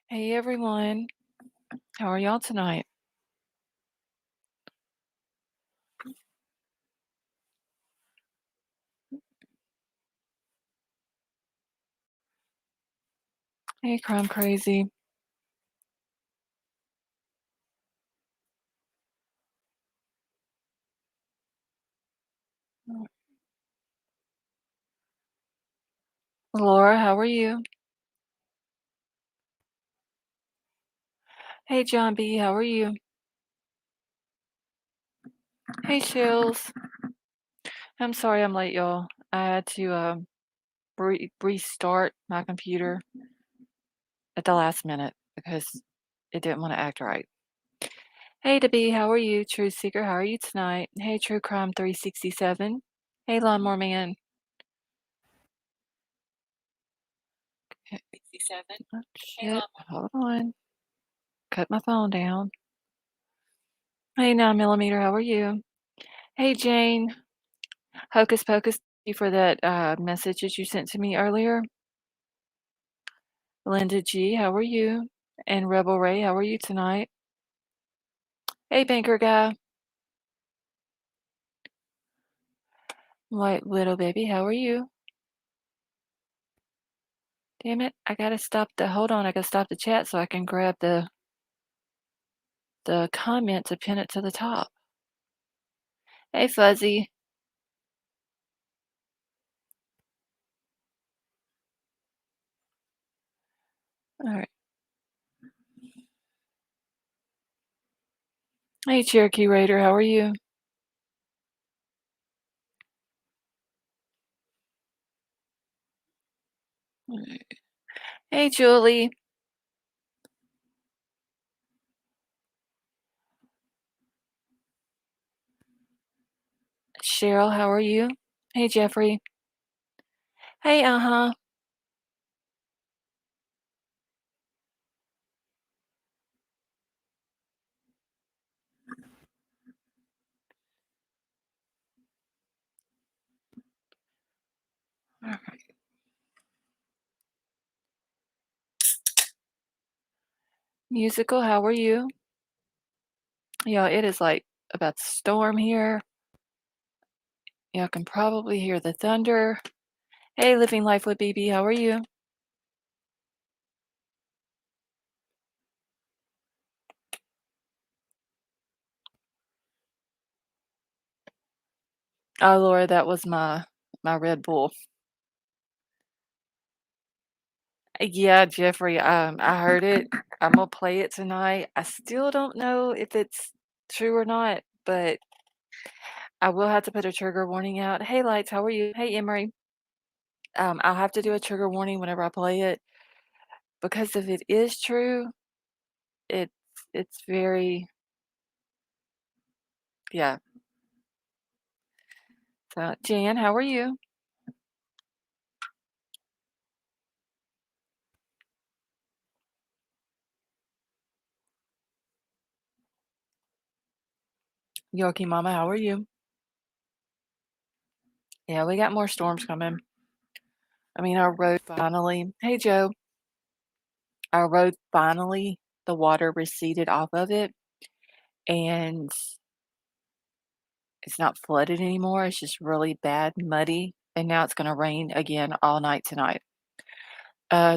Hey everyone, how are y'all tonight? Hey Crime Crazy. Laura, how are you? Hey John B, how are you? Hey Shills. I'm sorry I'm late, y'all. I had to restart my computer at the last minute because it didn't want to act right. Hey Debbie, how are you? Truth Seeker, how are you tonight? Hey True Crime 367. Hey Lawnmower Man. Okay. 67. Oh, shit, hold on. Cut my phone down. Hey 9mm, how are you? Hey Jane. Hocus Pocus, thank you for that message that you sent to me earlier. Linda G, how are you? And Rebel Ray, how are you tonight? Hey, Banker Guy. White Widow Baby, how are you? Damn it, I gotta stop hold on, I gotta stop the chat so I can grab the comment to pin it to the top. Hey, Fuzzy. All right. Hey, Cherokee Raider, how are you? Hey, Julie. Cheryl, how are you? Hey, Jeffrey. Hey, uh-huh. All right. Musical, how are you? Yeah, it is like about to storm here. Y'all can probably hear the thunder. Hey, Living Life with BB, how are you? Oh, Laura, that was my Red Bull. Yeah, Jeffrey, I heard it. I'm gonna play it tonight. I still don't know if it's true or not, but I will have to put a trigger warning out. Hey, Lights, how are you? Hey, Emery. I'll have to do a trigger warning whenever I play it because if it is true, it's it's very yeah. So, Jan, how are you? Yoki Mama, how are you? Yeah, we got more storms coming. I mean, our road finally. Hey, Joe. Our road finally, the water receded off of it, and it's not flooded anymore. It's just really bad, muddy, and now it's going to rain again all night tonight.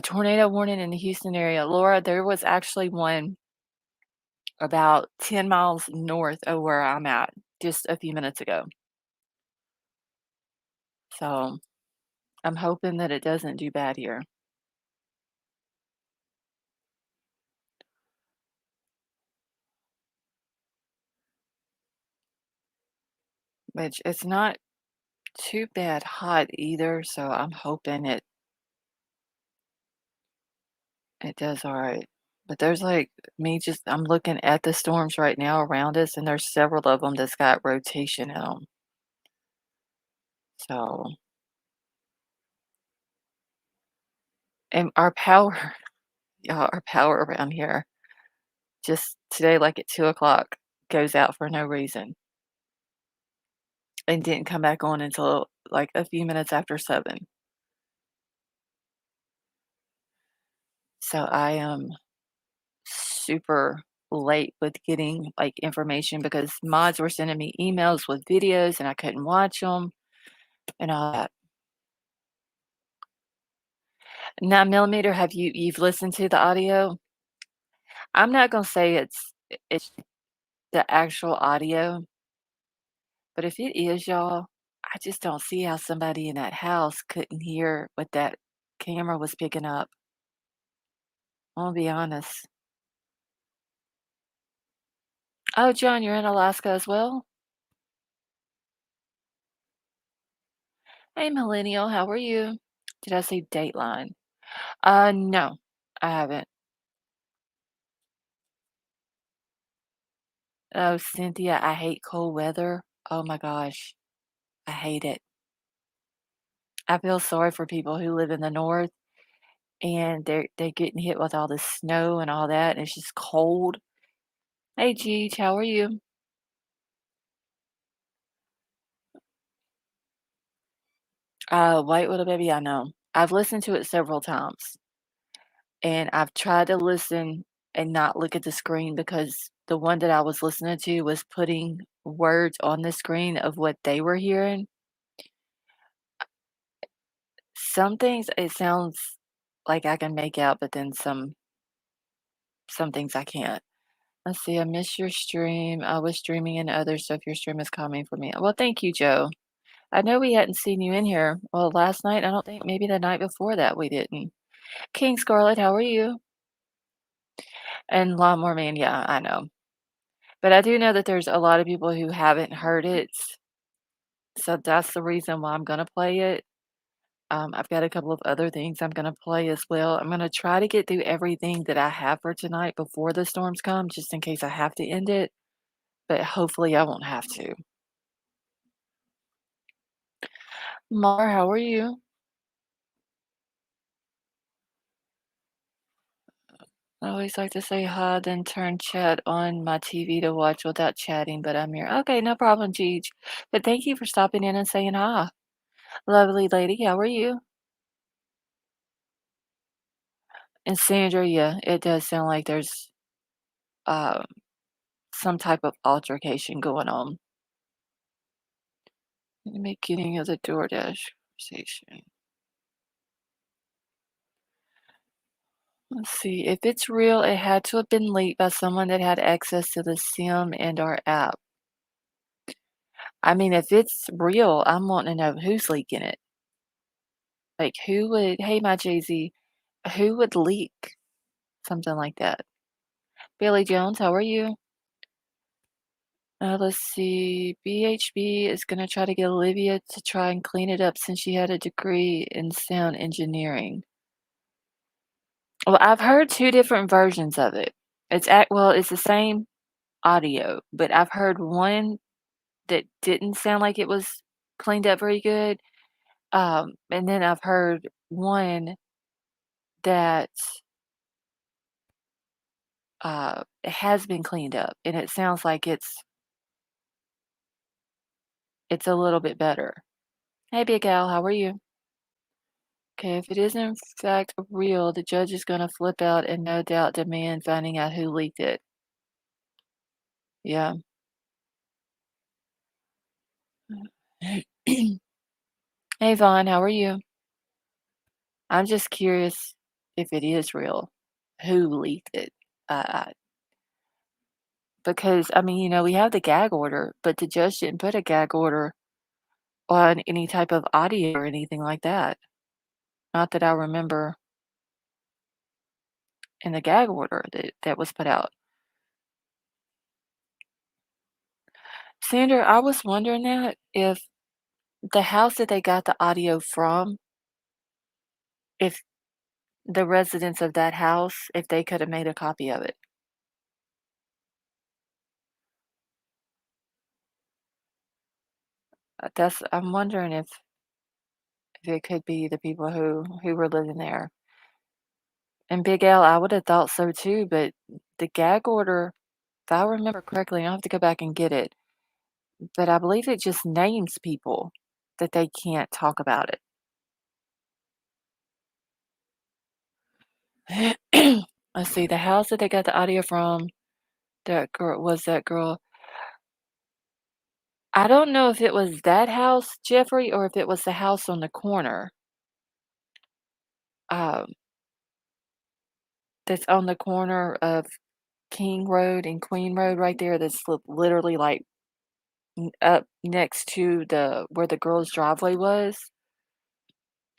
Tornado warning in the Houston area. Laura, there was actually one about 10 miles north of where I'm at just a few minutes ago. So I'm hoping that it doesn't do bad here. Which it's not too bad hot either, so I'm hoping it does all right. But there's like me just I'm looking at the storms right now around us, and there's several of them that's got rotation in them. So, and our power, yeah, our power around here just today, like at 2 o'clock, goes out for no reason and didn't come back on until like a few minutes after 7. So I am. super late with getting, like, information because mods were sending me emails with videos and I couldn't watch them and all that. Now, Millimeter, you've listened to the audio? I'm not gonna say it's the actual audio, but if it is, y'all, I just don't see how somebody in that house couldn't hear what that camera was picking up. I'll be honest. Oh, John, you're in Alaska as well? Hey, Millennial, how are you? Did I say Dateline? No, I haven't. Oh, Cynthia, I hate cold weather. Oh my gosh, I hate it. I feel sorry for people who live in the north and they're getting hit with all the snow and all that, and it's just cold. Hey, Geech, how are you? White Widow Baby, I know. I've listened to it several times, and I've tried to listen and not look at the screen because the one that I was listening to was putting words on the screen of what they were hearing. Some things it sounds like I can make out, but then some things I can't. Let's see, I missed your stream. I was streaming in others, so if your stream is coming for me. Well, thank you, Joe. I know we hadn't seen you in here. Well, last night, I don't think maybe the night before that we didn't. King Scarlet, how are you? And Lawnmower Man, yeah, I know. But I do know that there's a lot of people who haven't heard it, so that's the reason why I'm gonna play it. I've got a couple of other things I'm gonna play as well. I'm gonna try to get through everything that I have for tonight before the storms come, just in case I have to end it, but hopefully I won't have to. Mar, how are you? I always like to say hi, then turn chat on my TV to watch without chatting, but I'm here. Okay, no problem, Geej. But thank you for stopping in and saying hi. Lovely lady, how are you? And Sandra, yeah, it does sound like there's um, some type of altercation going on in the beginning of the DoorDash conversation. Let's see. If it's real, it had to have been leaked by someone that had access to the SIM and our app. I mean, if it's real, I'm wanting to know who's leaking it. Like, who would, hey, my Jay-Z, who would leak something like that? Billy Jones, how are you? Let's see. BHB is going to try to get Olivia to try and clean it up since she had a degree in sound engineering. Well, I've heard two different versions of it. Well, it's the same audio, but I've heard one that didn't sound like it was cleaned up very good. And then I've heard one that has been cleaned up, and it sounds like it's a little bit better. Hey, Big Al, how are you? Okay, if it is in fact real, the judge is gonna flip out and no doubt demand finding out who leaked it. Yeah. Hey, Vaughn, how are you? I'm just curious if it is real, who leaked it. Uh, because, I mean, we have the gag order, but the judge didn't put a gag order on any type of audio or anything like that. Not that I remember in the gag order that was put out. Sandra, I was wondering that if the house that they got the audio from, if the residents of that house, if they could have made a copy of it. I'm wondering if it could be the people who were living there. And Big L, I would have thought so too, but the gag order, if I remember correctly, I'll have to go back and get it, but I believe it just names people that they can't talk about it. Let's see, the house that they got the audio from, that girl. I don't know if it was that house, Jeffrey, or if it was the house on the corner, um, that's on the corner of King Road and Queen Road right there that's literally, like, up next to the where the girl's driveway was.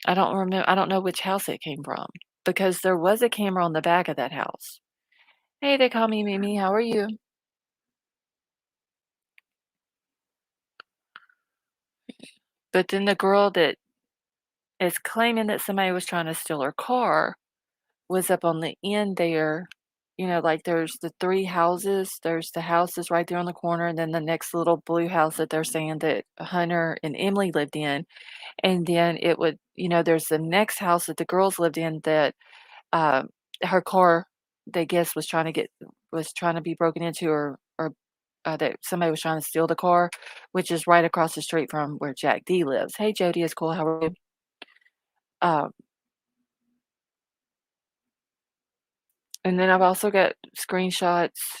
I don't know which house it came from, because there was a camera on the back of that house. "Hey, they call me Mimi, how are you?" But then the girl that is claiming that somebody was trying to steal her car was up on the end there. Like, there's the 3 houses. There's the houses right there on the corner, and then the next little blue house that they're saying that Hunter and Emily lived in, and then there's the next house that the girls lived in that, um, her car, they guess, was trying to be broken into, or that somebody was trying to steal the car, which is right across the street from where Jack D lives. "Hey, Jody, it's cool, how are you?" Um, and then I've also got screenshots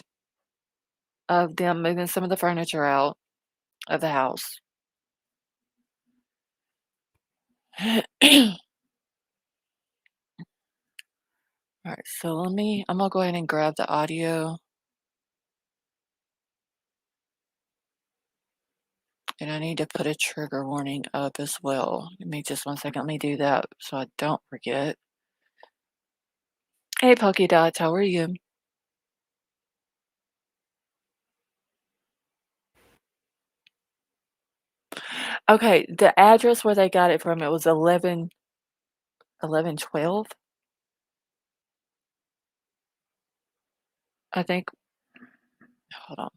of them moving some of the furniture out of the house. Alright, so I'm gonna go ahead and grab the audio, and I need to put a trigger warning up as well. Give me just one second, let me do that so I don't forget. Hey, Polka Dots, how are you? Okay, the address where they got it from, it was 1112. I think. Hold on,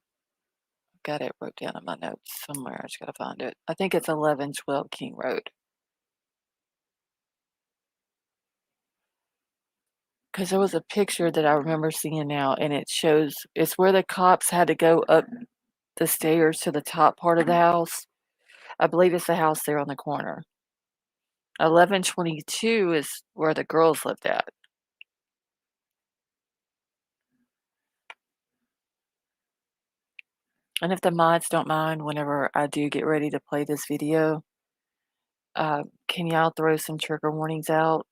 got it wrote down in my notes somewhere, I just gotta find it. I think it's 1112 King Road, 'cause there was a picture that I remember seeing now, and it's where the cops had to go up the stairs to the top part of the house. I believe it's the house there on the corner. 1122 is where the girls lived at. And if the mods don't mind, whenever I do get ready to play this video, can y'all throw some trigger warnings out?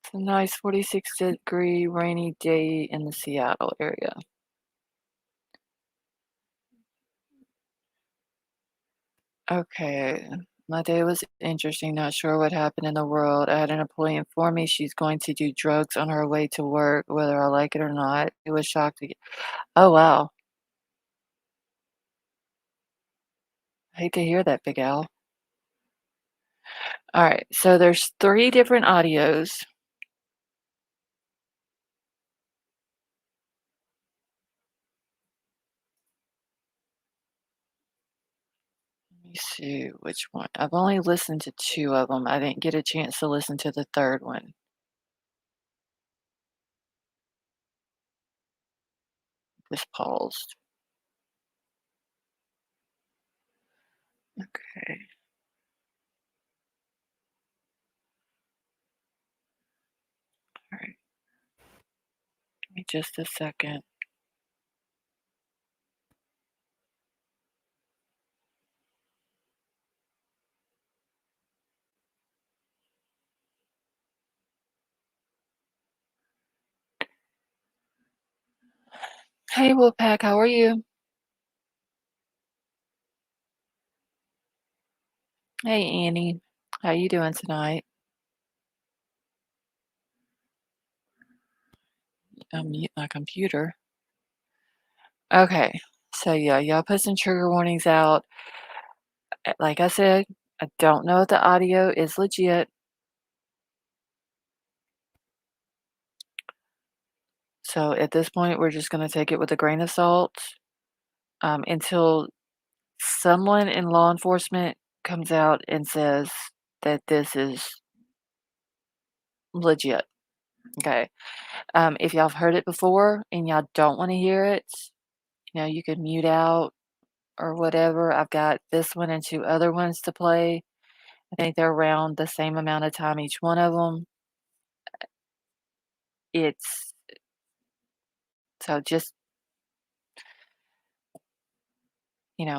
It's a nice 46-degree rainy day in the Seattle area. Okay. My day was interesting, not sure what happened in the world. I had an employee inform me she's going to do drugs on her way to work, whether I like it or not. It was shocked to get. Oh, wow. Hate to hear that, Big Al. All right, so there's 3 different audios. Let me see which one. I've only listened to 2 of them. I didn't get a chance to listen to the 3rd one. Just paused. Okay. All right. Give me just a second. Hey, Wolfpack, how are you? Hey, Annie. How you doing tonight? Mute my computer. Okay. So, yeah, y'all put some trigger warnings out. Like I said, I don't know if the audio is legit. So, at this point, we're just gonna take it with a grain of salt, until someone in law enforcement comes out and says that this is legit. Okay. If y'all have heard it before and y'all don't want to hear it, you can mute out, or whatever. I've got this one and 2 other ones to play. I think they're around the same amount of time each one of them. It's so just,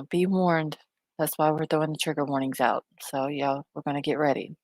be warned. That's why we're throwing the trigger warnings out. So, yeah, we're gonna get ready.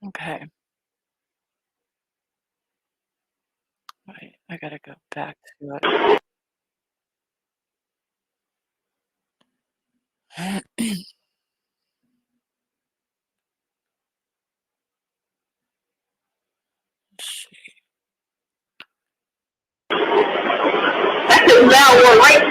Okay. Wait, I gotta go back to it. Let's see. That is now one right.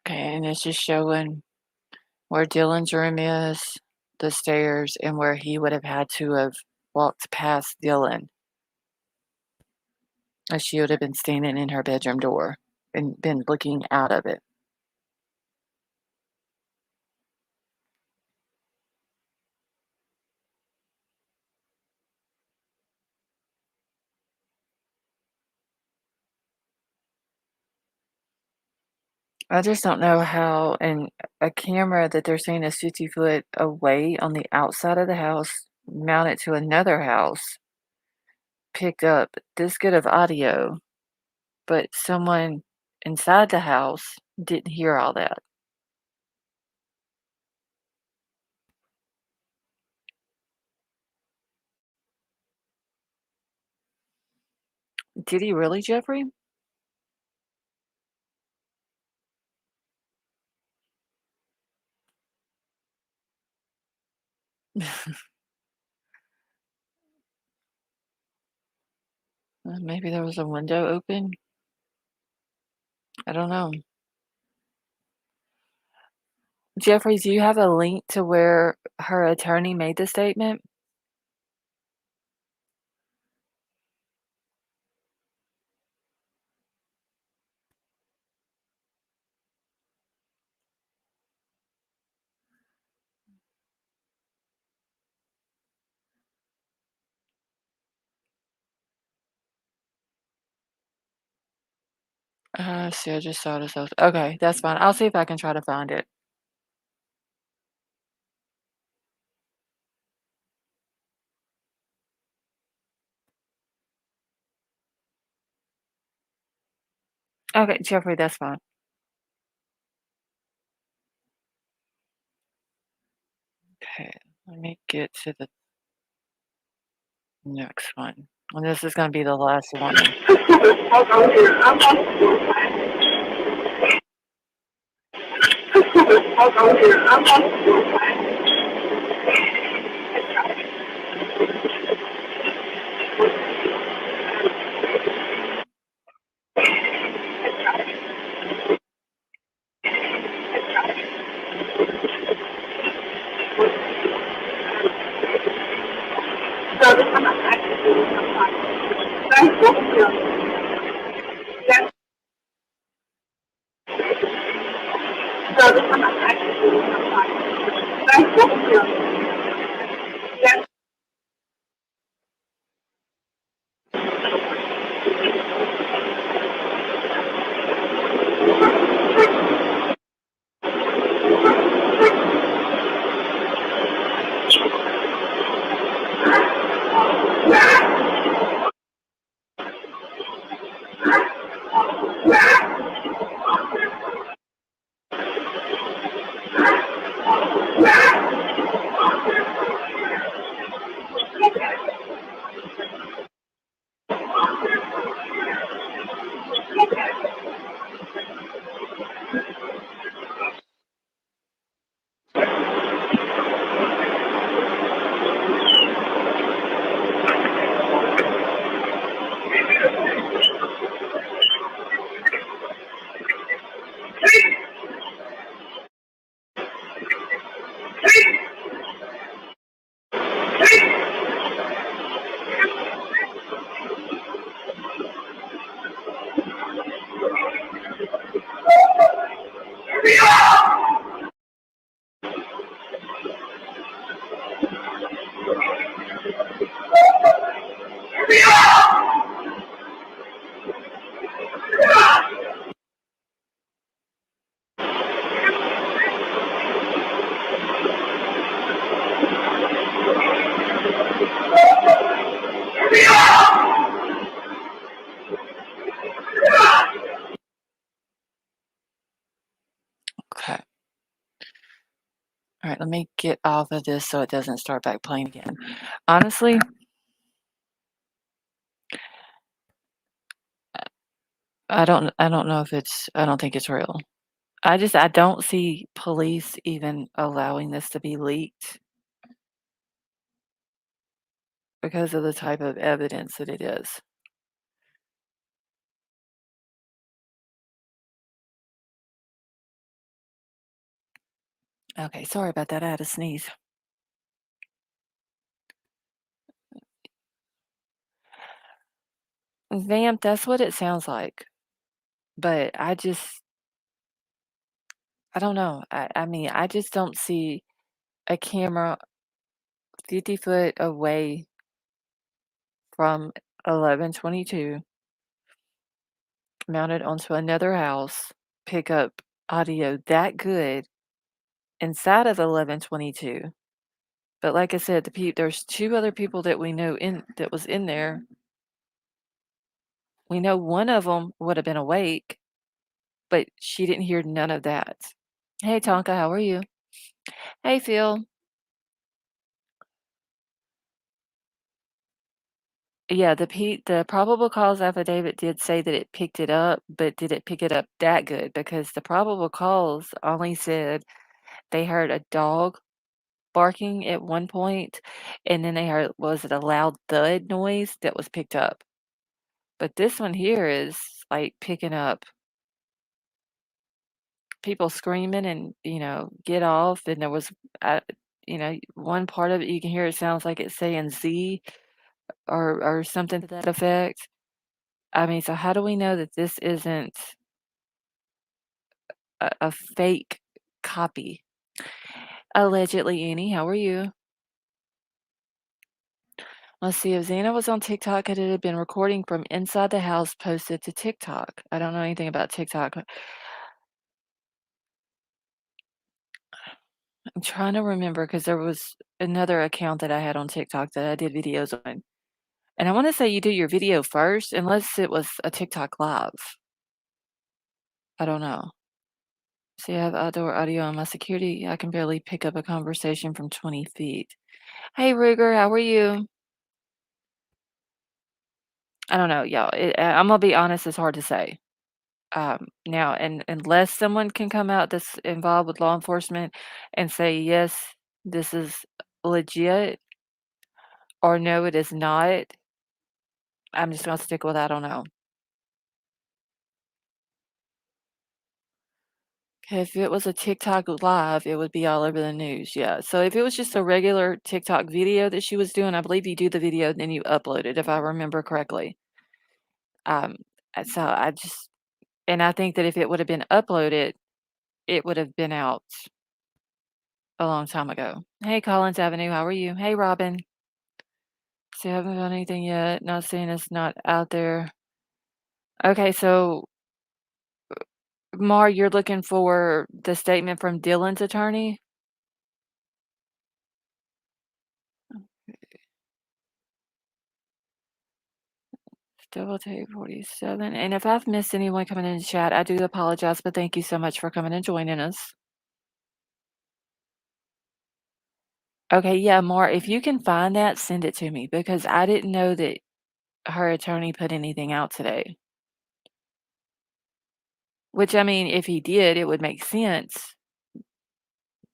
Okay, and it's just showing where Dylan's room is, the stairs, and where he would have had to have walked past Dylan, as she would have been standing in her bedroom door and been looking out of it. I just don't know how, and a camera that they're saying is 50 foot away on the outside of the house, mounted to another house, picked up this good of audio, but someone inside the house didn't hear all that. Did he really, Jeffrey? Maybe there was a window open. I don't know. Jeffrey, do you have a link to where her attorney made the statement? See, I just saw this. Okay, that's fine. I'll see if I can try to find it. Okay, Jeffrey, that's fine. Okay, let me get to the next one. And this is going to be the last warning. Hold on here. I'm on Hold on here. I'm on So this one I'm actually That's That's so this one I'm actually That's Okay. All right, let me get off of this so it doesn't start back playing again. Honestly, I don't know if I don't think it's real. I don't see police even allowing this to be leaked because of the type of evidence that it is. Okay, sorry about that. I had a sneeze. Vamp, that's what it sounds like. But I don't know. I mean, I just don't see a camera 50 foot away from 1122 mounted onto another house pick up audio that good inside of 1122. But like I said, there's two other people that we know in that was in there. We know one of them would have been awake, but she didn't hear none of that. Hey Tonka, how are you? Hey Phil. Yeah, the probable cause affidavit did say that it picked it up, but did it pick it up that good? Because the probable cause only said they heard a dog barking at one point, and then they heard was it a loud thud noise that was picked up. But this one here is like picking up people screaming and, get off. And there was, one part of it you can hear it sounds like it's saying Z or something to that effect. I mean, so how do we know that this isn't a fake copy? Allegedly, Annie, how are you? Let's see, if Xana was on TikTok, it had been recording from inside the house posted to TikTok. I don't know anything about TikTok. I'm trying to remember because there was another account that I had on TikTok that I did videos on. And I wanna say you do your video first, unless it was a TikTok live. I don't know. See, I have outdoor audio on my security. I can barely pick up a conversation from 20 feet. Hey, Ruger, how are you? I don't know, y'all. I'm gonna be honest, it's hard to say. Now, and unless someone can come out that's involved with law enforcement and say, yes, this is legit, or no, it is not, I'm just gonna stick with I don't know. 'Kay, if it was a TikTok live, it would be all over the news, yeah. So if it was just a regular TikTok video that she was doing, I believe you do the video, then you upload it, if I remember correctly. Um, so I just and I think that if it would have been uploaded, it would have been out a long time ago. Hey, Collins Avenue, how are you? Hey, Robin. So you haven't done anything yet. Not saying it's not out there. Okay, so Mar, you're looking for the statement from Dylan's attorney? Double take 47. And if I've missed anyone coming in the chat, I do apologize, but thank you so much for coming and joining us. Okay, yeah, Mar, if you can find that, send it to me because I didn't know that her attorney put anything out today. Which, I mean, if he did, it would make sense,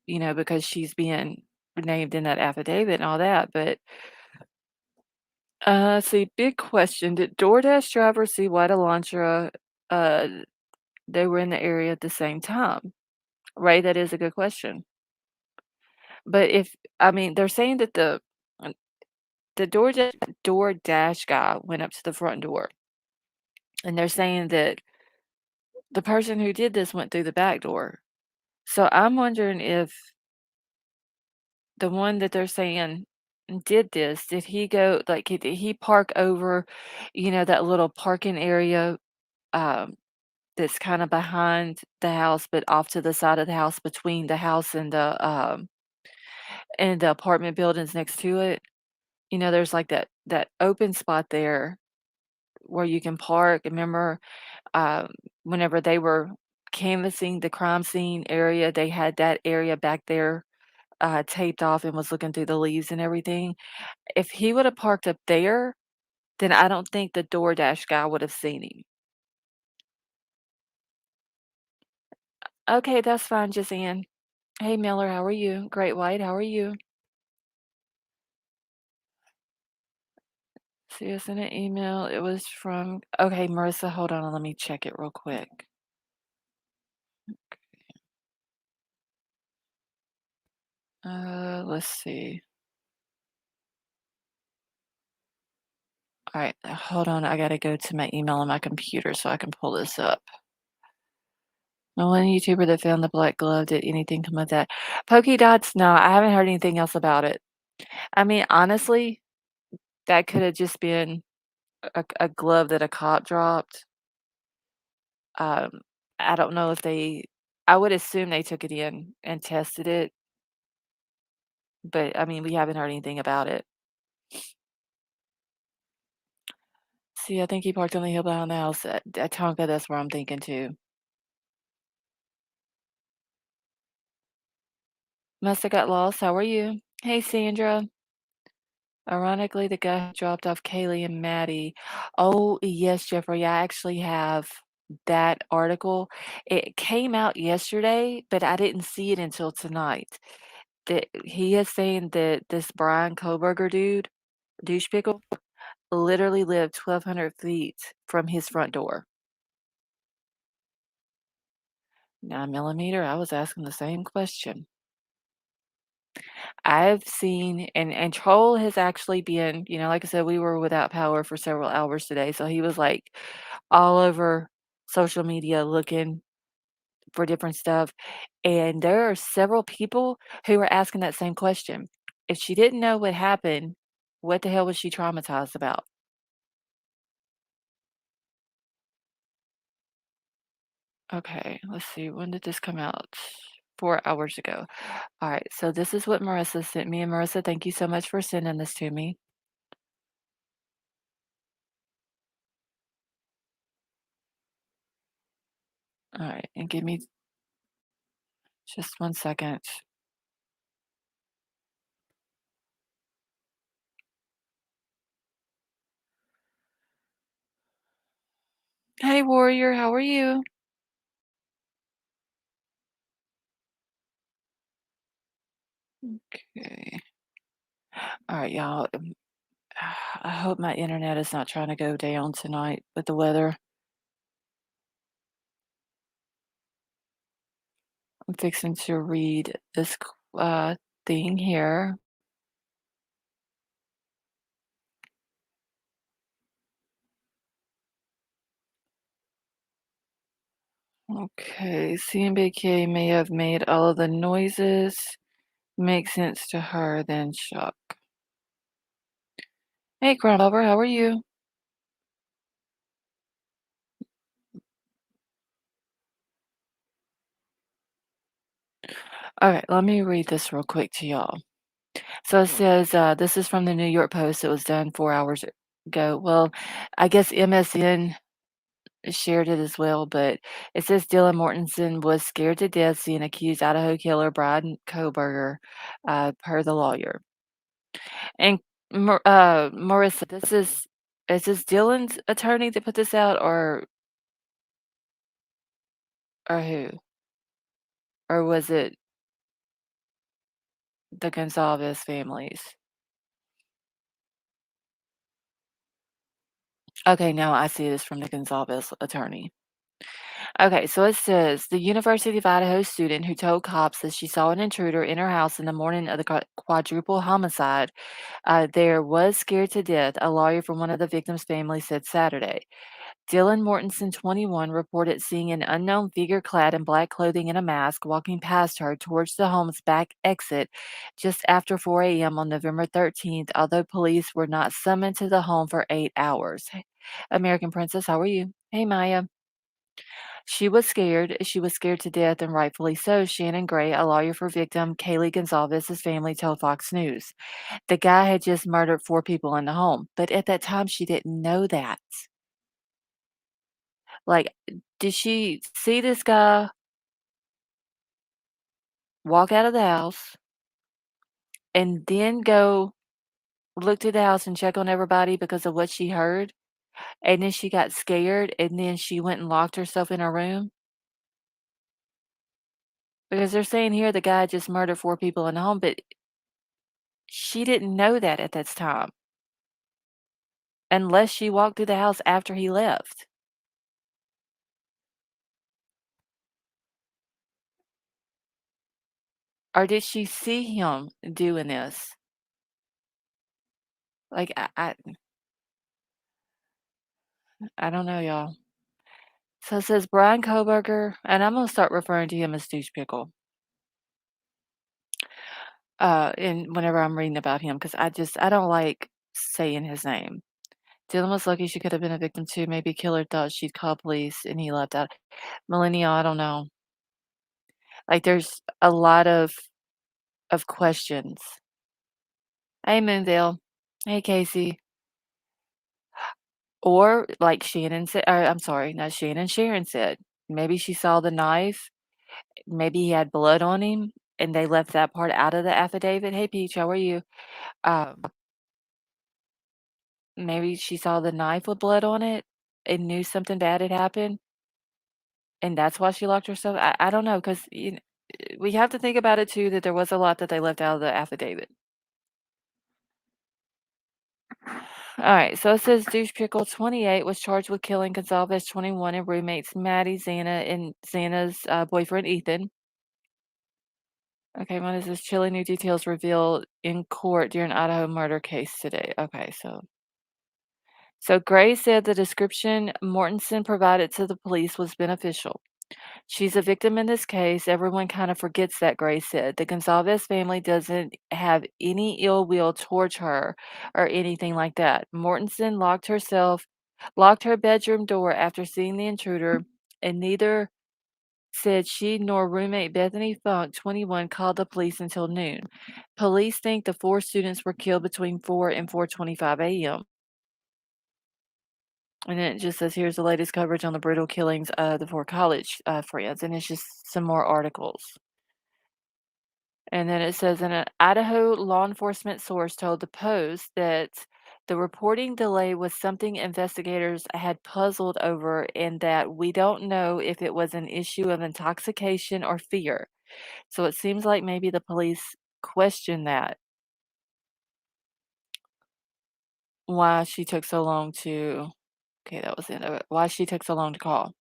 because she's being named in that affidavit and all that. But see, big question. Did DoorDash driver see White Elantra? Uh, they were in the area at the same time, right? That is a good question. But I mean, they're saying that the DoorDash guy went up to the front door, and they're saying that the person who did this went through the back door. So I'm wondering if the one that they're saying did this, did he go like, did he park over, that little parking area, um, that's kinda behind the house, but off to the side of the house between the house and the apartment buildings next to it? There's, like, that open spot there where you can park. Remember, um, whenever they were canvassing the crime scene area, they had that area back there, taped off and was looking through the leaves and everything. If he woulda parked up there, then I don't think the DoorDash guy would have seen him. Okay, that's fine, Jazanne. Hey, Miller, how are you? Great White, how are you? See us in an email. It was from okay, Marissa, hold on, let me check it real quick. Let's see. All right, hold on. I gotta go to my email on my computer so I can pull this up. No one YouTuber that found the black glove, did anything come of that? Pokey dots? No, I haven't heard anything else about it. I mean, honestly, that could have just been a glove that a cop dropped. Um, I don't know if I would assume they took it in and tested it, but I mean, we haven't heard anything about it. See, I think he parked on the hill behind the house at Tonka. That's where I'm thinking too. Must have got lost. How are you? Hey, Sandra. Ironically, the guy who dropped off Kaylee and Maddie. Oh, yes, Jeffrey. I actually have that article. It came out yesterday, but I didn't see it until tonight. That he is saying that this Bryan Kohberger douche pickle, literally lived 1,200 feet from his front door. 9 millimeter. I was asking the same question. I've seen and Troll has actually been, like I said, we were without power for several hours today, so he was, like, all over social media looking for different stuff, and there are several people who are asking that same question. If she didn't know what happened, What the hell was she traumatized about? Okay, let's see. When did this come out? 4 hours ago. All right, so this is what Marissa sent me. And Marissa, thank you so much for sending this to me. All right, and give me just 1 second. Hey, Warrior, how are you? Okay. All right, y'all. I hope my internet is not trying to go down tonight with the weather. I'm fixing to read this thing here. Okay, CMBK may have made all of the noises make sense to her, then shock. Hey, Groundhopper, how are you? All right, let me read this real quick to y'all. So it says, this is from the New York Post. It was done 4 hours ago. Well, I guess MSN shared it as well, but it says Dylan Mortensen was scared to death seeing accused Idaho killer Bryan Kohberger, per the lawyer. And Marissa, is this Dylan's attorney that put this out, or who? Or was it the Gonzalez families? Okay, now I see this from the Gonzalez attorney. Okay, so it says the University of Idaho student who told cops that she saw an intruder in her house in the morning of the quadruple homicide there was scared to death, a lawyer from one of the victims' family said Saturday. Dylan Mortensen, 21, reported seeing an unknown figure clad in black clothing and a mask walking past her towards the home's back exit just after 4 a.m. on November 13th, although police were not summoned to the home for 8 hours. Hey, American Princess, how are you? Hey, Maya. She was scared. She was scared to death, and rightfully so. Shannon Gray, a lawyer for victim Kaylee Gonzalez's family, told Fox News. The guy had just murdered 4 people in the home, but at that time, she didn't know that. Like, did she see this guy walk out of the house and then go look to the house and check on everybody because of what she heard? And then she got scared and then she went and locked herself in her room? Because they're saying here the guy just murdered 4 people in the home, but she didn't know that at that time unless she walked through the house after he left. Or did she see him doing this? Like, I don't know, y'all. So it says Bryan Kohberger, and I'm gonna start referring to him as Douche Pickle. And whenever I'm reading about him, because I don't like saying his name. Dylan was lucky she could have been a victim too. Maybe killer thought she'd call police and he left out. Millennial, I don't know. Like there's a lot of questions. Hey Moonville. Hey Casey. Or like Shannon said, or I'm sorry, not Shannon, Sharon said. Maybe she saw the knife. Maybe he had blood on him and they left that part out of the affidavit. Hey Peach, how are you? Um, Maybe she saw the knife with blood on it and knew something bad had happened, and that's why she locked herself. I don't know, 'cause, we have to think about it too that there was a lot that they left out of the affidavit. Alright, so it says Douche Pickle, 28, was charged with killing Gonzalez, 21, and roommates Maddie, Xana, and Xana's, boyfriend, Ethan. Okay, what is this? Chilling new details revealed in court during Idaho murder case today. Okay, so Gray said the description Mortensen provided to the police was beneficial. She's a victim in this case. Everyone kind of forgets that, Gray said. The Gonzalez family doesn't have any ill will towards her or anything like that. Mortensen locked her bedroom door after seeing the intruder, and neither said she nor roommate Bethany Funk, 21, called the police until noon. Police think the four students were killed between 4 and 4:25 a.m. And then it just says, here's the latest coverage on the brutal killings of the four college friends. And it's just some more articles. And then it says, an Idaho law enforcement source told the Post that the reporting delay was something investigators had puzzled over, and that we don't know if it was an issue of intoxication or fear. So it seems like maybe the police questioned that, why she took so long to, okay, that was the end of it, why she took so long to call.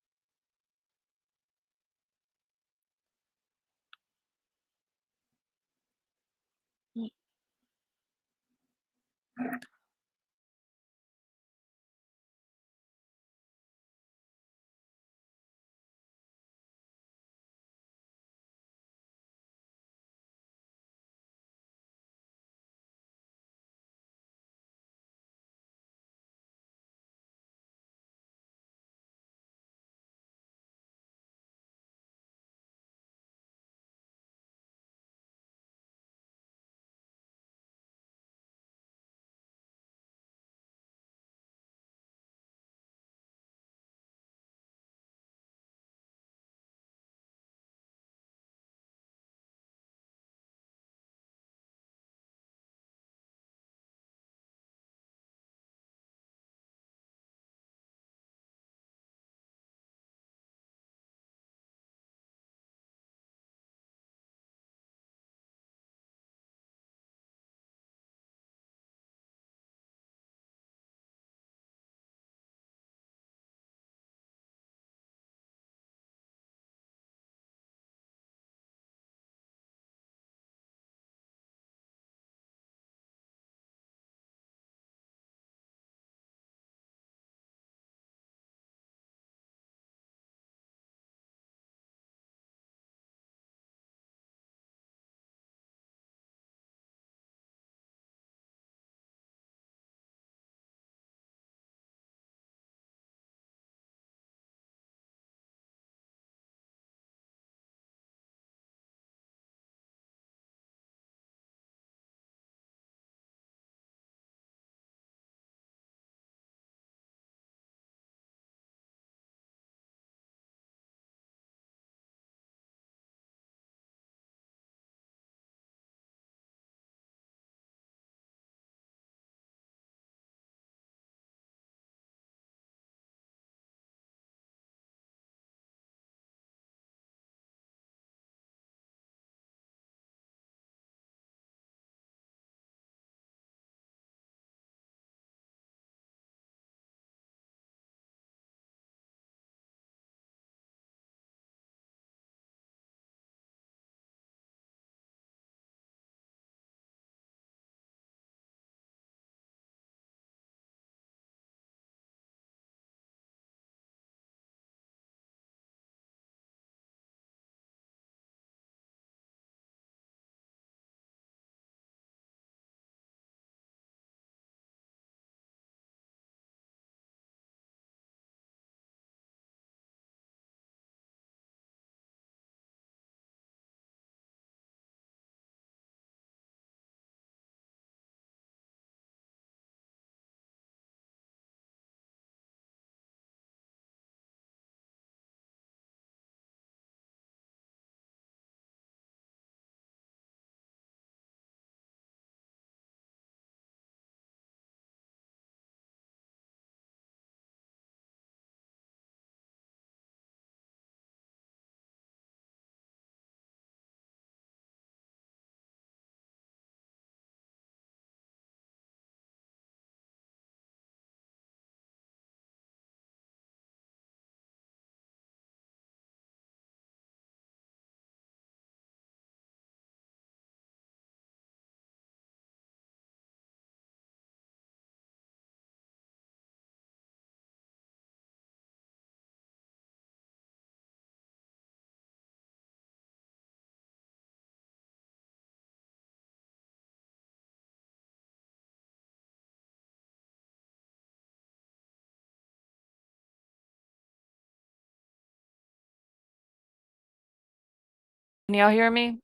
y'all hear me?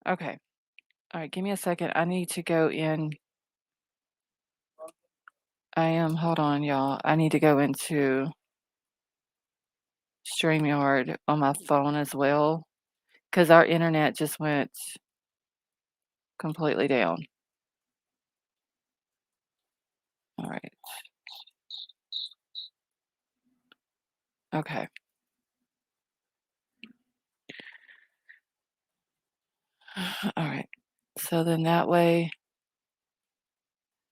Okay. Alright, give me a second. I need to go in. Hold on, y'all. I need to go into StreamYard on my phone as well, because our internet just went completely down. Alright. Okay. Alright. So then that way,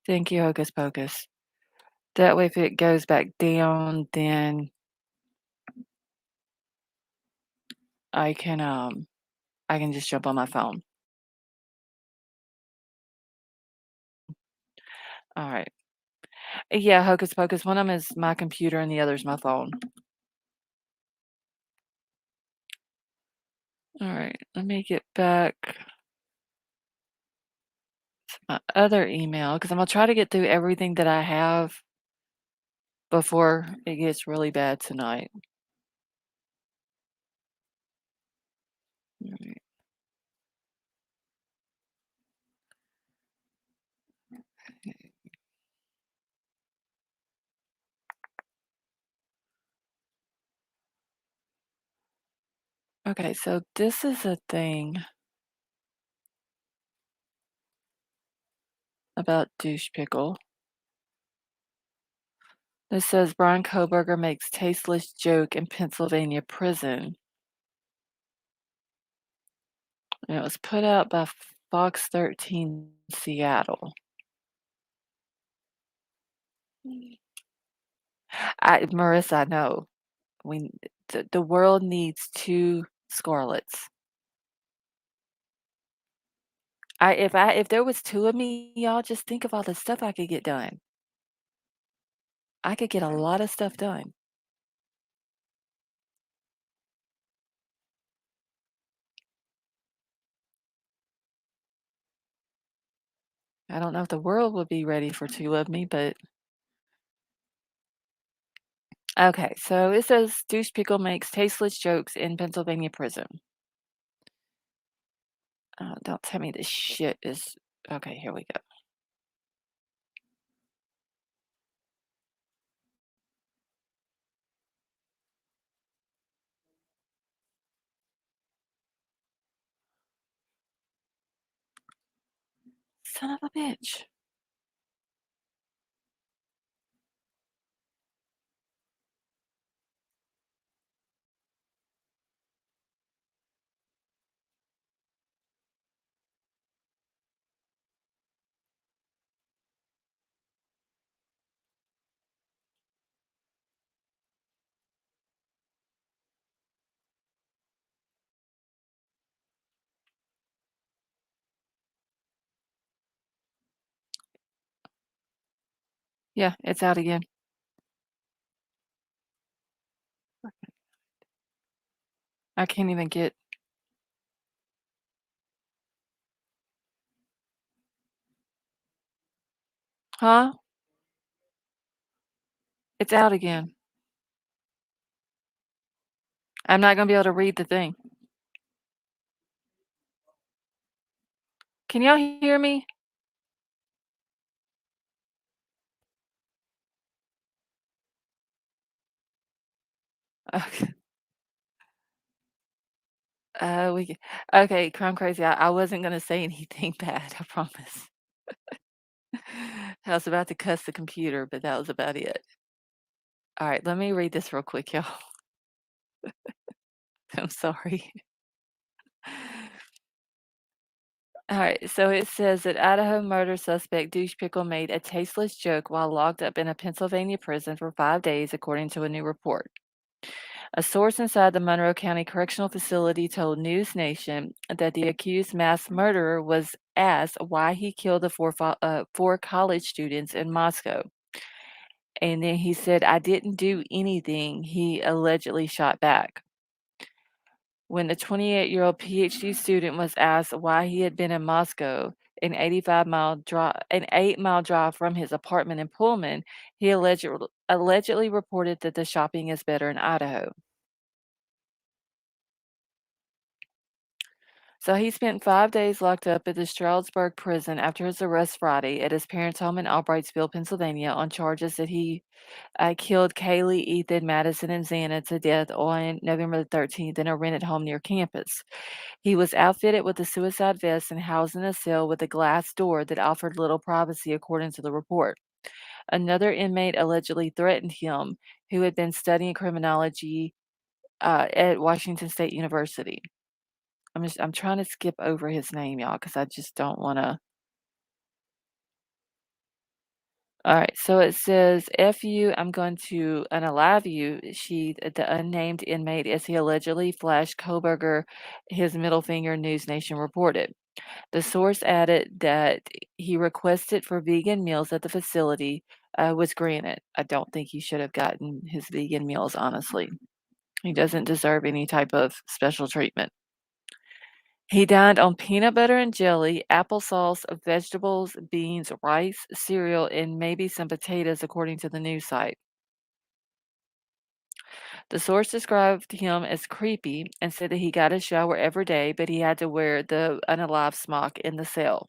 thank you, Hocus Pocus. That way, if it goes back down, then I can, um, I can just jump on my phone. Alright. Yeah, Hocus Pocus. One of them is my computer and the other's my phone. Alright, let me get back to my other email because I'm gonna try to get through everything that I have before it gets really bad tonight. Alright. Okay, so this is a thing about douche pickle. It says Bryan Kohberger makes tasteless joke in Pennsylvania prison. And it was put out by Fox 13 Seattle. Marissa, I know. We the world needs 2 Scarletts. If there was 2 of me, y'all just think of all the stuff I could get done. I could get a lot of stuff done. I don't know if the world would be ready for 2 of me, but okay, so it says Douche Pickle makes tasteless jokes in Pennsylvania prison. Don't tell me this shit is okay, here we go. Son of a bitch. Yeah, it's out again. I can't even get huh? It's out again. I'm not gonna be able to read the thing. Can y'all hear me? Okay. We okay, Crime Crazy. I wasn't gonna say anything bad, I promise. I was about to cuss the computer, but that was about it. Alright, let me read this real quick, y'all. I'm sorry. Alright, so it says that Idaho murder suspect Douche Pickle made a tasteless joke while locked up in a Pennsylvania prison for 5 days, according to a new report. A source inside the Monroe County Correctional Facility told News Nation that the accused mass murderer was asked why he killed the 4 college students in Moscow. And then he said, "I didn't do anything," he allegedly shot back. When the 28-year-old PhD student was asked why he had been in Moscow, an 8-mile drive from his apartment in Pullman, he allegedly reported that the shopping is better in Idaho. So he spent 5 days locked up at the Stroudsburg prison after his arrest Friday at his parents' home in Albrightsville, Pennsylvania, on charges that he killed Kaylee, Ethan, Madison, and Xana to death on November the 13th in a rented home near campus. He was outfitted with a suicide vest and housed in a cell with a glass door that offered little privacy, according to the report. Another inmate allegedly threatened him, who had been studying criminology at Washington State University. I'm trying to skip over his name, y'all, because I just don't want to. All right, so it says, F you, I'm going to unalive you, the unnamed inmate, as he allegedly flashed Kohberger his middle finger, News Nation reported. The source added that he requested for vegan meals at the facility was granted. I don't think he should have gotten his vegan meals, honestly. He doesn't deserve any type of special treatment. He dined on peanut butter and jelly, applesauce, vegetables, beans, rice, cereal, and maybe some potatoes, according to the news site. The source described him as creepy and said that he got a shower every day, but he had to wear the unalive smock in the cell.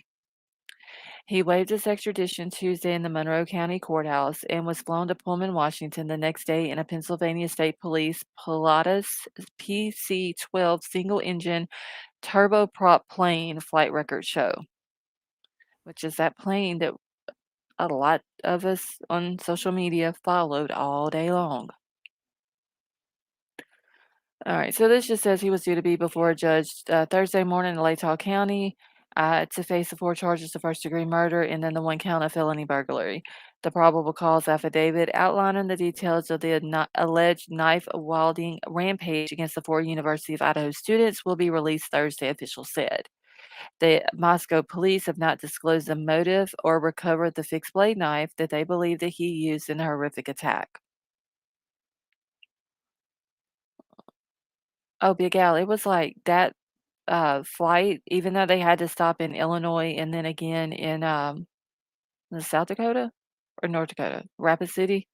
He waived his extradition Tuesday in the Monroe County Courthouse and was flown to Pullman, Washington the next day in a Pennsylvania State Police Pilatus PC-12 single-engine turboprop plane, flight records show, which is that plane that a lot of us on social media followed all day long. All right, so this just says he was due to be before a judge Thursday morning in Latah County to face the 4 charges of first-degree murder and then the 1 count of felony burglary. The probable cause affidavit outlining the details of the alleged knife-wielding rampage against the 4 University of Idaho students will be released Thursday, officials said. The Moscow police have not disclosed the motive or recovered the fixed blade knife that they believe that he used in the horrific attack. Oh, Big Al, it was like that flight, even though they had to stop in Illinois and then again in the South Dakota or North Dakota, Rapid City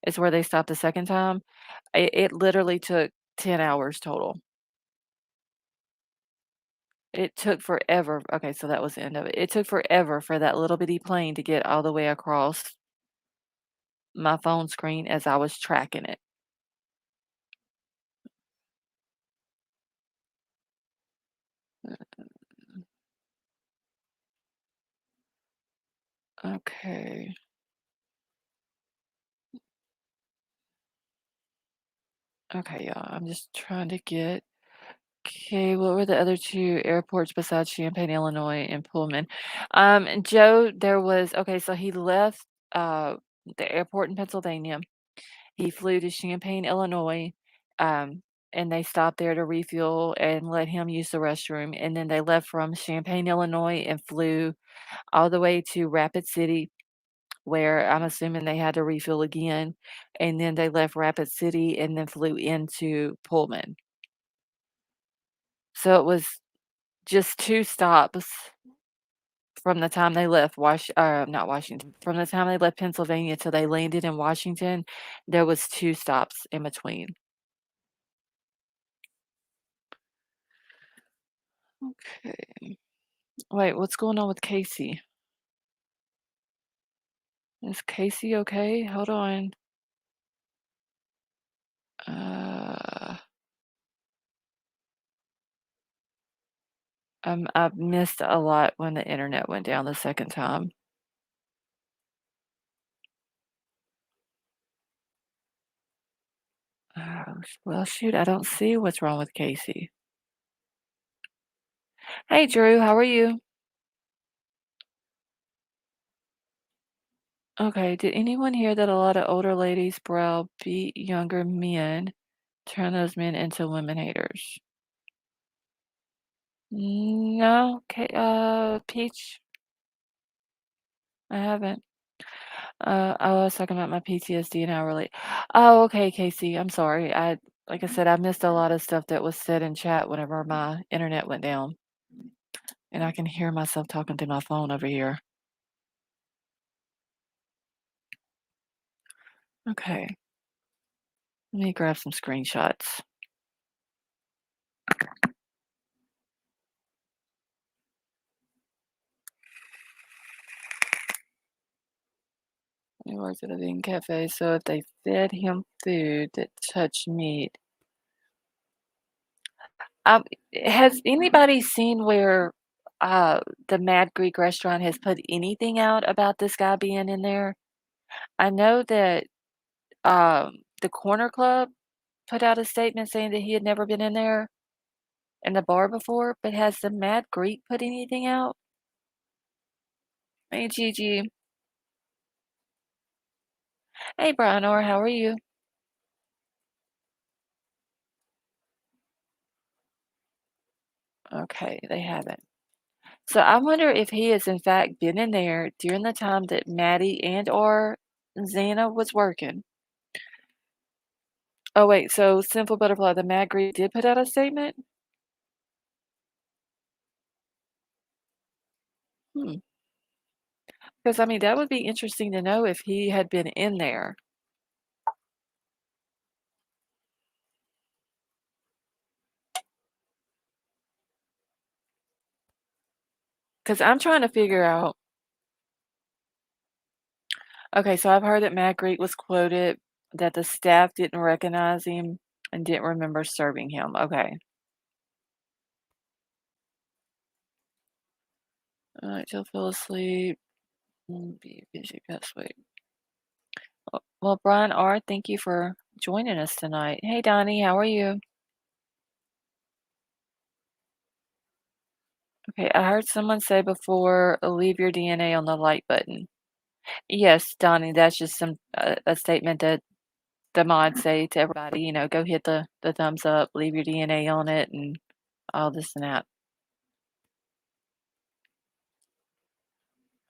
is where they stopped the second time. It literally took 10 hours total. It took forever. Okay, so that was the end of it. It took forever for that little bitty plane to get all the way across my phone screen as I was tracking it. Okay. Okay, y'all. I'm just trying to get. Okay, what were the other 2 airports besides Champaign, Illinois, and Pullman? And Joe, there was okay, so he left the airport in Pennsylvania. He flew to Champaign, Illinois, um, and they stopped there to refuel and let him use the restroom. And then they left from Champaign, Illinois, and flew all the way to Rapid City, where I'm assuming they had to refuel again. And then they left Rapid City and then flew into Pullman. So it was just 2 stops from the time they left not Washington, from the time they left Pennsylvania till they landed in Washington, there was 2 stops in between. Okay. Wait, what's going on with Casey? Is Casey okay? Hold on. Uh, I missed a lot when the internet went down the second time. Well, shoot, I don't see what's wrong with Casey. Hey, Drew, how are you? Okay, did anyone hear that a lot of older ladies browbeat younger men, turn those men into women haters? No, Peach, I haven't. I was talking about my PTSD and how I relate. Oh, okay, Casey, I'm sorry. Like I said, I missed a lot of stuff that was said in chat whenever my internet went down. and I can hear myself talking through my phone over here. Okay, let me grab some screenshots. He worked at a vegan cafe, so if they fed him food that touched meat, um, has anybody seen where the Mad Greek restaurant has put anything out about this guy being in there? I know that the Corner Club put out a statement saying that he had never been in there in the bar before, but has the Mad Greek put anything out? Hey, Gigi. Hey, Brian, or how are you? Okay, they haven't. So I wonder if he has in fact been in there during the time that Maddie and or Xana was working. Oh wait, so Simple Butterfly, the Mad Greek did put out a statement? Hmm. Because I mean that would be interesting to know if he had been in there. Because I'm trying to figure out. Okay, so I've heard that Mad Greek was quoted that the staff didn't recognize him and didn't remember serving him. Okay. All right, she'll fall asleep. Be busy past week. Well, Brian R., thank you for joining us tonight. Hey, Donnie, how are you? Okay, I heard someone say before, leave your DNA on the like button. Yes, Donnie, that's just a statement that the mods say to everybody, go hit the thumbs up, leave your DNA on it, and all this and that.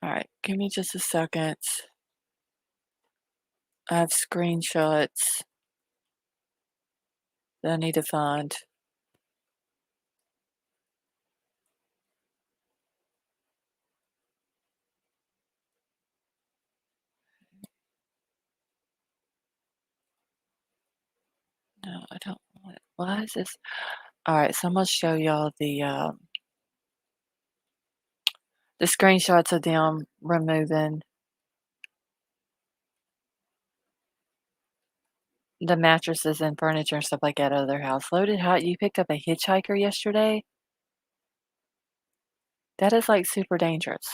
All right, give me just a second. I have screenshots that I need to find. No, I don't want it. Why is this? All right, so I'm gonna show y'all the screenshots of them removing the mattresses and furniture and stuff like that out of their house. Loaded hot, you picked up a hitchhiker yesterday? That is, like, super dangerous.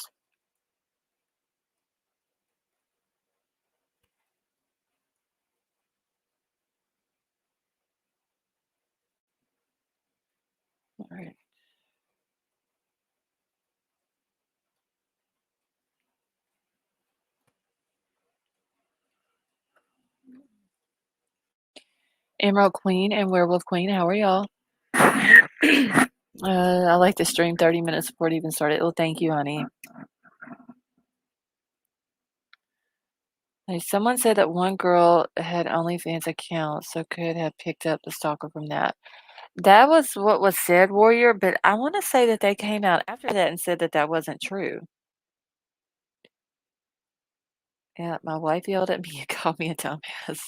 Alright. Emerald Queen and Werewolf Queen, how are y'all? I like to stream 30 minutes before it even started. Well, thank you, honey. Hey, someone said that one girl had OnlyFans account, so could have picked up the stalker from that. That was what was said, Warrior, but I wanna say that they came out after that and said that that wasn't true. Yeah, my wife yelled at me and called me a dumbass.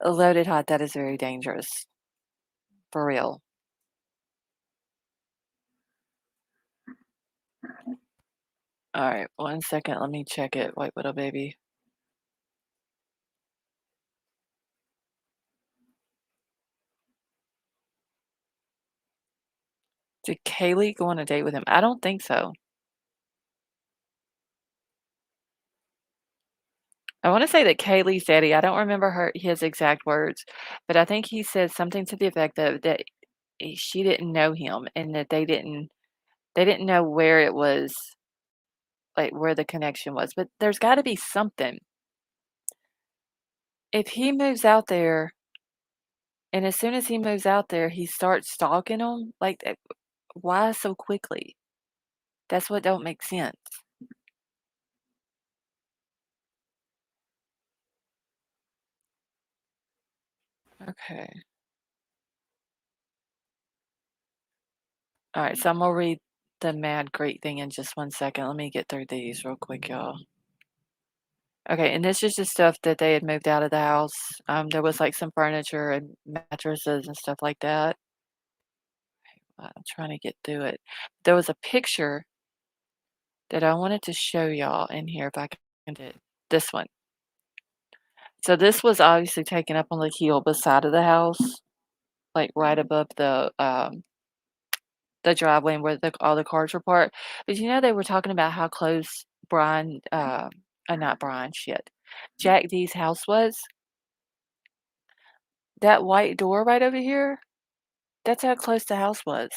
Loaded hot, that is very dangerous. For real. Alright, 1 second, let me check it, White Widow baby. Did Kaylee go on a date with him? I don't think so. I wanna say that Kaylee's daddy, I don't remember his exact words, but I think he said something to the effect of that she didn't know him and that they didn't know where it was, like, where the connection was, but there's gotta be something. If he moves out there, and as soon as he moves out there, he starts stalking him, like, why so quickly? That's what don't make sense. Okay. Alright, so I'm gonna read the mad great thing in just one second. Let me get through these real quick, y'all. Okay, and this is just stuff that they had moved out of the house. There was, like, some furniture and mattresses and stuff like that. I'm trying to get through it. There was a picture that I wanted to show y'all in here if I can find it. This one. So this was obviously taken up on the hill beside of the house, like, right above the driveway and where all the cars were parked. But, they were talking about how close not Brian, shit, Jack D's house was? That white door right over here, that's how close the house was.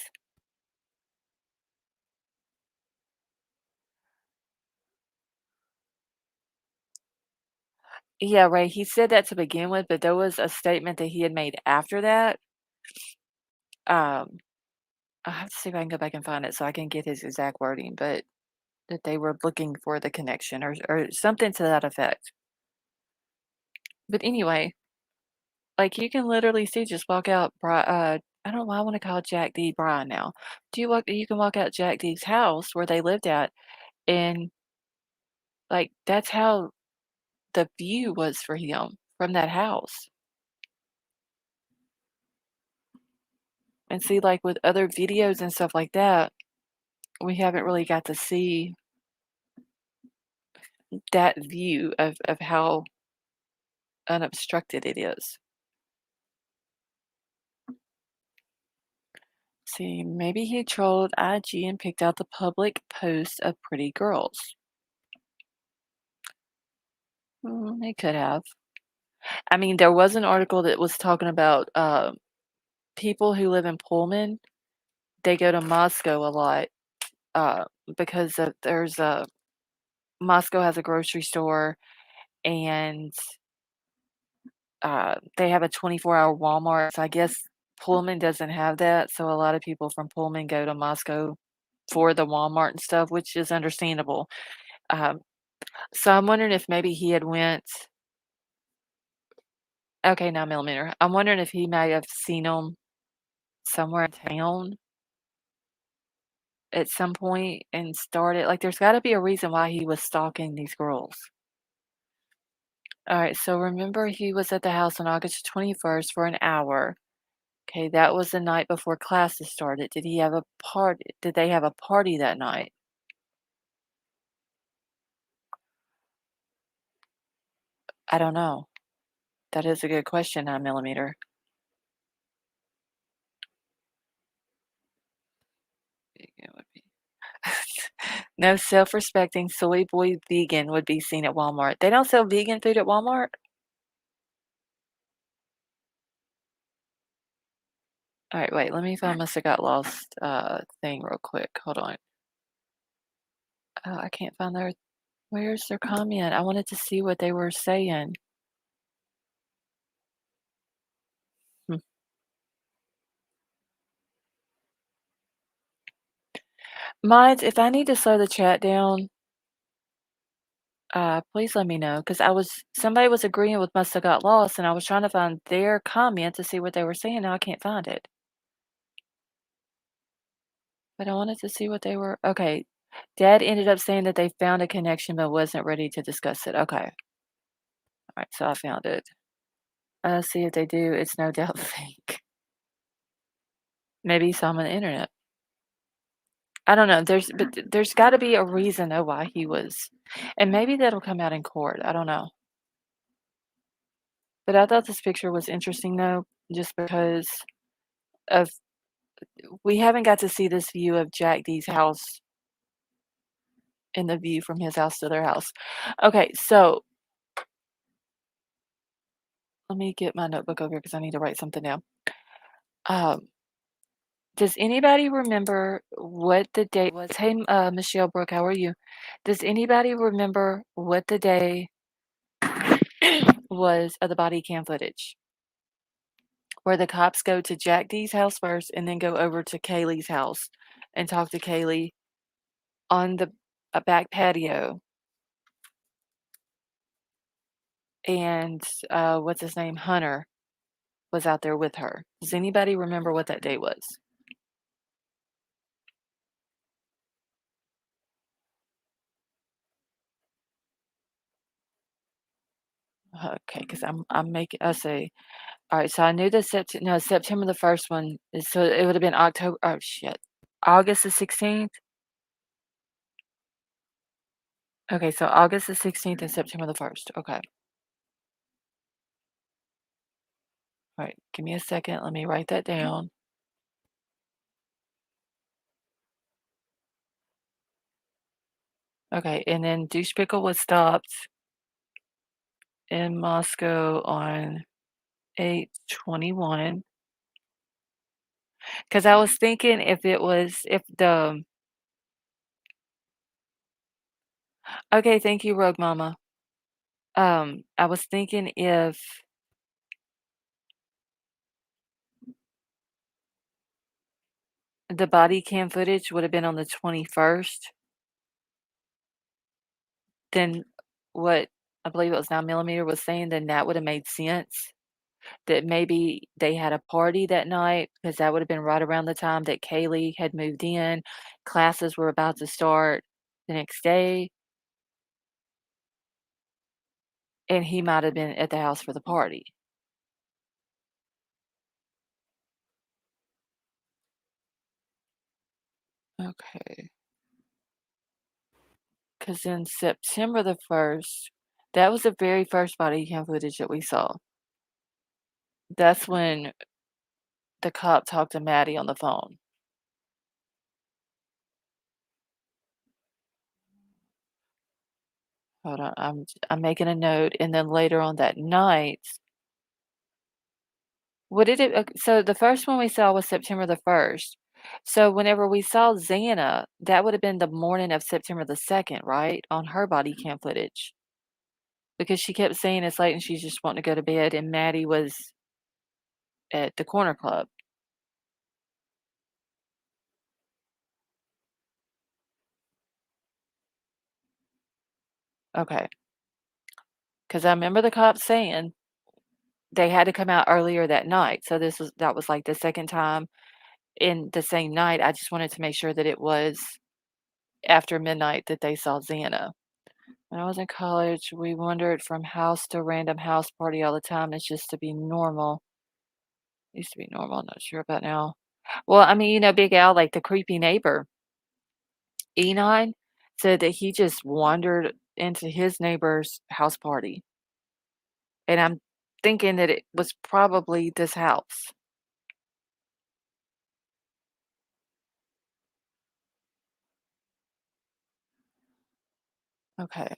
Yeah, right, he said that to begin with, but there was a statement that he had made after that. Um, I'll have to see if I can go back and find it so I can get his exact wording, but that they were looking for the connection or something to that effect. But anyway, like, you can literally see just walk out I don't know why I wanna call Jack D Bryan now. You can walk out Jack D's house where they lived at, and, like, that's how the view was for him from that house. And see, like, with other videos and stuff like that, we haven't really got to see that view of how unobstructed it is. See, maybe he trolled IG and picked out the public posts of pretty girls. He could have. I mean, there was an article that was talking about, people who live in Pullman, they go to Moscow a lot, uh, because there's a Moscow has a grocery store, and, they have a 24-hour Walmart, so I guess Pullman doesn't have that, so a lot of people from Pullman go to Moscow for the Walmart and stuff, which is understandable. Um, so I'm wondering if maybe he had went okay, 9 millimeter. I'm wondering if he may have seen him somewhere in town at some point and started like, there's gotta be a reason why he was stalking these girls. Alright, so remember he was at the house on August 21st for an hour. Okay, that was the night before classes started. Did they have a party that night? I don't know. That is a good question, 9 millimeter. Vegan would be no self-respecting soy boy vegan would be seen at Walmart. They don't sell vegan food at Walmart? Alright, wait, let me find Must Have Got Lost, thing real quick. Hold on. Oh, I can't find where's their comment? I wanted to see what they were saying. Hmm. Minds, if I need to slow the chat down, please let me know because somebody was agreeing with Must Have Got Lost, and I was trying to find their comment to see what they were saying. Now I can't find it. But I wanted to see what they were. Okay. Dad ended up saying that they found a connection but wasn't ready to discuss it. Okay. All right. So I found it. See if they do. It's no doubt fake. Maybe he saw him on the internet. I don't know. There's got to be a reason though why he was, and maybe that'll come out in court. I don't know. But I thought this picture was interesting though, just because of we haven't got to see this view of Jack D's house and the view from his house to their house. Okay, so let me get my notebook over here because I need to write something down. Um, does anybody remember what the date was? Hey, Michelle Brooke, how are you? Does anybody remember what the day was of the body cam footage? Where the cops go to Jack D's house first and then go over to Kaylee's house and talk to Kaylee on the back patio. And what's his name? Hunter was out there with her. Does anybody remember what that date was? Okay, because I'm making I say, alright, so I knew the September the 1st one is so it would have been October oh, shit, August the 16th? Okay, so August the 16th and September the 1st, okay. Alright, give me a second, let me write that down. Okay, and then Dushpickel was stopped in Moscow on 8/21. Because I was thinking if the okay, thank you, Rogue Mama. I was thinking if the body cam footage would have been on the 21st, then what I believe it was 9mm was saying, then that would have made sense. That maybe they had a party that night because that would have been right around the time that Kaylee had moved in. Classes were about to start the next day, and he might have been at the house for the party. Okay. Because in September the 1st, that was the very first body cam footage that we saw. That's when the cop talked to Maddie on the phone. Hold on, I'm making a note, and then later on that night what did it so the first one we saw was September the 1st. So whenever we saw Xana, that would have been the morning of September the 2nd, right? On her body cam footage. Because she kept saying it's late and she's just wanting to go to bed, and Maddie was at the corner club. Okay. Because I remember the cops saying they had to come out earlier that night. So that was like the second time in the same night. I just wanted to make sure that it was after midnight that they saw Xana. When I was in college, we wandered from house to random house party all the time. It's just to be normal. Used to be normal. Not sure about now. Well, I mean, Big Al, like the creepy neighbor, E9, said that he just wandered into his neighbor's house party. And I'm thinking that it was probably this house. Okay.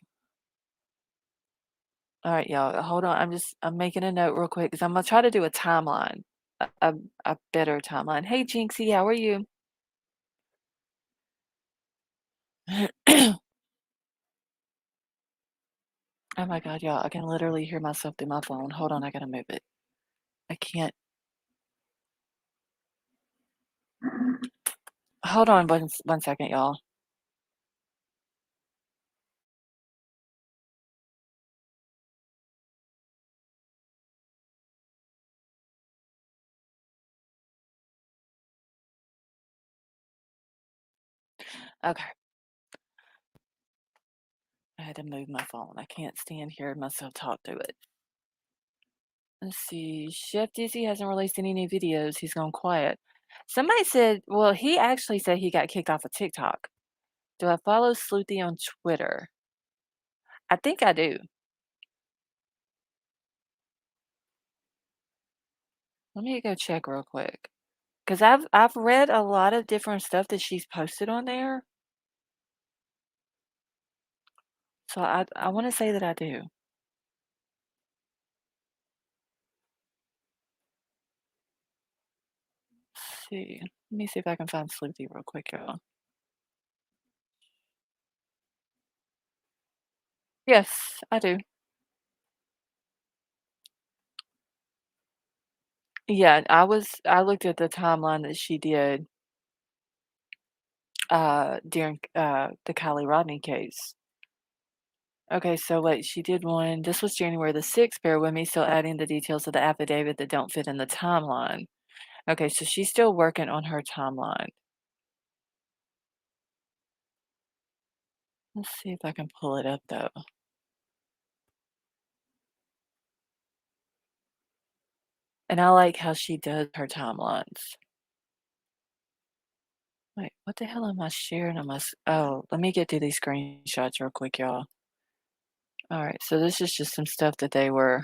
All right, y'all. Hold on. I'm making a note real quick because I'm gonna try to do a timeline, a better timeline. Hey, Jinxie, how are you? Oh my God, y'all! I can literally hear myself through my phone. Hold on, I gotta move it. I can't. Hold on, one second, y'all. Okay, I had to move my phone. I can't stand hearing myself talk through it. Let's see. Chef Dizzy hasn't released any new videos. He's gone quiet. Somebody said, well, he actually said he got kicked off of TikTok. Do I follow Sleuthy on Twitter? I think I do. Let me go check real quick. Because I've read a lot of different stuff that she's posted on there. So I want to say that I do. Let's see. Let me see if I can find Sleuthy real quick, y'all. Yes, I do. Yeah, I looked at the timeline that she did during the Kylie Rodney case. Okay, so wait, she did one. This was January the 6th. Bear with me, still adding the details of the affidavit that don't fit in the timeline. Okay, so she's still working on her timeline. Let's see if I can pull it up though. And I like how she does her timelines. Wait, what the hell am I sharing on my oh, let me get to these screenshots real quick, y'all. Alright, so this is just some stuff that they were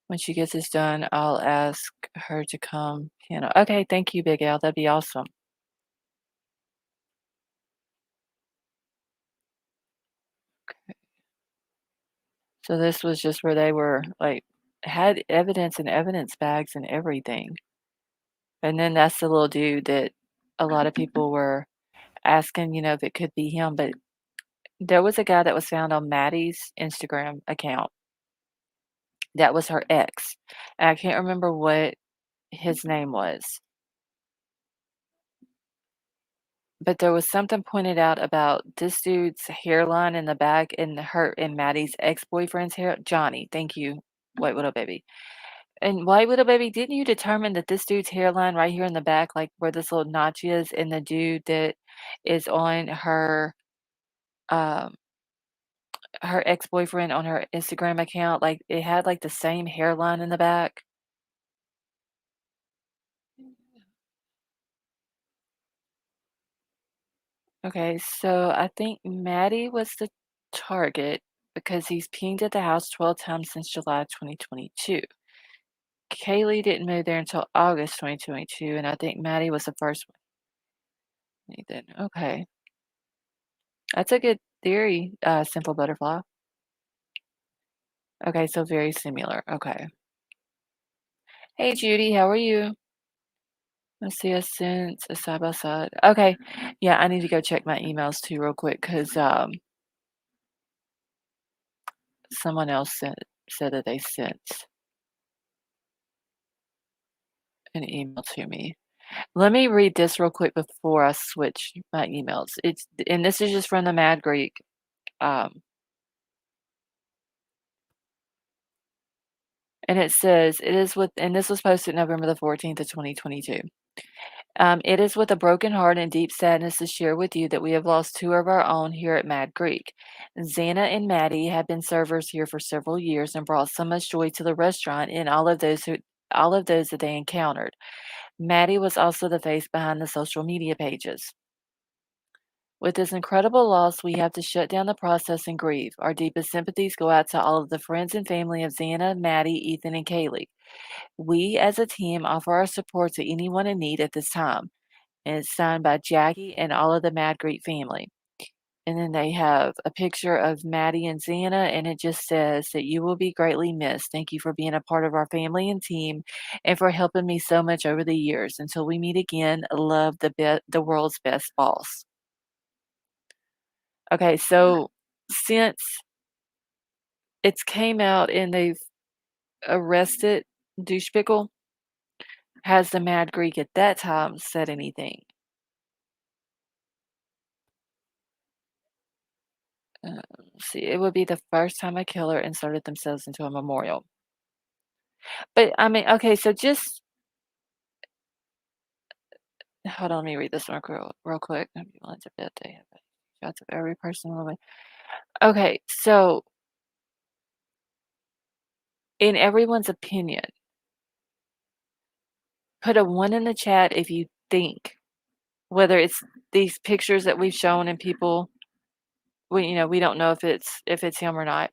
when she gets this done, I'll ask her to come piano. Okay, thank you, Big Al, that'd be awesome. So this was just where they were, like, had evidence and evidence bags and everything. And then that's the little dude that a lot of people were asking, if it could be him, but there was a guy that was found on Maddie's Instagram account. That was her ex. And I can't remember what his name was, but there was something pointed out about this dude's hairline in the back and her and Maddie's ex-boyfriend's hair. Johnny, thank you, White Widow Baby. And White Widow Baby, didn't you determine that this dude's hairline right here in the back, like where this little notch is, and the dude that is on um her ex-boyfriend on her Instagram account, like it had like the same hairline in the back? Okay, so I think Maddie was the target because he's pinged at the house 12 times since July 2022. Kaylee didn't move there until August 2022, and I think Maddie was the first one. Nathan, okay. That's a good theory, Simple Butterfly. Okay, so very similar. Okay. Hey, Judy, how are you? Let's see us since a side by side. Okay. Yeah, I need to go check my emails too real quick because someone else said that they sent an email to me. Let me read this real quick before I switch my emails. And this is just from the Mad Greek. Um, and it says it is with, and this was posted November the 14th of 2022. It is with a broken heart and deep sadness to share with you that we have lost two of our own here at Mad Greek. Xana and Maddie have been servers here for several years and brought so much joy to the restaurant and all of those that they encountered. Maddie was also the face behind the social media pages. With this incredible loss, we have to shut down the process and grieve. Our deepest sympathies go out to all of the friends and family of Xana, Maddie, Ethan, and Kaylee. We as a team offer our support to anyone in need at this time. And it's signed by Jackie and all of the Mad Greek family. And then they have a picture of Maddie and Xana, and it just says that you will be greatly missed. Thank you for being a part of our family and team and for helping me so much over the years. Until we meet again, love the world's best boss. Okay, so since it's came out and they've arrested Douchepickle, has the Mad Greek at that time said anything? Let's see, it would be the first time a killer inserted themselves into a memorial. But I mean, okay, so just hold on, let me read this one real quick. Ambulance of death day. Shots of every person on the way. Okay, so in everyone's opinion, put a one in the chat if you think whether it's these pictures that we've shown and people we don't know if it's him or not.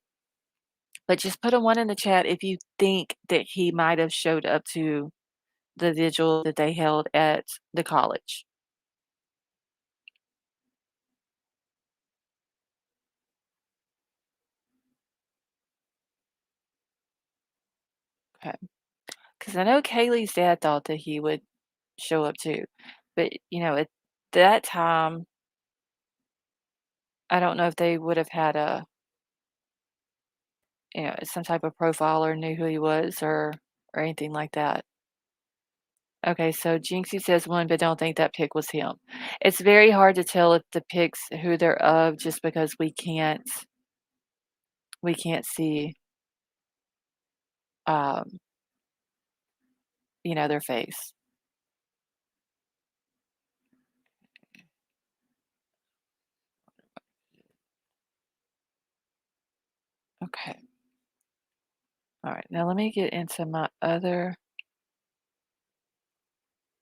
But just put a one in the chat if you think that he might have showed up to the vigil that they held at the college. Okay. Because I know Kaylee's dad thought that he would show up too. But, at that time, I don't know if they would have had some type of profile or knew who he was or anything like that. Okay, so Jinxie says one, but don't think that pic was him. It's very hard to tell if the pics who they're of just because we can't see um, their face. Okay. All right. Now let me get into my other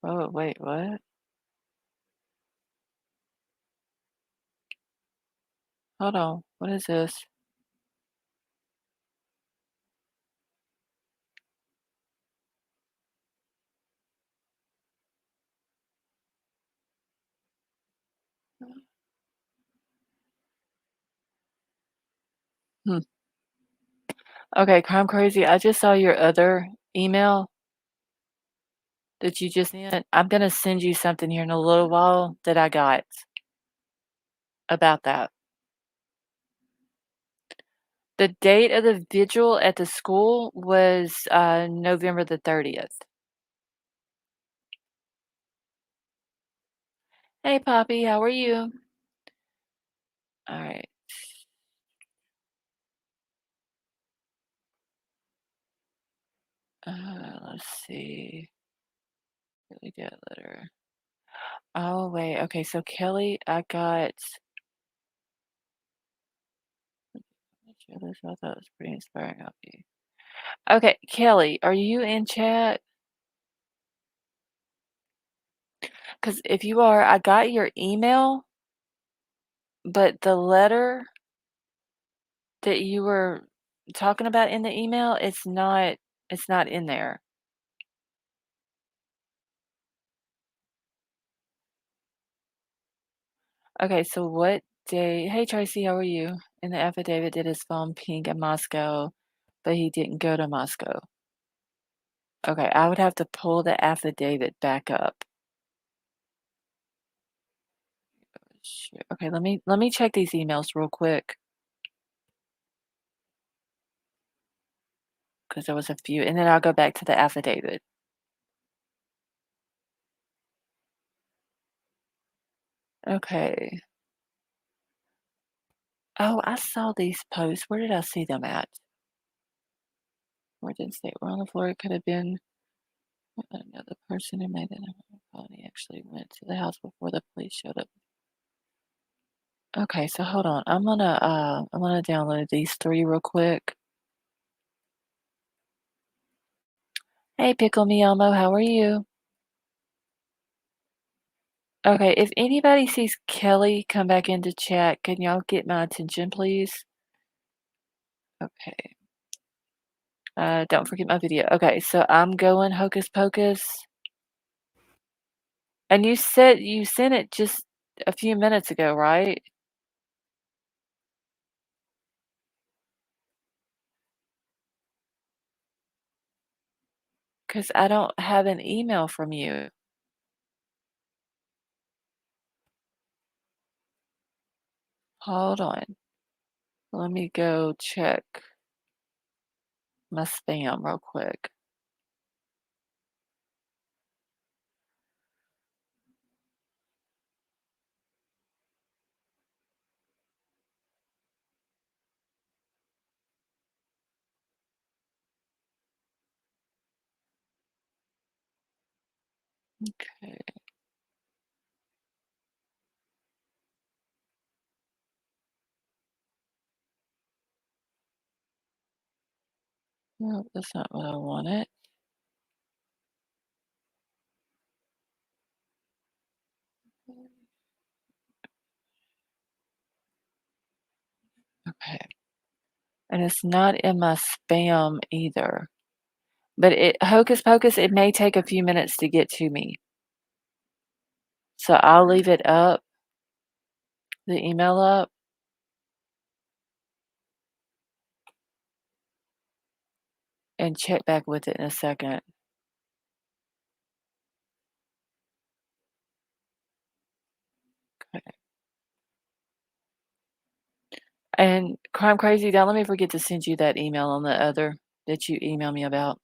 Oh, wait, what? Hold on. What is this? Hmm. Okay, Crime Crazy, I just saw your other email that you just sent. I'm gonna send you something here in a little while that I got about that. The date of the vigil at the school was, November the 30th. Hey, Poppy, how are you? Alright, let's see. Really good letter. Oh, wait, okay, so Kelly, I got share this, I thought it was pretty inspiring of you. Okay, Kelly, are you in chat? Because if you are, I got your email, but the letter that you were talking about in the email, it's not in there. Okay, so what day Hey, Tracy, how are you? In the affidavit, did his phone ping in Moscow, but he didn't go to Moscow. Okay, I would have to pull the affidavit back up. Shoot. Okay, let me check these emails real quick because there was a few, and then I'll go back to the affidavit. Okay. Oh, I saw these posts. Where did I see them at? Where did it say? We're on the floor. It could have been another person who made it. He actually went to the house before the police showed up. Okay, so hold on. I'm gonna download these three real quick. Hey, Pickle Me Elmo, how are you? Okay, if anybody sees Kelly come back into chat, can y'all get my attention, please? Okay. Don't forget my video. Okay, so I'm going Hocus Pocus. And you said you sent it just a few minutes ago, right? Because I don't have an email from you. Hold on. Let me go check my spam real quick. Okay. No, that's not what I wanted. Okay. And it's not in my spam either. But it Hocus Pocus, it may take a few minutes to get to me. So I'll leave it up, the email up, and check back with it in a second. Okay. And Crime Crazy, don't let me forget to send you that email on the other that you emailed me about.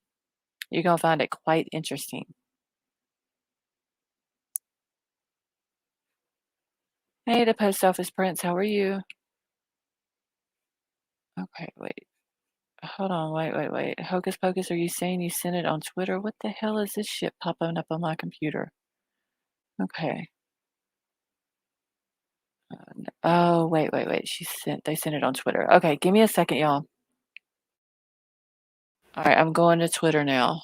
You're gonna find it quite interesting. Hey, the post office prince, how are you? Okay, wait. Hold on, wait. Hocus Pocus, are you saying you sent it on Twitter? What the hell is this shit popping up on my computer? Okay. Oh, wait. They sent it on Twitter. Okay, give me a second, y'all. All right, I'm going to Twitter now.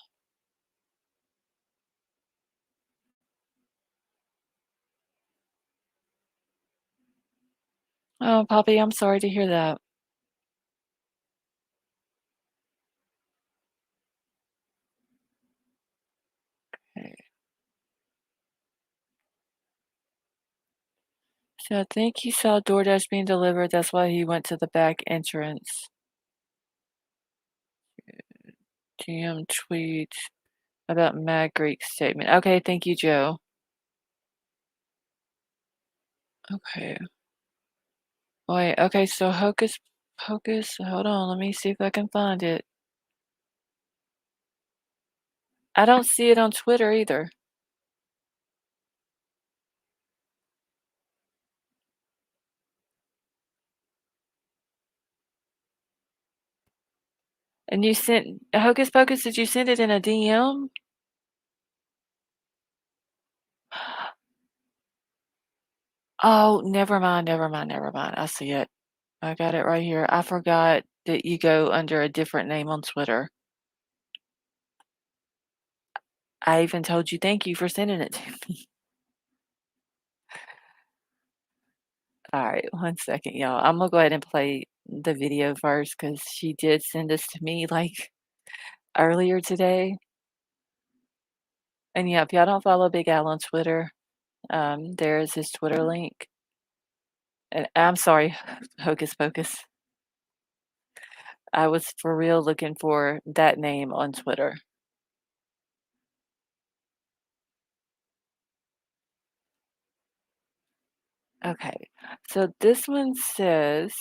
Oh, Poppy, I'm sorry to hear that. Okay. So I think he saw DoorDash being delivered. That's why he went to the back entrance. GM tweet about Mad Greek statement. Okay, thank you, Joe. Okay. Wait, okay, so Hocus Pocus, hold on, let me see if I can find it. I don't see it on Twitter either. And you sent Hocus Pocus, did you send it in a DM? Oh, never mind, never mind, never mind. I see it. I got it right here. I forgot that you go under a different name on Twitter. I even told you thank you for sending it to me. All right, one second, y'all. I'm gonna go ahead and play the video first because she did send this to me like earlier today. And yeah, if y'all don't follow Big Al on Twitter, there's his Twitter link. And I'm sorry, Hocus Pocus. I was for real looking for that name on Twitter. Okay, so this one says,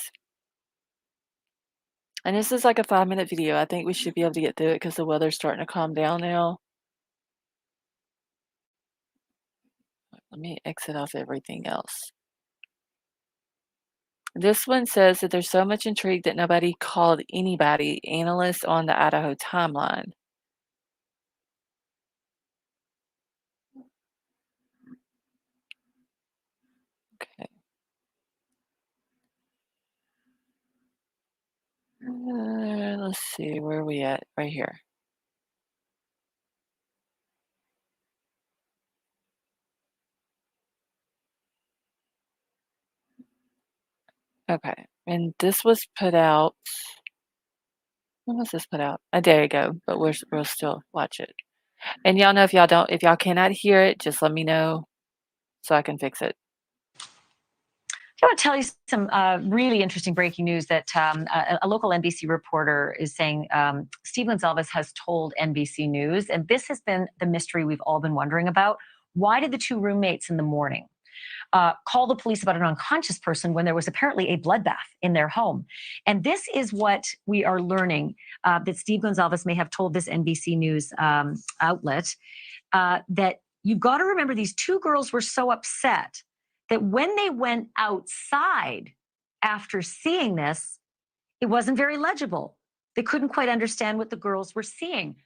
and this is like a 5-minute video. I think we should be able to get through it because the weather's starting to calm down now. Let me exit off everything else. This one says that there's so much intrigue that nobody called anybody, analysts on the Idaho timeline. Okay. Let's see, where are we at? Right here. Okay, and this was put out. When was this put out? A day ago, but we'll still watch it. And y'all know if y'all cannot hear it, just let me know so I can fix it. I want to tell you some really interesting breaking news that a local NBC reporter is saying Steve Gonzalez has told NBC News, and this has been the mystery we've all been wondering about. Why did the two roommates in the morning call the police about an unconscious person when there was apparently a bloodbath in their home? And this is what we are learning that Steve Gonzalez may have told this NBC News outlet that you've got to remember these two girls were so upset that when they went outside after seeing this, it wasn't very legible. They couldn't quite understand what the girls were seeing.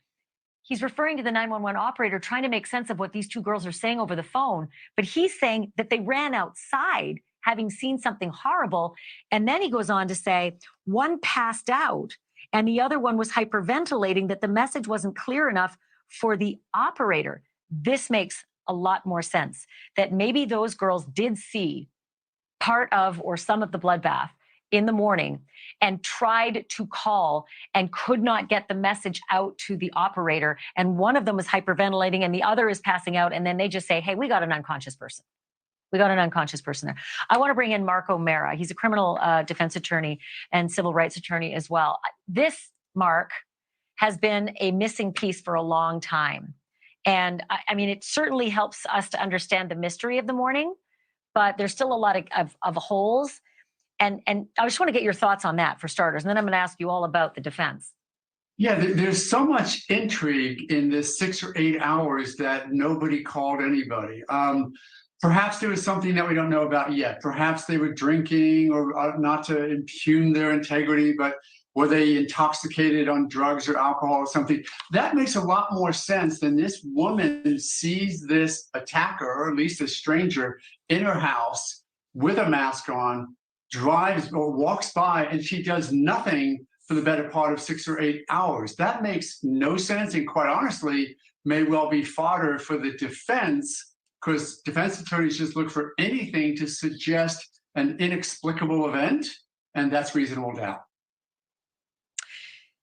He's referring to the 911 operator trying to make sense of what these two girls are saying over the phone, but he's saying that they ran outside having seen something horrible. And then he goes on to say one passed out and the other one was hyperventilating, that the message wasn't clear enough for the operator. This makes a lot more sense, that maybe those girls did see part of or some of the bloodbath in the morning and tried to call and could not get the message out to the operator. And one of them was hyperventilating and the other is passing out. And then they just say, hey, we got an unconscious person. We got an unconscious person there. I want to bring in Mark O'Mara. He's a criminal defense attorney and civil rights attorney as well. This, Mark, has been a missing piece for a long time. And I mean, it certainly helps us to understand the mystery of the morning, but there's still a lot of holes. And I just want to get your thoughts on that for starters. And then I'm going to ask you all about the defense. Yeah, there's so much intrigue in this 6 or 8 hours that nobody called anybody. Perhaps there was something that we don't know about yet. Perhaps they were drinking, or not to impugn their integrity, but were they intoxicated on drugs or alcohol or something? That makes a lot more sense than this woman sees this attacker, or at least a stranger, in her house with a mask on, drives or walks by, and she does nothing for the better part of 6 or 8 hours. That makes no sense, and quite honestly, may well be fodder for the defense, because defense attorneys just look for anything to suggest an inexplicable event, and that's reasonable doubt.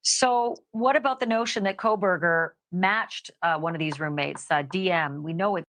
So, what about the notion that Kohberger matched one of these roommates, DM? We know it.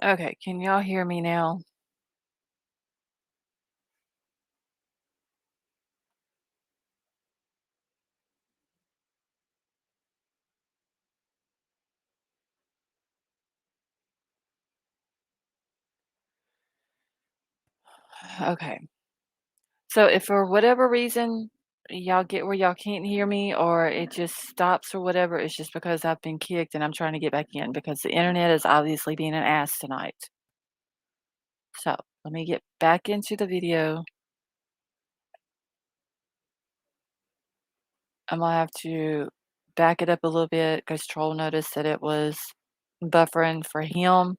Okay, can y'all hear me now? Okay. So if for whatever reason y'all get where y'all can't hear me or it just stops or whatever, it's just because I've been kicked and I'm trying to get back in because the internet is obviously being an ass tonight. So let me get back into the video. I'm gonna have to back it up a little bit because Troll noticed that it was buffering for him.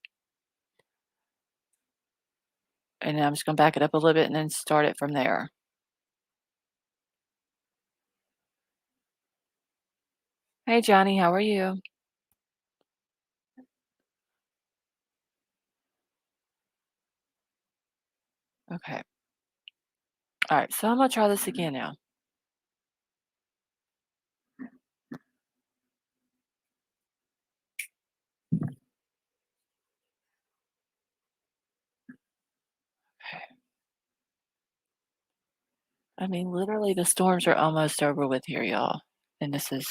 And I'm just gonna back it up a little bit and then start it from there. Hey Johnny, how are you? Okay. All right, so I'm gonna try this again now. Okay. I mean, literally, the storms are almost over with here, y'all. And this is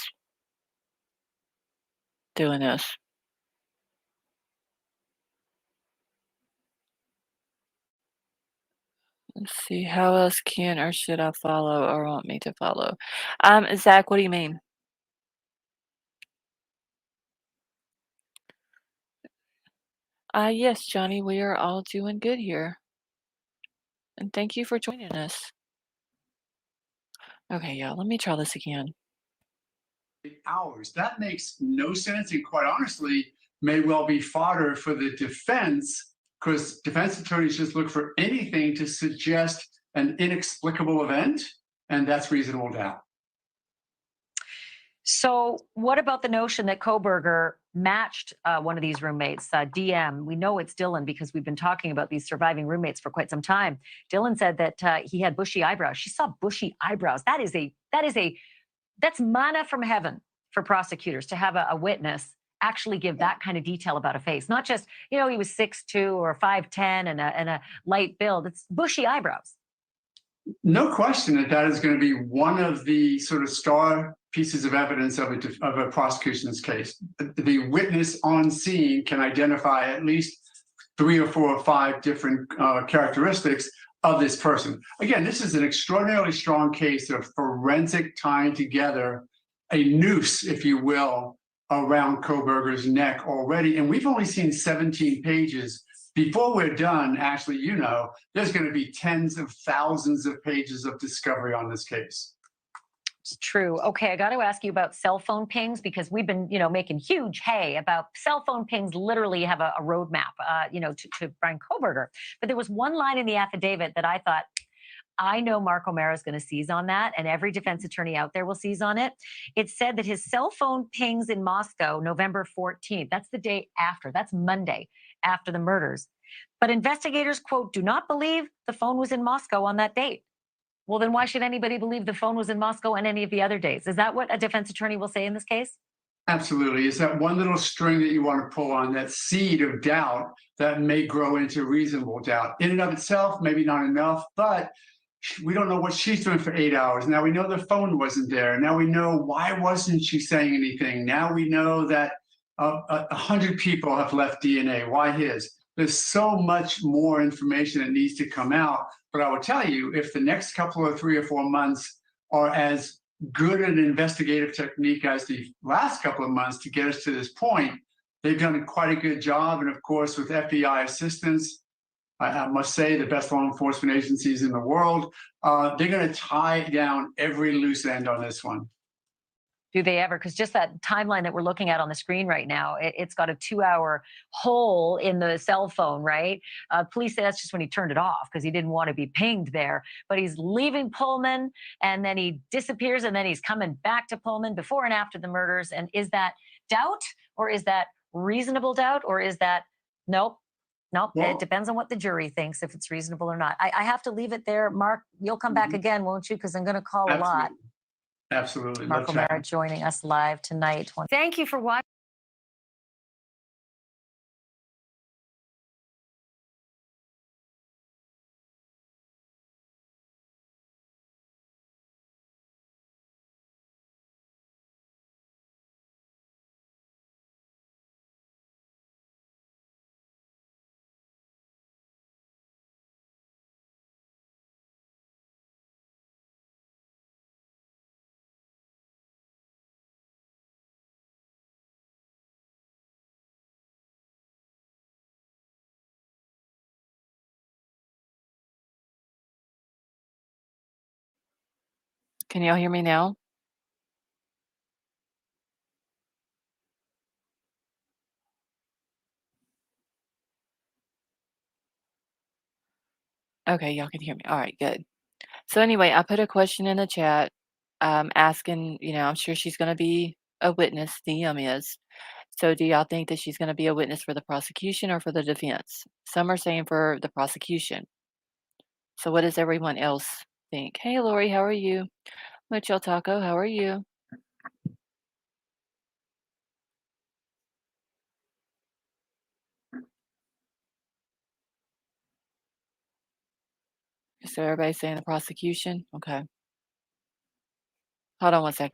doing this. Let's see, how else can or should I follow or want me to follow? Zach, what do you mean? Yes, Johnny, we are all doing good here. And thank you for joining us. Okay, y'all, let me try this again. Hours. That makes no sense, and quite honestly, may well be fodder for the defense, because defense attorneys just look for anything to suggest an inexplicable event, and that's reasonable doubt. So, what about the notion that Kohberger matched one of these roommates, DM? We know it's Dylan because we've been talking about these surviving roommates for quite some time. Dylan said that he had bushy eyebrows. She saw bushy eyebrows. That's manna from heaven for prosecutors to have a witness actually give that kind of detail about a face. Not just, he was 6'2" or 5'10" and a light build. It's bushy eyebrows. No question that that is going to be one of the sort of star pieces of evidence of a prosecution's case. The witness on scene can identify at least 3 or 4 or 5 different characteristics of this person. Again, this is an extraordinarily strong case of forensic tying together a noose, if you will, around Kohberger's neck already. And we've only seen 17 pages. Before we're done, Ashley, there's going to be tens of thousands of pages of discovery on this case. It's true. Okay, I got to ask you about cell phone pings because we've been, making huge hay about cell phone pings. Literally have a roadmap, to Bryan Kohberger. But there was one line in the affidavit that I thought, I know Mark O'Mara is going to seize on that, and every defense attorney out there will seize on it. It said that his cell phone pings in Moscow, November 14th. That's the day after. That's Monday after the murders. But investigators, quote, do not believe the phone was in Moscow on that date. Well, then why should anybody believe the phone was in Moscow on any of the other days? Is that what a defense attorney will say in this case? Absolutely. It's that one little string that you want to pull on, that seed of doubt that may grow into reasonable doubt. In and of itself, maybe not enough, but we don't know what she's doing for 8 hours. Now we know the phone wasn't there. Now we know why wasn't she saying anything. Now we know that 100 people have left DNA. Why his? There's so much more information that needs to come out. But I will tell you, if the next couple of 3 or 4 months are as good an investigative technique as the last couple of months to get us to this point, they've done quite a good job. And of course, with FBI assistance, I must say, the best law enforcement agencies in the world, they're going to tie down every loose end on this one. Do they ever? Because just that timeline that we're looking at on the screen right now, it's got a 2-hour hole in the cell phone, right? Police say that's just when he turned it off because he didn't want to be pinged there. But he's leaving Pullman and then he disappears and then he's coming back to Pullman before and after the murders. And is that doubt or is that reasonable doubt or is that nope? Nope. Well, it depends on what the jury thinks, if it's reasonable or not. I have to leave it there. Mark, you'll come back again, won't you? Because I'm going to call a lot. Absolutely. Mark O'Mara joining us live tonight. Thank you for watching. Can y'all hear me now? Okay, y'all can hear me. All right, good. So anyway, I put a question in the chat, asking, I'm sure she's going to be a witness, DM is. So do y'all think that she's going to be a witness for the prosecution or for the defense? Some are saying for the prosecution. So what does everyone else think? Hey, Lori, how are you? Mucho Taco, how are you? So everybody's saying the prosecution? Okay. Hold on one sec.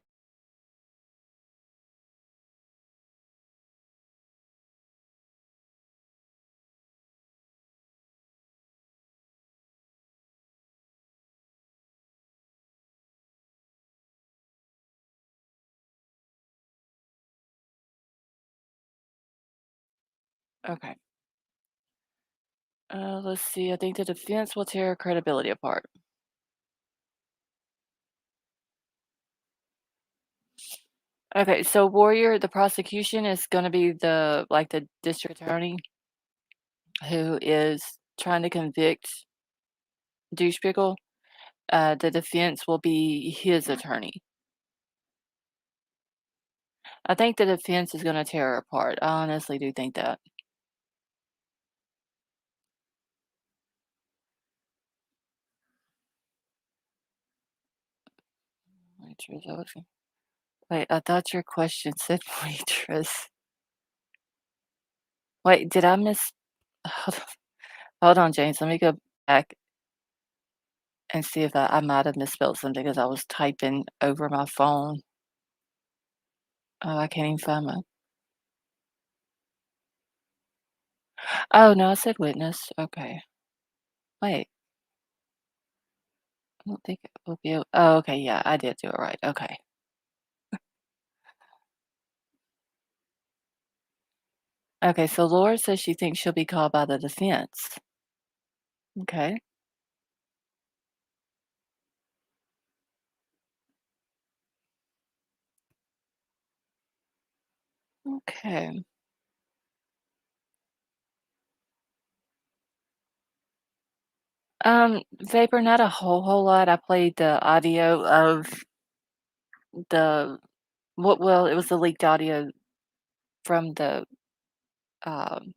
Okay. Let's see. I think the defense will tear her credibility apart. Okay, so Warrior, the prosecution is going to be the district attorney who is trying to convict Douchebiggle. The defense will be his attorney. I think the defense is going to tear her apart. I honestly do think that. Waitress, wait, I thought your question said waitress. Wait, did I miss? Hold on, hold on, James. Let me go back and see if I might have misspelled something because I was typing over my phone. Oh, I can't even find my. Oh, no, I said witness. Okay. Wait. I don't think it will be. Oh, okay. Yeah, I did do it right. Okay. Okay. So Laura says she thinks she'll be called by the defense. Okay. Okay. Vapor, not a whole lot. I played the audio of the well, it was the leaked audio from um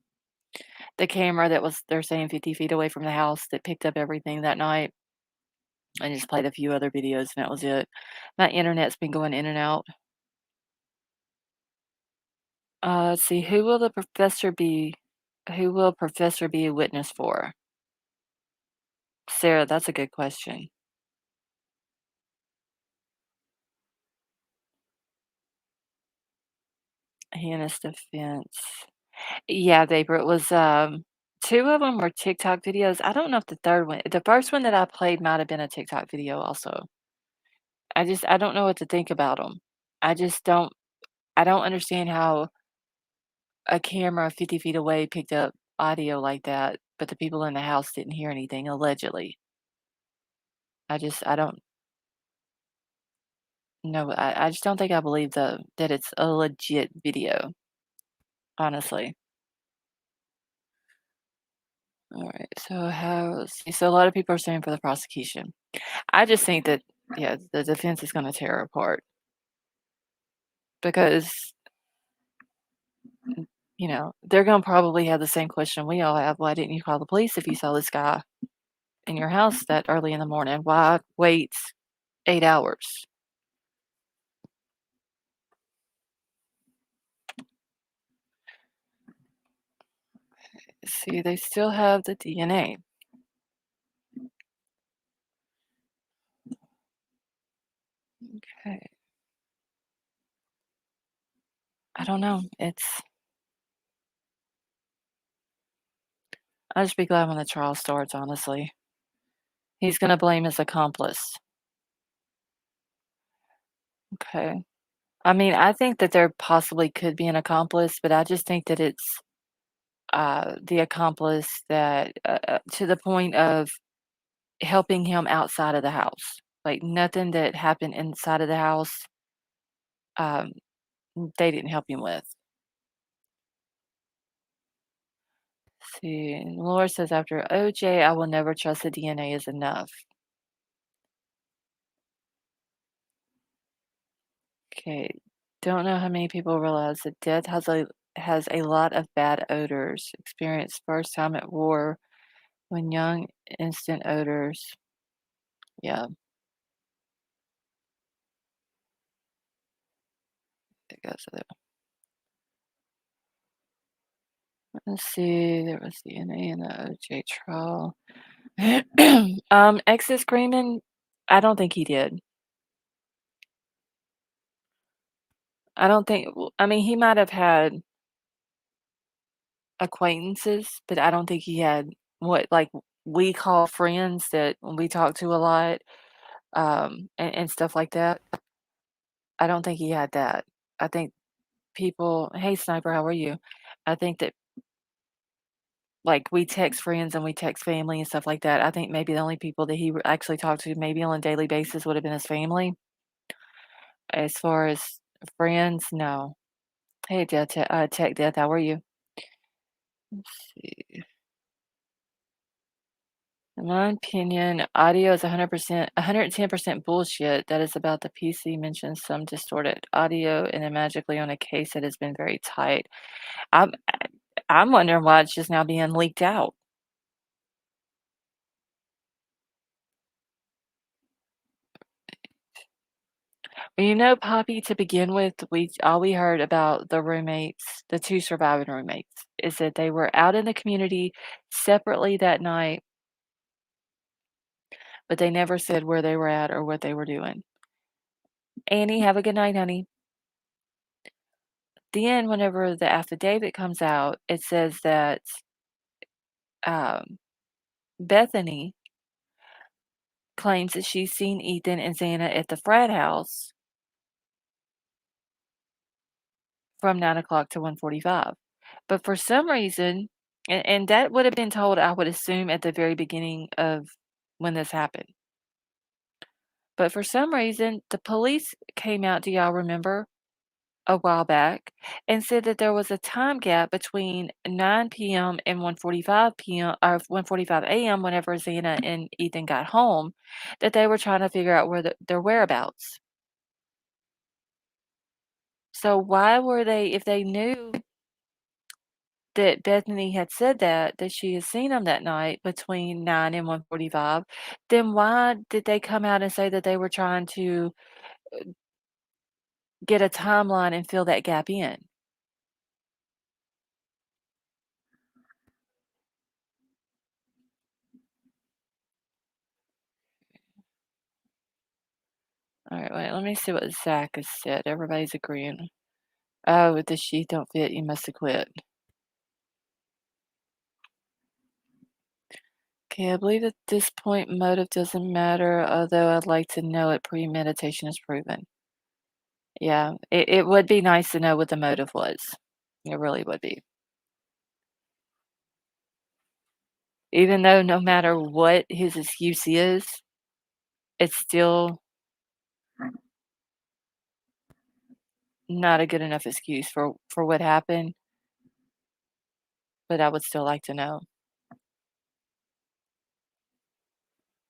the camera that was they're saying 50 feet away from the house that picked up everything that night. I just played a few other videos, and that was it. My internet's been going in and out. Let's see, who will professor be a witness for? Sarah, that's a good question. Hannah's defense. Yeah, Vapor, it was, 2 of them were TikTok videos. I don't know if the first one that I played might have been a TikTok video also. I don't know what to think about them. I just I don't understand how a camera 50 feet away picked up audio like that, but the people in the house didn't hear anything, allegedly. I don't know. I just don't think I believe that it's a legit video, honestly. Alright, so a lot of people are saying for the prosecution. I just think that, yeah, the defense is gonna tear her apart because, they're gonna probably have the same question we all have. Why didn't you call the police if you saw this guy in your house that early in the morning? Why wait 8 hours? See, they still have the DNA. Okay. I don't know. I'll just be glad when the trial starts, honestly. He's gonna blame his accomplice. Okay. I mean, I think that there possibly could be an accomplice, but I just think that it's, the accomplice that, to the point of helping him outside of the house. Like, nothing that happened inside of the house, um, they didn't help him with. See, Laura says, "After OJ, I will never trust the DNA is enough." Okay. Don't know how many people realize that death has a lot of bad odors. Experienced first time at war when young, instant odors. Yeah, I guess so. Let's see. There was DNA in the OJ trial. X is screaming. I don't think he did. I don't think. I mean, he might have had acquaintances, but I don't think he had what like we call friends that we talk to a lot, and stuff like that. I don't think he had that. I think people, "Hey, Sniper, how are you?" I think that, like, we text friends and we text family and stuff like that. I think maybe the only people that he actually talked to maybe on a daily basis would have been his family. As far as friends, no. Hey, Tech Death, how are you? Let's see. In my opinion, audio is 100%, 110% bullshit. That is about the PC mentions some distorted audio and then magically on a case that has been very tight. I'm I'm wondering why it's just now being leaked out. Well, Poppy, to begin with, we heard about the roommates, the 2 surviving roommates, is that they were out in the community separately that night, but they never said where they were at or what they were doing. Annie, have a good night, honey. Then whenever the affidavit comes out, it says that, um, Bethany claims that she's seen Ethan and Xana at the frat house from 9 o'clock to 1:45. But for some reason, and that would have been told, I would assume, at the very beginning of when this happened. But for some reason, the police came out, do y'all remember, a while back, and said that there was a time gap between 9 PM and 1:45 PM or 1:45 AM whenever Xana and Ethan got home, that they were trying to figure out where their whereabouts. So why were they if they knew that Bethany had said that she had seen him that night between 9 and 1:45, then why did they come out and say that they were trying to get a timeline and fill that gap in? Alright, wait, let me see what Zach has said. Everybody's agreeing. Oh, the sheath don't fit, you must have quit. Okay, I believe at this point motive doesn't matter, although I'd like to know it premeditation is proven. Yeah, it would be nice to know what the motive was. It really would be. Even though no matter what his excuse is, it's still not a good enough excuse for what happened, but I would still like to know.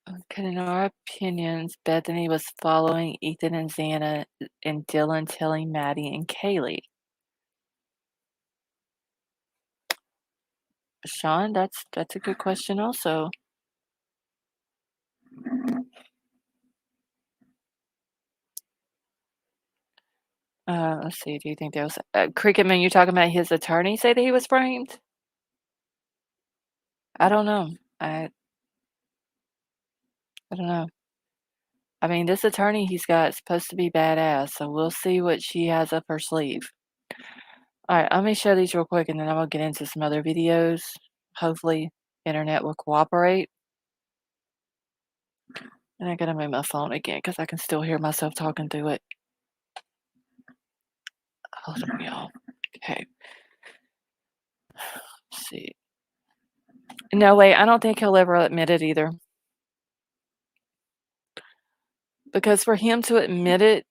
Okay, in our opinions, Bethany was following Ethan and Xana and Dylan telling Maddie and Kaylee. Sean, that's a good question also. Let's see. Do you think there was Cricketman? You talking about his attorney say that he was framed? I don't know. I don't know. I mean, this attorney he's got is supposed to be badass, so we'll see what she has up her sleeve. All right, let me show these real quick, and then I'm gonna get into some other videos. Hopefully, internet will cooperate. And I gotta move my phone again because I can still hear myself talking through it. Hold on, y'all. Okay. Let's see. No, wait, I don't think he'll ever admit it either. Because for him to admit it,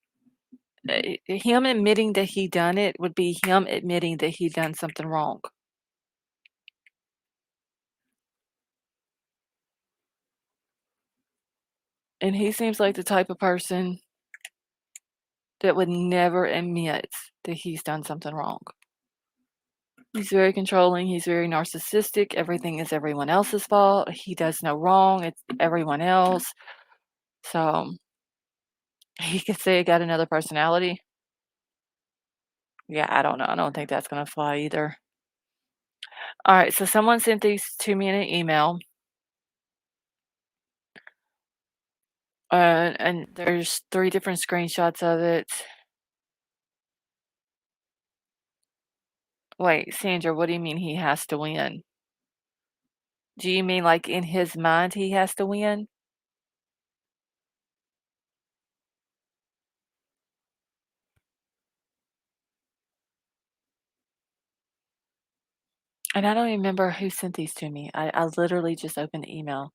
him admitting that he done it would be him admitting that he done something wrong. And he seems like the type of person that would never admit that he's done something wrong. He's very controlling, he's very narcissistic, everything is everyone else's fault, he does no wrong, it's everyone else. So, he could say he got another personality. Yeah, I don't know, I don't think that's gonna fly either. Alright, so someone sent these to me in an email. And there's 3 different screenshots of it. Wait, Sandra, what do you mean he has to win? Do you mean, like, in his mind he has to win? And I don't remember who sent these to me. I literally just opened the email.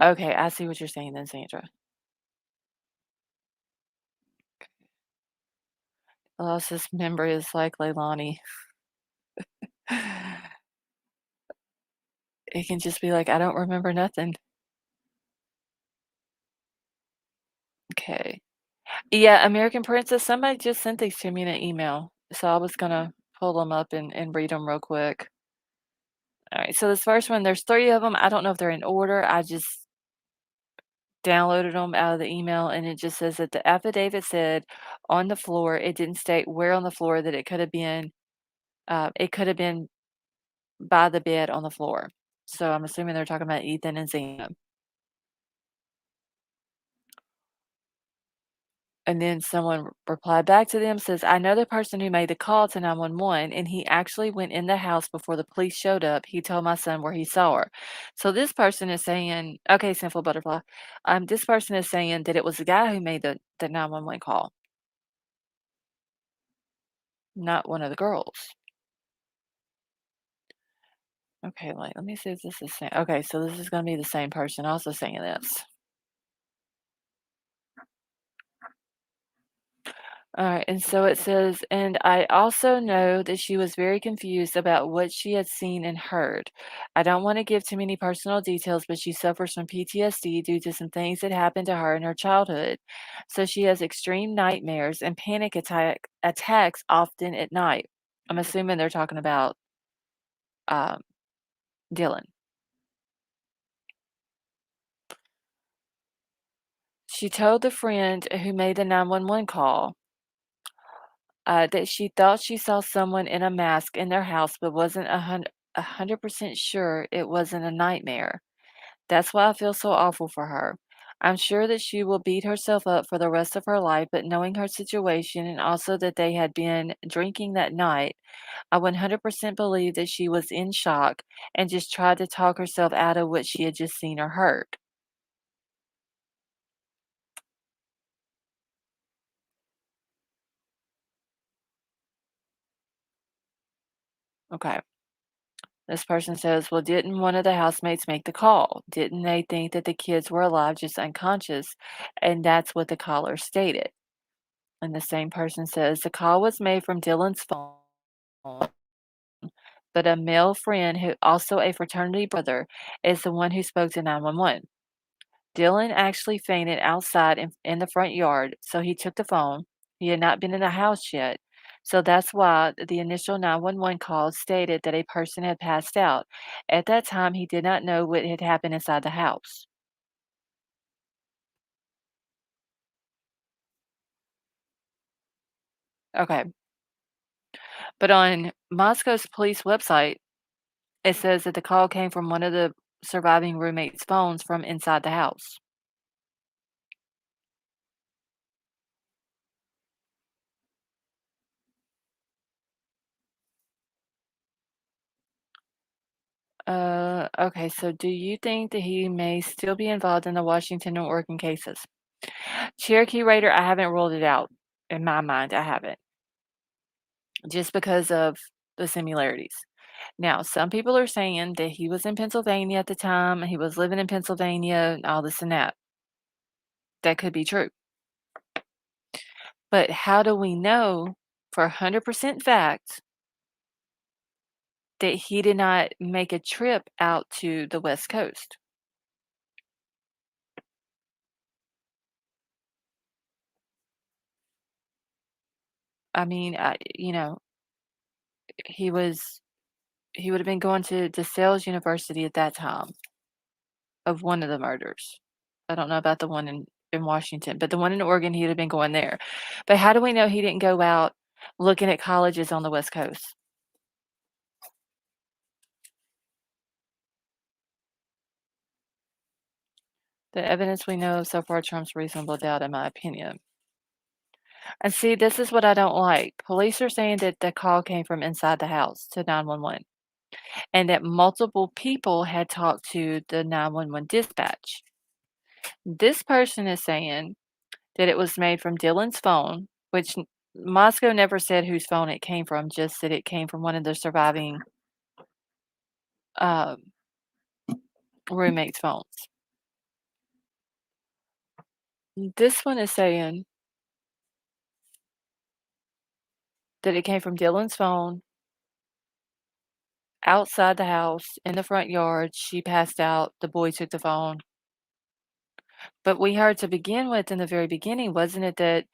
Okay, I see what you're saying then, Sandra. Lost his memory is like Leilani. It can just be like, "I don't remember nothing." Okay. Yeah, American Princess, somebody just sent these to me in an email, so I was gonna pull them up and read them real quick. Alright, so this first one, there's 3 of them. I don't know if they're in order, I just downloaded them out of the email, and it just says that the affidavit said on the floor, it didn't state where on the floor that it could have been by the bed on the floor. So I'm assuming they're talking about Ethan and Zena. And then someone replied back to them, says, "I know the person who made the call to 911, and he actually went in the house before the police showed up. He told my son where he saw her." So this person is saying, okay, Simple Butterfly. This person is saying that it was the guy who made the 911 call, not one of the girls. Okay, wait, let me see if this is same. Okay, so this is going to be the same person also saying this. Alright, and so it says, "And I also know that she was very confused about what she had seen and heard. I don't want to give too many personal details, but she suffers from PTSD due to some things that happened to her in her childhood. So she has extreme nightmares and panic attacks often at night." I'm assuming they're talking about um, Dylan. She told the friend who made the 911 call that she thought she saw someone in a mask in their house, but wasn't 100% sure it wasn't a nightmare. That's why I feel so awful for her. I'm sure that she will beat herself up for the rest of her life, but knowing her situation and also that they had been drinking that night, I 100% believe that she was in shock and just tried to talk herself out of what she had just seen or heard. Okay. This person says, well, didn't one of the housemates make the call? Didn't they think that the kids were alive, just unconscious? And that's what the caller stated. And the same person says, the call was made from Dylan's phone, but a male friend who also a fraternity brother is the one who spoke to 911. Dylan actually fainted outside in the front yard, so he took the phone. He had not been in the house yet. So that's why the initial 911 call stated that a person had passed out. At that time, he did not know what had happened inside the house. Okay. But on Moscow's police website, it says that the call came from one of the surviving roommate's phones from inside the house. Okay, so do you think that he may still be involved in the Washington and Oregon cases? Cherokee Raider, I haven't ruled it out. In my mind, I haven't, just because of the similarities. Now, some people are saying that he was in Pennsylvania at the time, he was living in Pennsylvania, and all this and that. That could be true. But how do we know for 100% fact that he did not make a trip out to the West Coast? I mean, he was he would have been going to DeSales University at that time of one of the murders. I don't know about the one in Washington, but the one in Oregon, he'd have been going there. But how do we know he didn't go out looking at colleges on the West Coast? The evidence we know of so far trumps reasonable doubt, in my opinion. And see, this is what I don't like. Police are saying that the call came from inside the house to 911 and that multiple people had talked to the 911 dispatch. This person is saying that it was made from Dylan's phone, which Moscow never said whose phone it came from, just that it came from one of the surviving um, roommates' phones. This one is saying that it came from Dylan's phone outside the house in the front yard. She passed out. The boy took the phone. But we heard to begin with in the very beginning, wasn't it that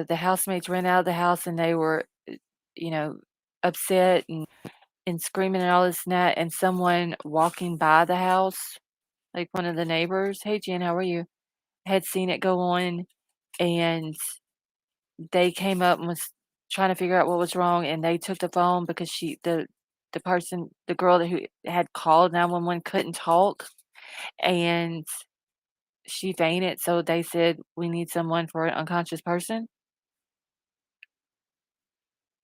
the housemates ran out of the house and they were, you know, upset and screaming and all this and that, and someone walking by the house, like one of the neighbors, "Hey, Jen, how are you?" had seen it go on, and they came up and was trying to figure out what was wrong, and they took the phone because the person, the girl that who had called 911 couldn't talk, and she fainted, so they said, "We need someone for an unconscious person."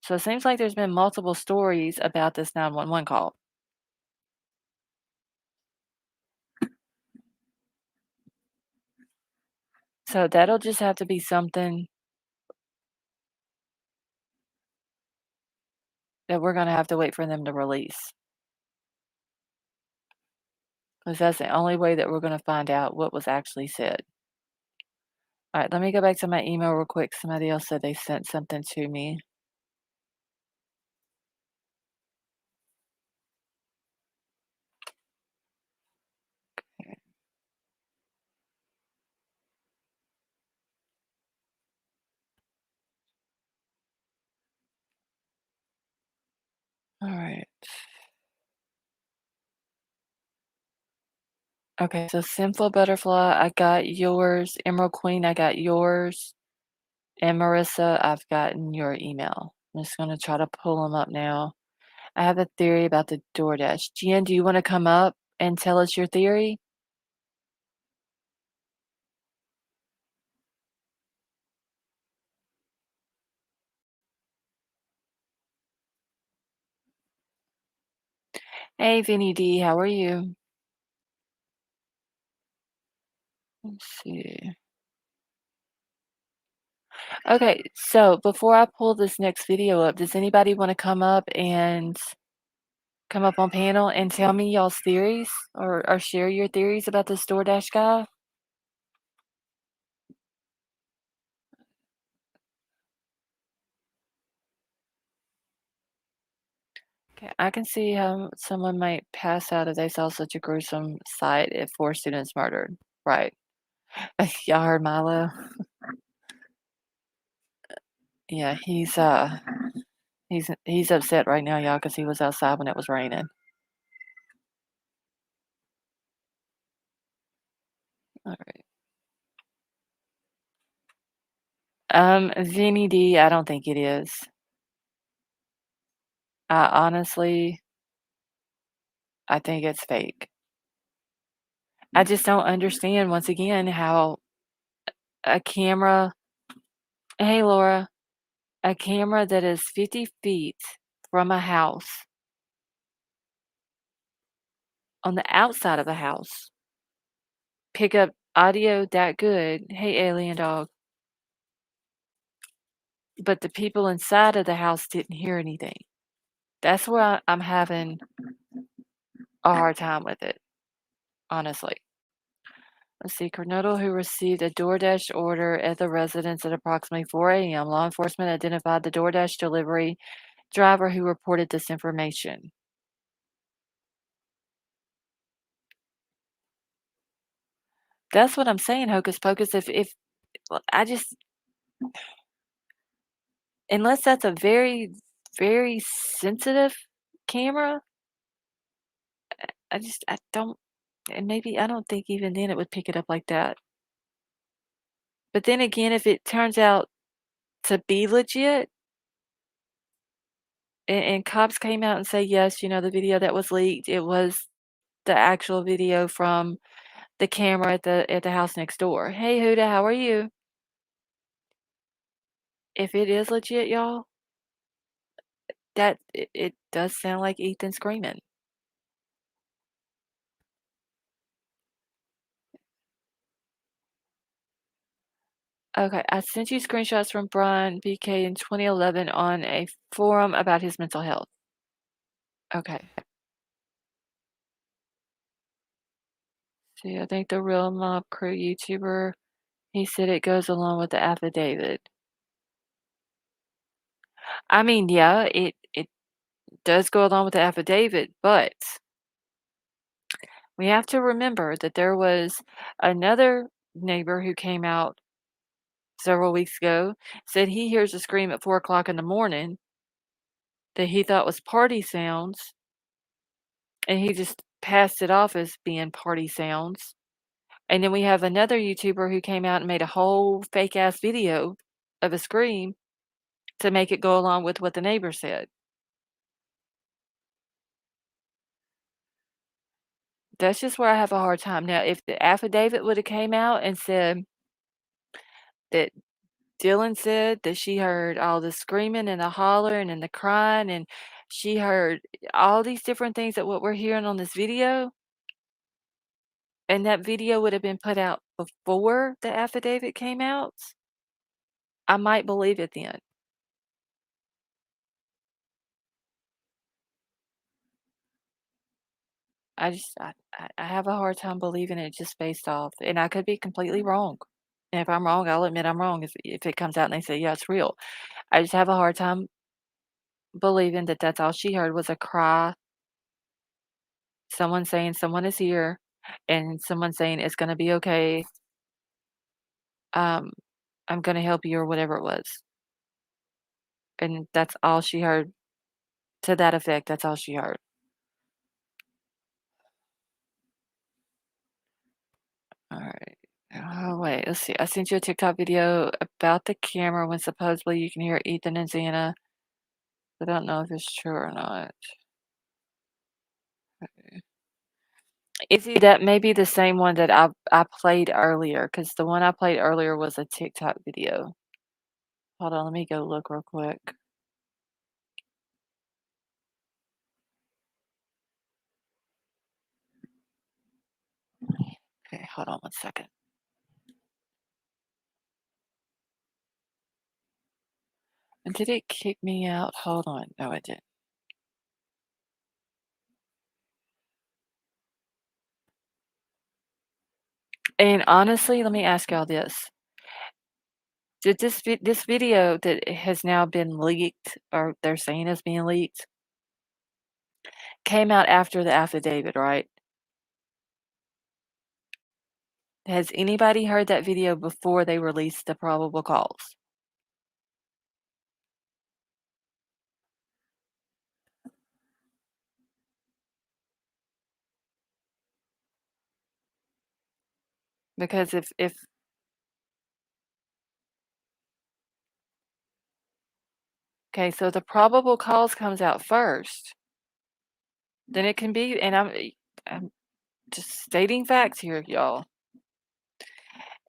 So it seems like there's been multiple stories about this 911 call. So that'll just have to be something that we're gonna have to wait for them to release, because that's the only way that we're gonna find out what was actually said. Alright, let me go back to my email real quick. Somebody else said they sent something to me. Alright. Okay, so Sinful Butterfly, I got yours. Emerald Queen, I got yours. And Marissa, I've gotten your email. I'm just gonna try to pull them up now. I have a theory about the DoorDash. Jen, do you want to come up and tell us your theory? Hey, Vinny D, how are you? Let's see. Okay, so before I pull this next video up, does anybody want to come up on panel and tell me y'all's theories or share your theories about this DoorDash guy? Okay, I can see how someone might pass out if they saw such a gruesome sight if 4 students murdered. Right. Y'all heard Milo? Yeah, he's upset right now, y'all, because he was outside when it was raining. All right. Vinny D, I don't think it is. Honestly, I think it's fake. I just don't understand once again how a camera, hey Laura, a camera that is 50 feet from a house on the outside of a house pick up audio that good. Hey, alien dog. But the people inside of the house didn't hear anything. That's where I'm having a hard time with it, honestly. Let's see. Cornado, who received a DoorDash order at the residence at approximately 4 a.m., law enforcement identified the DoorDash delivery driver who reported this information. That's what I'm saying, Hocus Pocus. If I just, unless that's a very, very sensitive camera, I don't, and maybe I don't think even then it would pick it up like that. But then again, if it turns out to be legit, and cops came out and say, yes, the video that was leaked, it was the actual video from the camera at the house next door. Hey, Huda, how are you? If it is legit, y'all, it does sound like Ethan screaming. Okay, I sent you screenshots from Bryan BK in 2011 on a forum about his mental health. Okay. See, I think the real mob crew YouTuber, he said it goes along with the affidavit. I mean, yeah, it does go along with the affidavit, but we have to remember that there was another neighbor who came out several weeks ago, said he hears a scream at 4 o'clock in the morning that he thought was party sounds, and he just passed it off as being party sounds. And then we have another YouTuber who came out and made a whole fake ass video of a scream to make it go along with what the neighbor said. That's just where I have a hard time. Now, if the affidavit would have came out and said that Dylan said that she heard all the screaming and the hollering and the crying, and she heard all these different things that what we're hearing on this video, and that video would have been put out before the affidavit came out, I might believe it then. I have a hard time believing it just based off, and I could be completely wrong. And if I'm wrong, I'll admit I'm wrong if it comes out and they say, yeah, it's real. I just have a hard time believing that that's all she heard was a cry, someone saying someone is here, and someone saying it's gonna be okay. Um, I'm gonna help you or whatever it was. And that's all she heard to that effect. That's all she heard. let's see. I sent you a TikTok video about the camera when supposedly you can hear Ethan and Xana. I don't know if it's true or not. Is he that may be the same one that I played earlier? Because the one I played earlier was a TikTok video. Hold on, let me go look real quick. Okay, hold on one second. And did it kick me out? Hold on. No, it didn't. And honestly, let me ask y'all this. Did this video that has now been leaked, or they're saying is being leaked, came out after the affidavit, right? Has anybody heard that video before they released the probable cause? Because if okay, so the probable cause comes out first, then it can be, and I'm just stating facts here, y'all.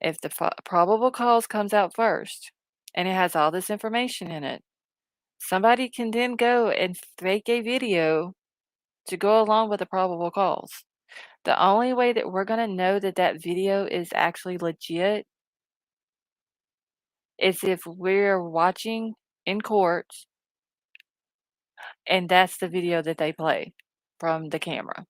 If the probable cause comes out first, and it has all this information in it, somebody can then go and fake a video to go along with the probable cause. The only way that we're gonna know that that video is actually legit is if we're watching in court and that's the video that they play from the camera.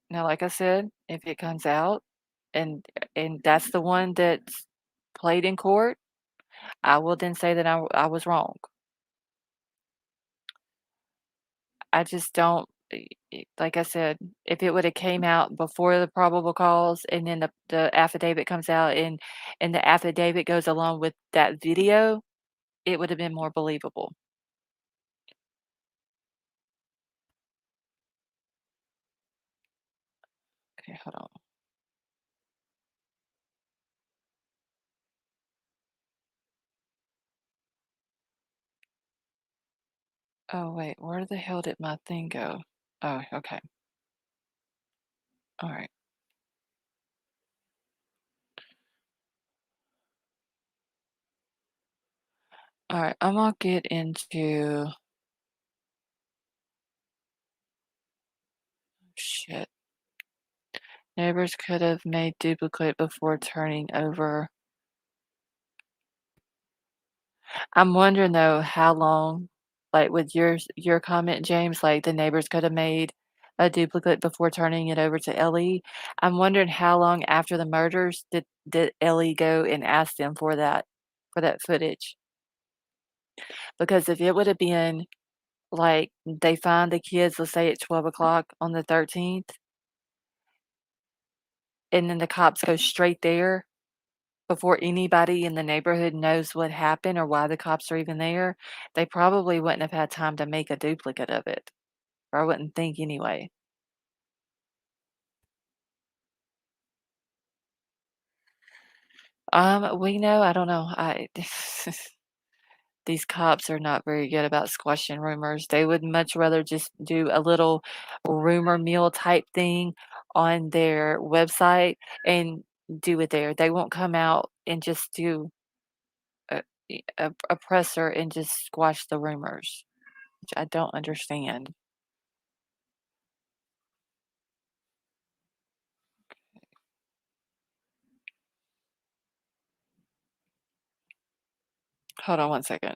Now, like I said, if it comes out and that's the one that's played in court, I will then say that I was wrong. I just don't like I said, if it would have came out before the probable cause and then the affidavit comes out and the affidavit goes along with that video, it would have been more believable. Okay, hold on. Oh, wait, where the hell did my thing go? Oh, okay. All right. All right, I'm gonna get into shit. Neighbors could have made duplicate before turning over. I'm wondering though how long, like with your comment, James, like the neighbors could have made a duplicate before turning it over to Ellie. I'm wondering how long after the murders did Ellie go and ask them for that footage? Because if it would have been like they find the kids, let's say at 12 o'clock on the 13th, and then the cops go straight there before anybody in the neighborhood knows what happened or why the cops are even there, they probably wouldn't have had time to make a duplicate of it, or I wouldn't think anyway. We know, I don't know. These cops are not very good about squashing rumors. They would much rather just do a little rumor mill type thing on their website and do it there. They won't come out and just do a presser and just squash the rumors, which I don't understand. Hold on one second.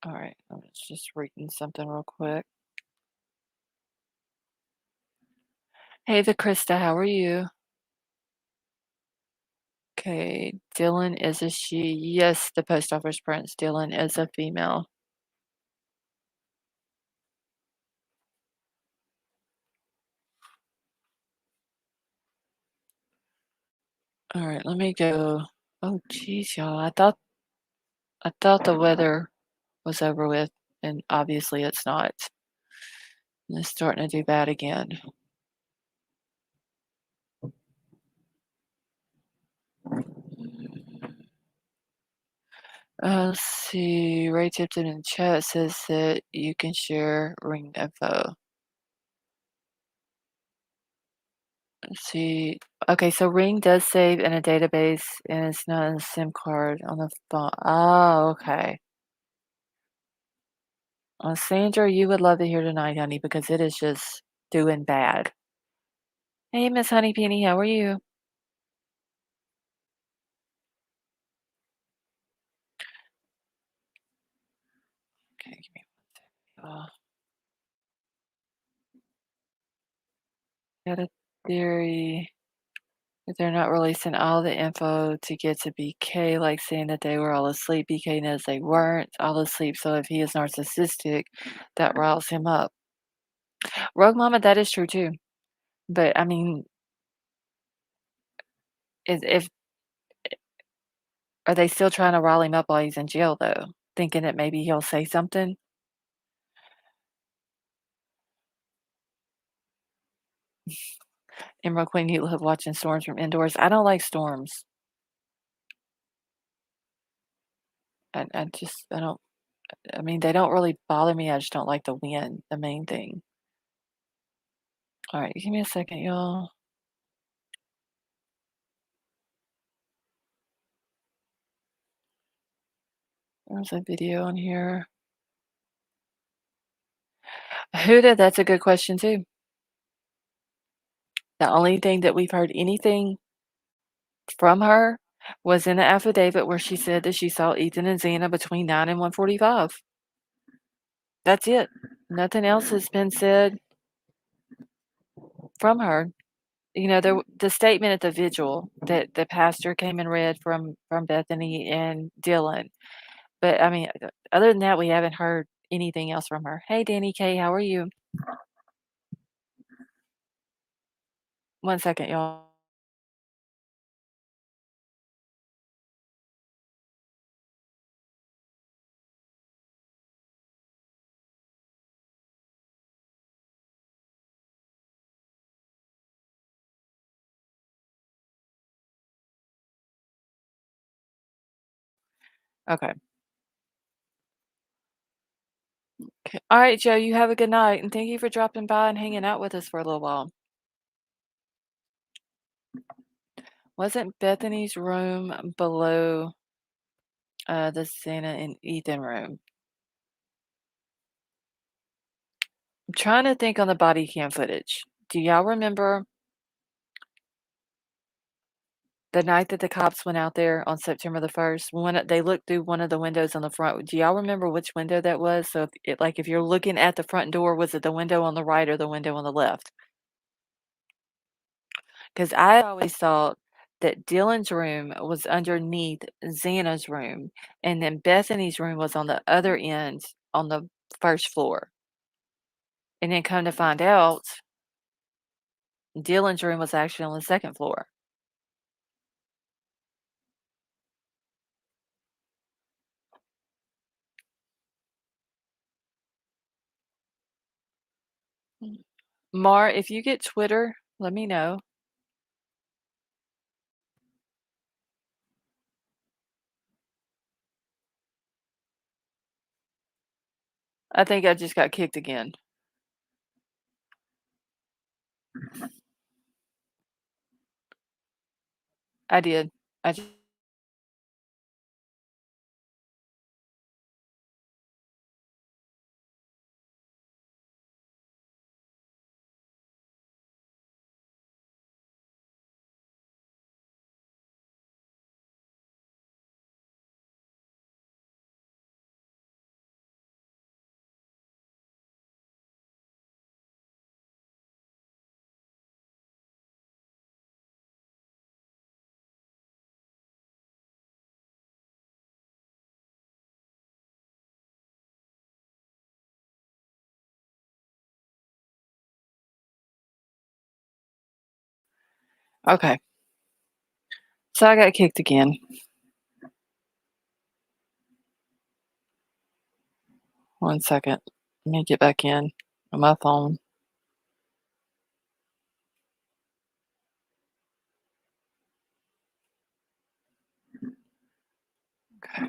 All right, I was just reading something real quick. Hey, the Krista, how are you? Okay, Dylan is a she. Yes, the post office prince. Dylan is a female. All right, let me go. Oh, geez, y'all. I thought the weather was over with, and obviously it's not. It's starting to do bad again. Let's see. Ray Tipton in chat says that you can share ring info. Let's see. Okay, so Ring does save in a database and it's not in a SIM card on the phone. Oh, okay. Sandra, you would love to hear tonight, honey, because it is just doing bad. Hey, Miss Honeypenny, how are you? Okay, give me one second. Got a theory that they're not releasing all the info to get to BK, like saying that they were all asleep. BK knows they weren't all asleep, so if he is narcissistic, that riles him up. Rogue Mama, that is true too. But I mean, if are they still trying to rile him up while he's in jail though, thinking that maybe he'll say something? Emerald Queen, you love watching storms from indoors. I don't like storms. I don't. I mean, they don't really bother me. I just don't like the wind. The main thing. All right, give me a second, y'all. There's a video on here. Huda, that's a good question too. The only thing that we've heard anything from her was in the affidavit where she said that she saw Ethan and Xana between 9 and 1:45. That's it. Nothing else has been said from her. You know, the statement at the vigil that the pastor came and read from Bethany and Dylan. But I mean, other than that, we haven't heard anything else from her. Hey, Danny K, how are you? One second, y'all. Okay. Okay. All right, Joe, you have a good night, and thank you for dropping by and hanging out with us for a little while. Wasn't Bethany's room below the Santa and Ethan room? I'm trying to think on the body cam footage. Do y'all remember the night that the cops went out there on September the 1st? They looked through one of the windows on the front. Do y'all remember which window that was? So if you're looking at the front door, was it the window on the right or the window on the left? Because I always thought that Dylan's room was underneath Xana's room, and then Bethany's room was on the other end on the first floor. And then come to find out, Dylan's room was actually on the second floor. Mar, if you get Twitter, let me know. I think I just got kicked again. I did. I just okay. So I got kicked again. 1 second. Let me get back in on my phone. Okay.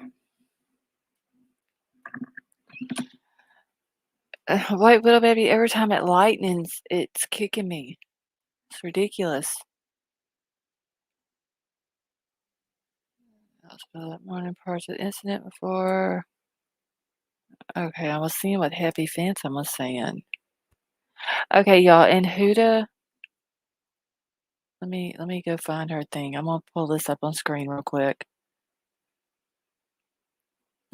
White widow baby, every time it lightens, it's kicking me. It's ridiculous. Hospital morning parts of the incident before. Okay, I was seeing what Happy Phantom was saying. Okay, y'all, and Huda, let me go find her thing. I'm gonna pull this up on screen real quick.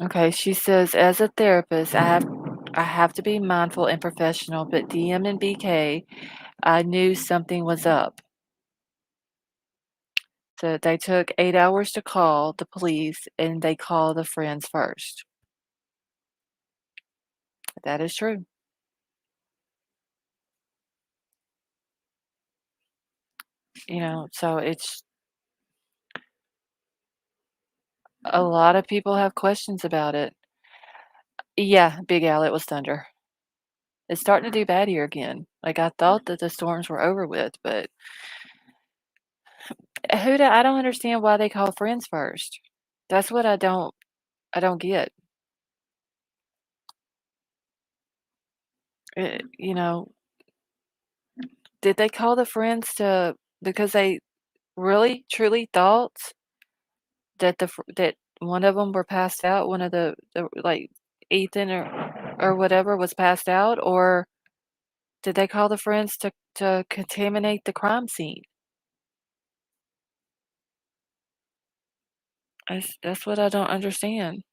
Okay, she says, as a therapist, I have to be mindful and professional, but DM and BK, I knew something was up. So they took 8 hours to call the police and they called the friends first. That is true. So it's a lot of people have questions about it. Yeah, Big Al, it was thunder. It's starting to do bad here again. Like I thought that the storms were over with, but Huda, I don't understand why they call friends first. That's what I don't get. Eh, you know, did they call the friends because they really truly thought that that one of them were passed out, one of the like Ethan or whatever was passed out, or did they call the friends to contaminate the crime scene? That's what I don't understand.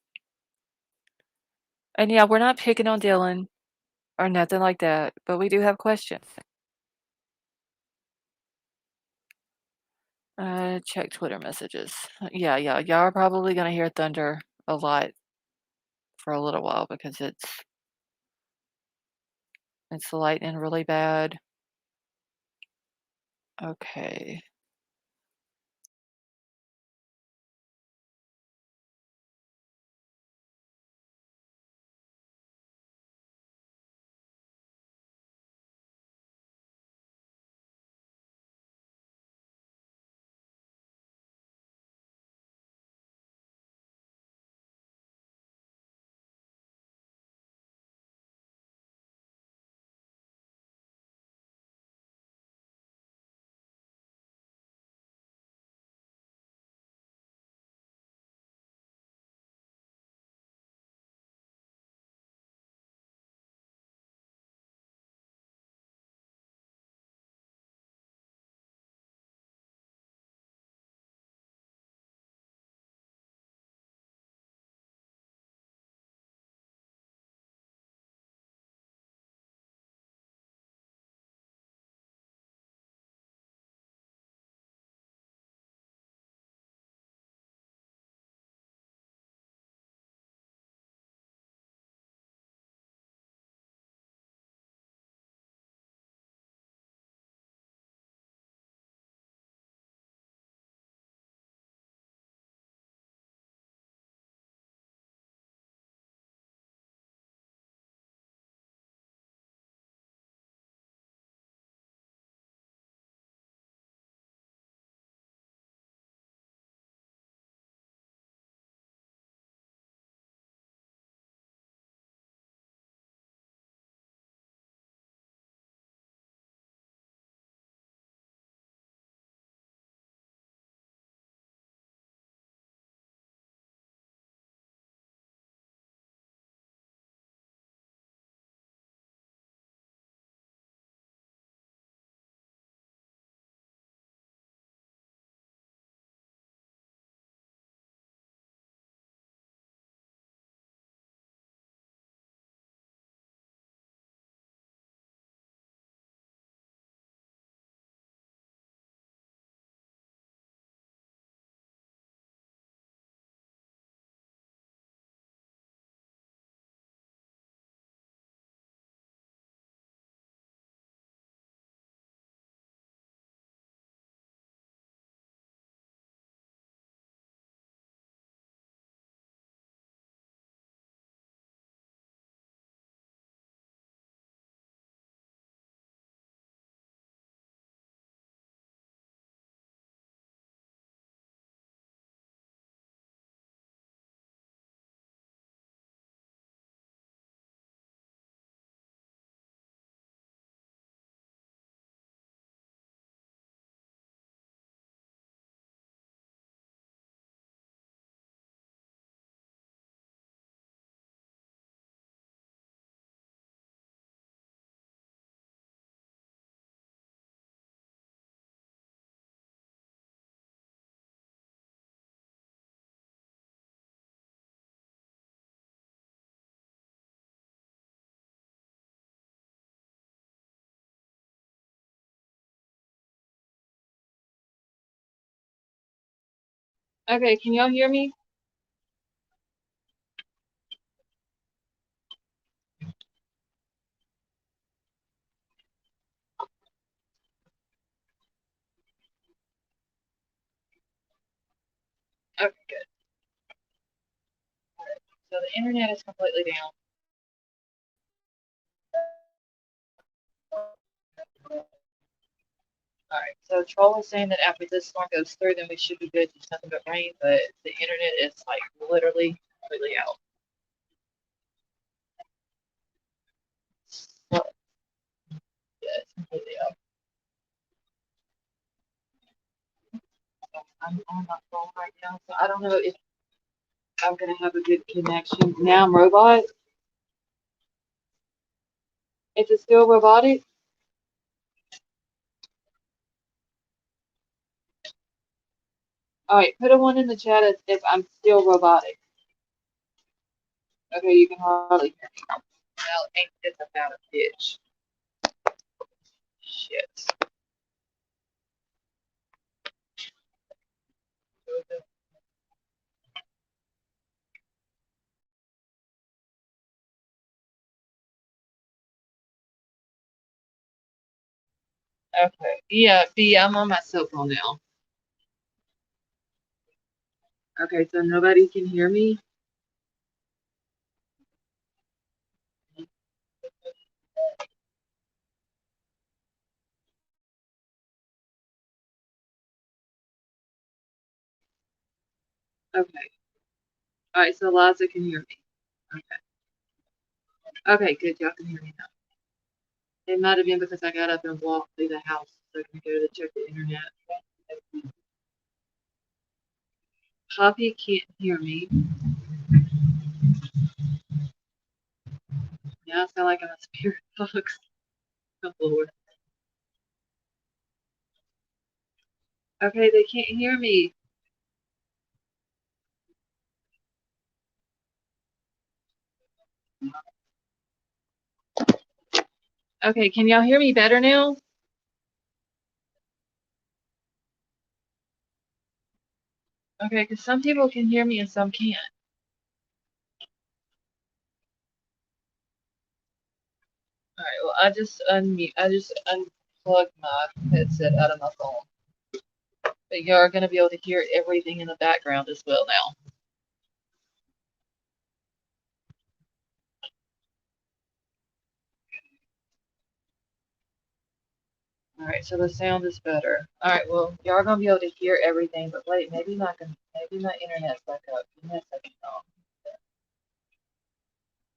And yeah, we're not picking on Dylan or nothing like that, but we do have questions. Check Twitter messages. Yeah, y'all are probably gonna hear thunder a lot for a little while because it's lightning really bad. Okay. Okay, can y'all hear me? Okay, good. So the internet is completely down. Alright, so Troll is saying that after this storm goes through, then we should be good, just nothing but rain, but the internet is like literally completely out. So, yeah, it's completely out. So I'm on my phone right now, so I don't know if I'm gonna have a good connection. Now I'm robot. Is it still robotic? Alright, put a one in the chat if I'm still robotic. Okay, you can hardly hear me. Well, ain't this about a bitch? Shit. Okay. Yeah, B, I'm on my cell phone now. Okay, so nobody can hear me? Okay. Alright, so Liza can hear me. Okay. Okay, good. Y'all can hear me now. It might have been because I got up and walked through the house so I can go to check the internet. Poppy can't hear me. Now I sound like I'm a spirit box. Oh, Lord. Okay, they can't hear me. Okay, can y'all hear me better now? Okay, because some people can hear me and some can't. Alright, well, I just unplugged my headset out of my phone. But y'all are going to be able to hear everything in the background as well now. Alright, so the sound is better. Alright, well, y'all are going to be able to hear everything, but wait, maybe my internet's back up. Give me a second.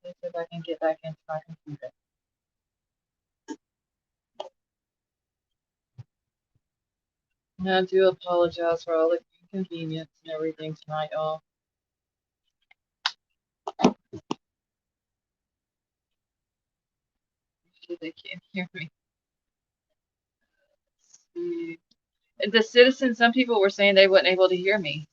Let's see if I can get back into my computer. And I do apologize for all the inconvenience and everything tonight, y'all. They can't hear me. And the citizens, some people were saying they weren't able to hear me.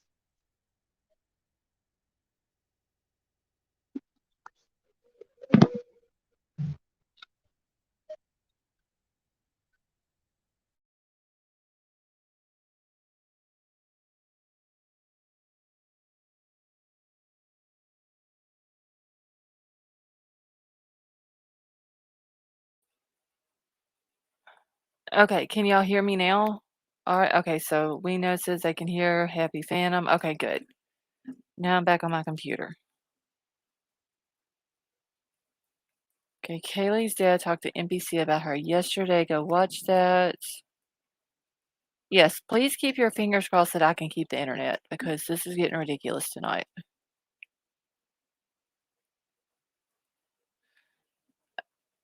Okay, can y'all hear me now? Alright, okay, so Weno says they can hear Happy Phantom. Okay, good. Now I'm back on my computer. Okay, Kaylee's dad talked to NBC about her yesterday. Go watch that. Yes, please keep your fingers crossed that I can keep the internet because this is getting ridiculous tonight.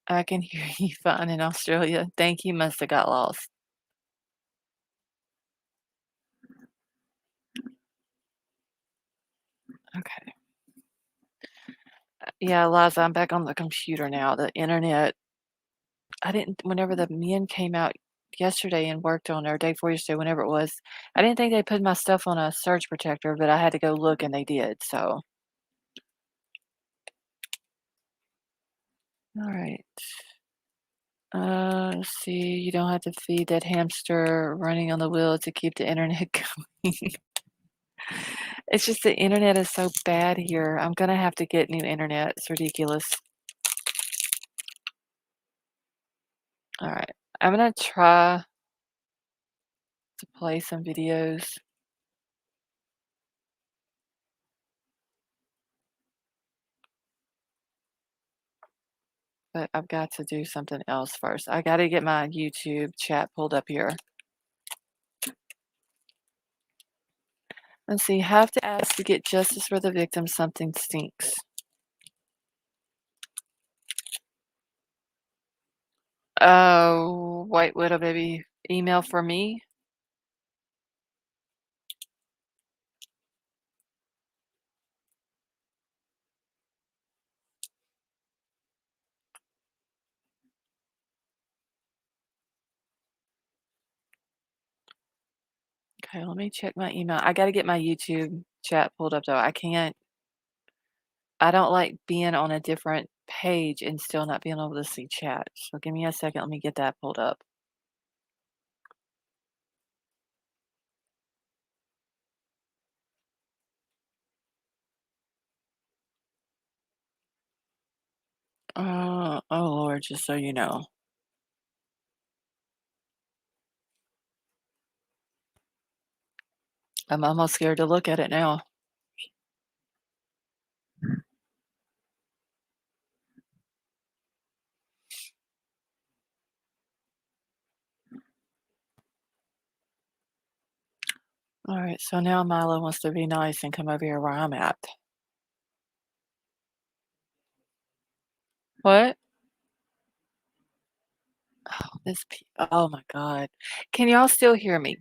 I can hear you fine in Australia. Think you must have got lost. Okay. Yeah, Liza, I'm back on the computer now. The internet, whenever the men came out yesterday and worked on, or day before yesterday, whenever it was, I didn't think they put my stuff on a surge protector, but I had to go look and they did, so. All right. Let's see. You don't have to feed that hamster running on the wheel to keep the internet going. It's just the internet is so bad here. I'm gonna have to get new internet. It's ridiculous. All right. I'm gonna try to play some videos. But I've got to do something else first. I gotta get my YouTube chat pulled up here. Let's see. Have to ask to get justice for the victim. Something stinks. Oh, White Widow baby. Email for me. Okay, let me check my email. I gotta get my YouTube chat pulled up though. I don't like being on a different page and still not being able to see chat. So give me a second. Let me get that pulled up. Oh Lord, just so you know. I'm almost scared to look at it now. All right, so now Milo wants to be nice and come over here where I'm at. What? Oh my God. Can y'all still hear me?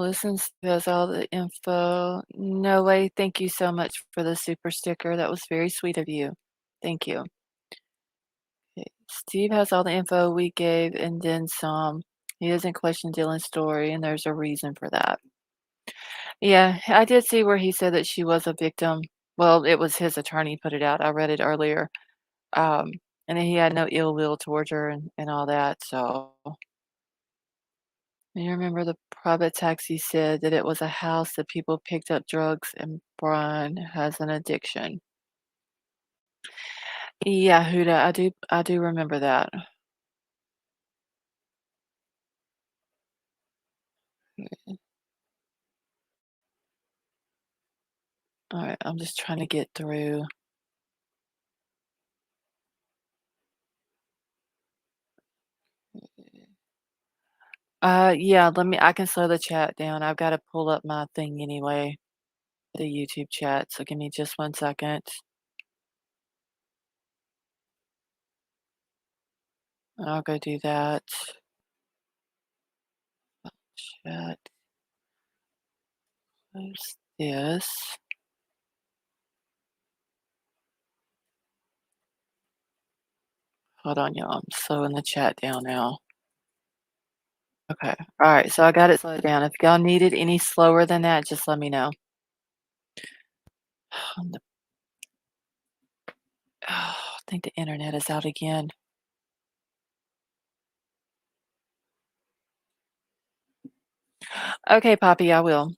Listens to us all the info. No way. Thank you so much for the super sticker. That was very sweet of you. Thank you. Okay, Steve has all the info we gave and then some. He doesn't question Dylan's story, and there's a reason for that. Yeah, I did see where he said that she was a victim. Well, it was his attorney put it out. I read it earlier. Um, and then he had no ill will towards her and all that. So you remember the private taxi said that it was a house that people picked up drugs and Bryan has an addiction. Yeah, Huda, I do remember that. All right, I'm just trying to get through. Yeah, I can slow the chat down. I've got to pull up my thing anyway, the YouTube chat. So give me just 1 second. I'll go do that. Chat. Close this. Hold on, y'all. I'm slowing the chat down now. Okay. All right. So I got it slowed down. If y'all need it any slower than that, just let me know. I think the internet is out again. Okay, Poppy, I will.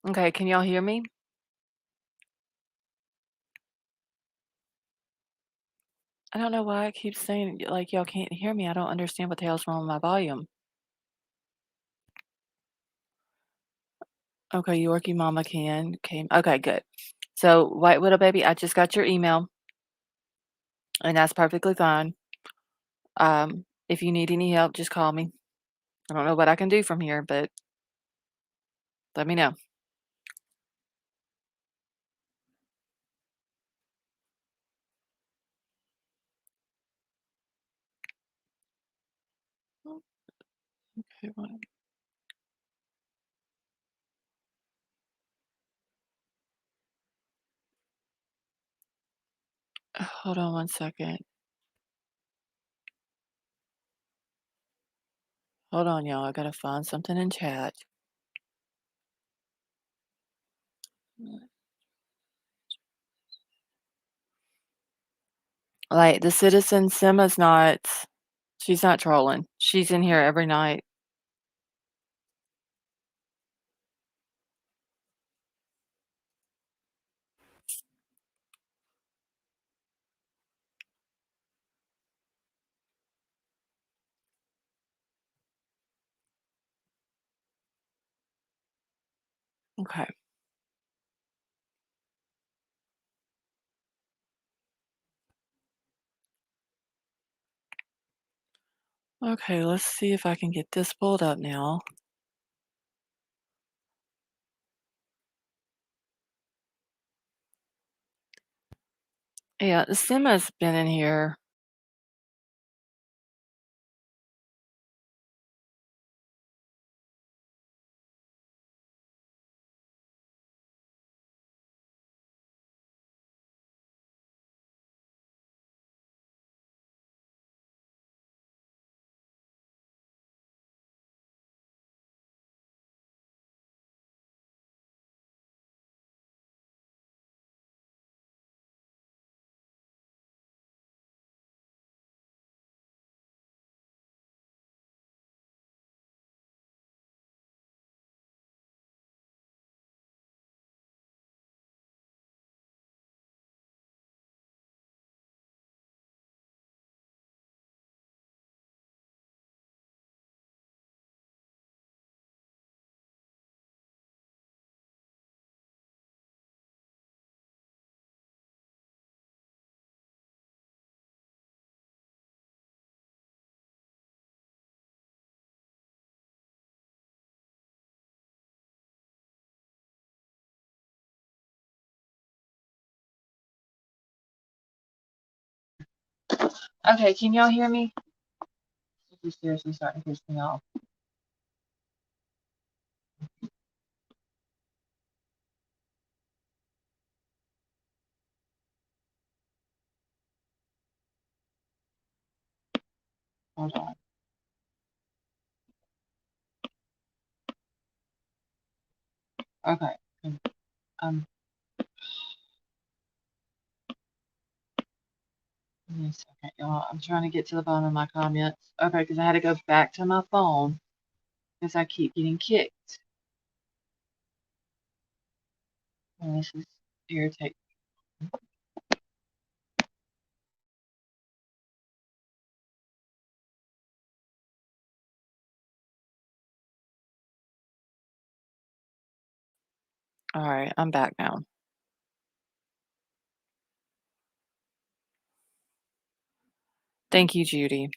Okay, can y'all hear me? I don't know why it keeps saying, like, y'all can't hear me. I don't understand what the hell's wrong with my volume. Okay, Yorkie Mama came. Okay, good. So, White Widow Baby, I just got your email, and that's perfectly fine. If you need any help, just call me. I don't know what I can do from here, but let me know. Okay, hold on one second. Hold on, y'all. I gotta find something in chat. Like, the citizen Simma's not, she's not trolling. She's in here every night. Okay. Okay, let's see if I can get this pulled up now. Yeah, Simma's been in here. Okay, can y'all hear me? This is seriously starting to piss me off. Hold on. Okay. Um, Give me a second, y'all. I'm trying to get to the bottom of my comments. Okay, because I had to go back to my phone because I keep getting kicked. And this is irritating. All right, I'm back now. Thank you, Judy.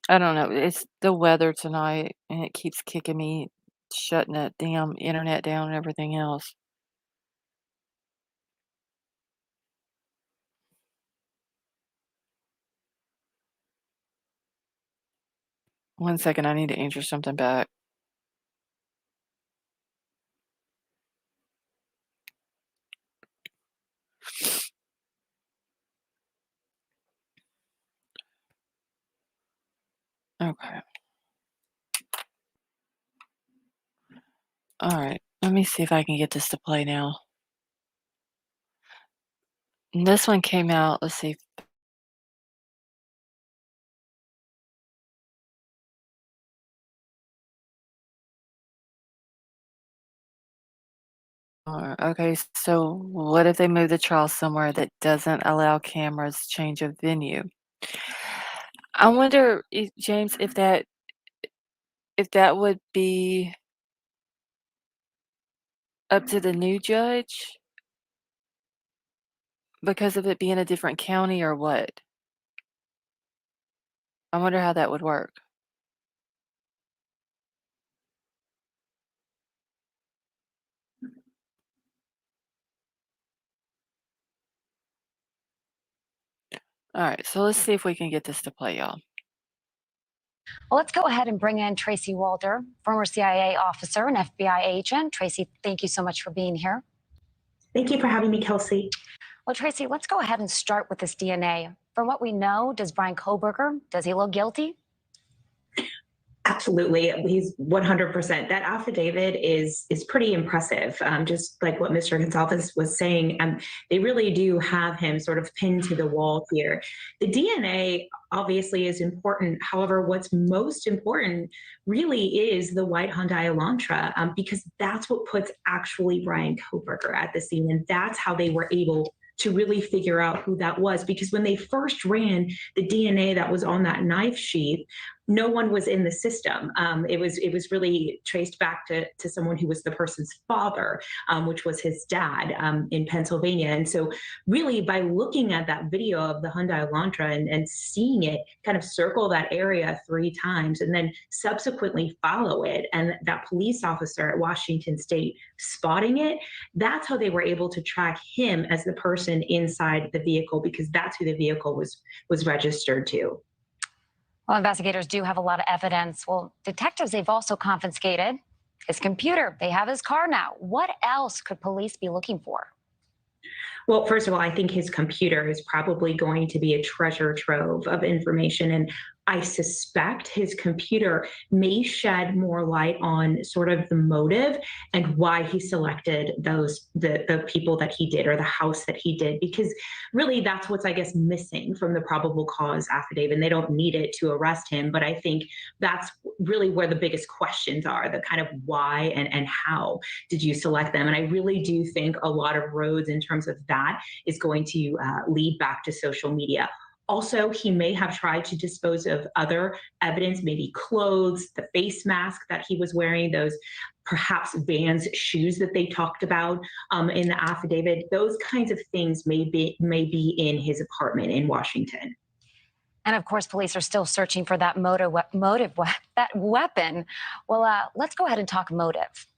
I don't know. It's the weather tonight, and it keeps kicking me, shutting that damn internet down and everything else. One second, I need to enter something back. Okay. All right. Let me see if I can get this to play now. And this one came out, let's see, Okay, so what if they move the trial somewhere that doesn't allow cameras change of venue? I wonder, if, James, if that would be up to the new judge because of it being a different county or what? I wonder how that would work. All right, so let's see if we can get this to play, y'all. Well, let's go ahead and bring in Tracy Walter, former CIA officer and FBI agent. Tracy, thank you so much for being here. Thank you for having me, Kelsey. Well, Tracy, let's go ahead and start with this DNA. From what we know, does Bryan Kohberger, does he look guilty? Absolutely, he's 100%. That affidavit is pretty impressive. Just like what Mr. Gonzalez was saying, they really do have him sort of pinned to the wall here. The DNA obviously is important. However, what's most important really is the white Hyundai Elantra, because that's what puts actually Bryan Kohberger at the scene, and that's how they were able to really figure out who that was. Because when they first ran the DNA that was on that knife sheath, no one was in the system. It was really traced back to someone who was the person's father, which was his dad in Pennsylvania. And so really by looking at that video of the Hyundai Elantra and seeing it kind of circle that area 3 times and then subsequently follow it, and that police officer at Washington State spotting it, that's how they were able to track him as the person inside the vehicle, because that's who the vehicle was registered to. Well, investigators do have a lot of evidence. Well, detectives, they've also confiscated his computer. They have his car now. What else could police be looking for? Well, first of all, I think his computer is probably going to be a treasure trove of information. And I suspect his computer may shed more light on sort of the motive and why he selected the people that he did, or the house that he did, because really that's what's, I guess, missing from the probable cause affidavit. And they don't need it to arrest him. But I think that's really where the biggest questions are, the kind of why and how did you select them? And I really do think a lot of roads in terms of that is going to lead back to social media. Also, he may have tried to dispose of other evidence, maybe clothes, the face mask that he was wearing, those perhaps Vans shoes that they talked about in the affidavit. Those kinds of things may be in his apartment in Washington. And of course, police are still searching for that that weapon. Well, let's go ahead and talk motive.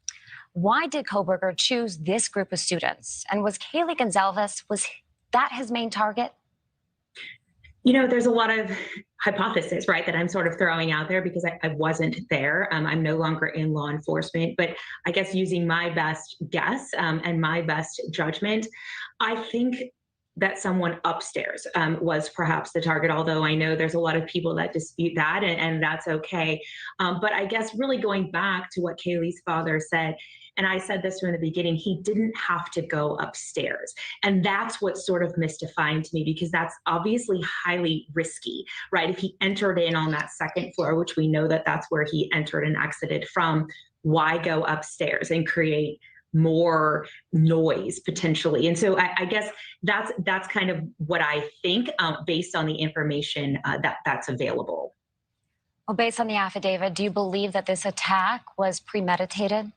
Why did Kohberger choose this group of students? And was Kaylee Gonzalez, was that his main target? You know, there's a lot of hypothesis, right, that I'm sort of throwing out there because I wasn't there. I'm no longer in law enforcement, but I guess using my best guess and my best judgment, I think that someone upstairs was perhaps the target, although I know there's a lot of people that dispute that, and that's okay. But I guess really going back to what Kaylee's father said, and I said this from the beginning, he didn't have to go upstairs. And that's what's sort of mystifying to me, because that's obviously highly risky, right? If he entered in on that second floor, which we know that that's where he entered and exited from, why go upstairs and create more noise potentially? And so I guess that's kind of what I think based on the information that's available. Well, based on the affidavit, do you believe that this attack was premeditated?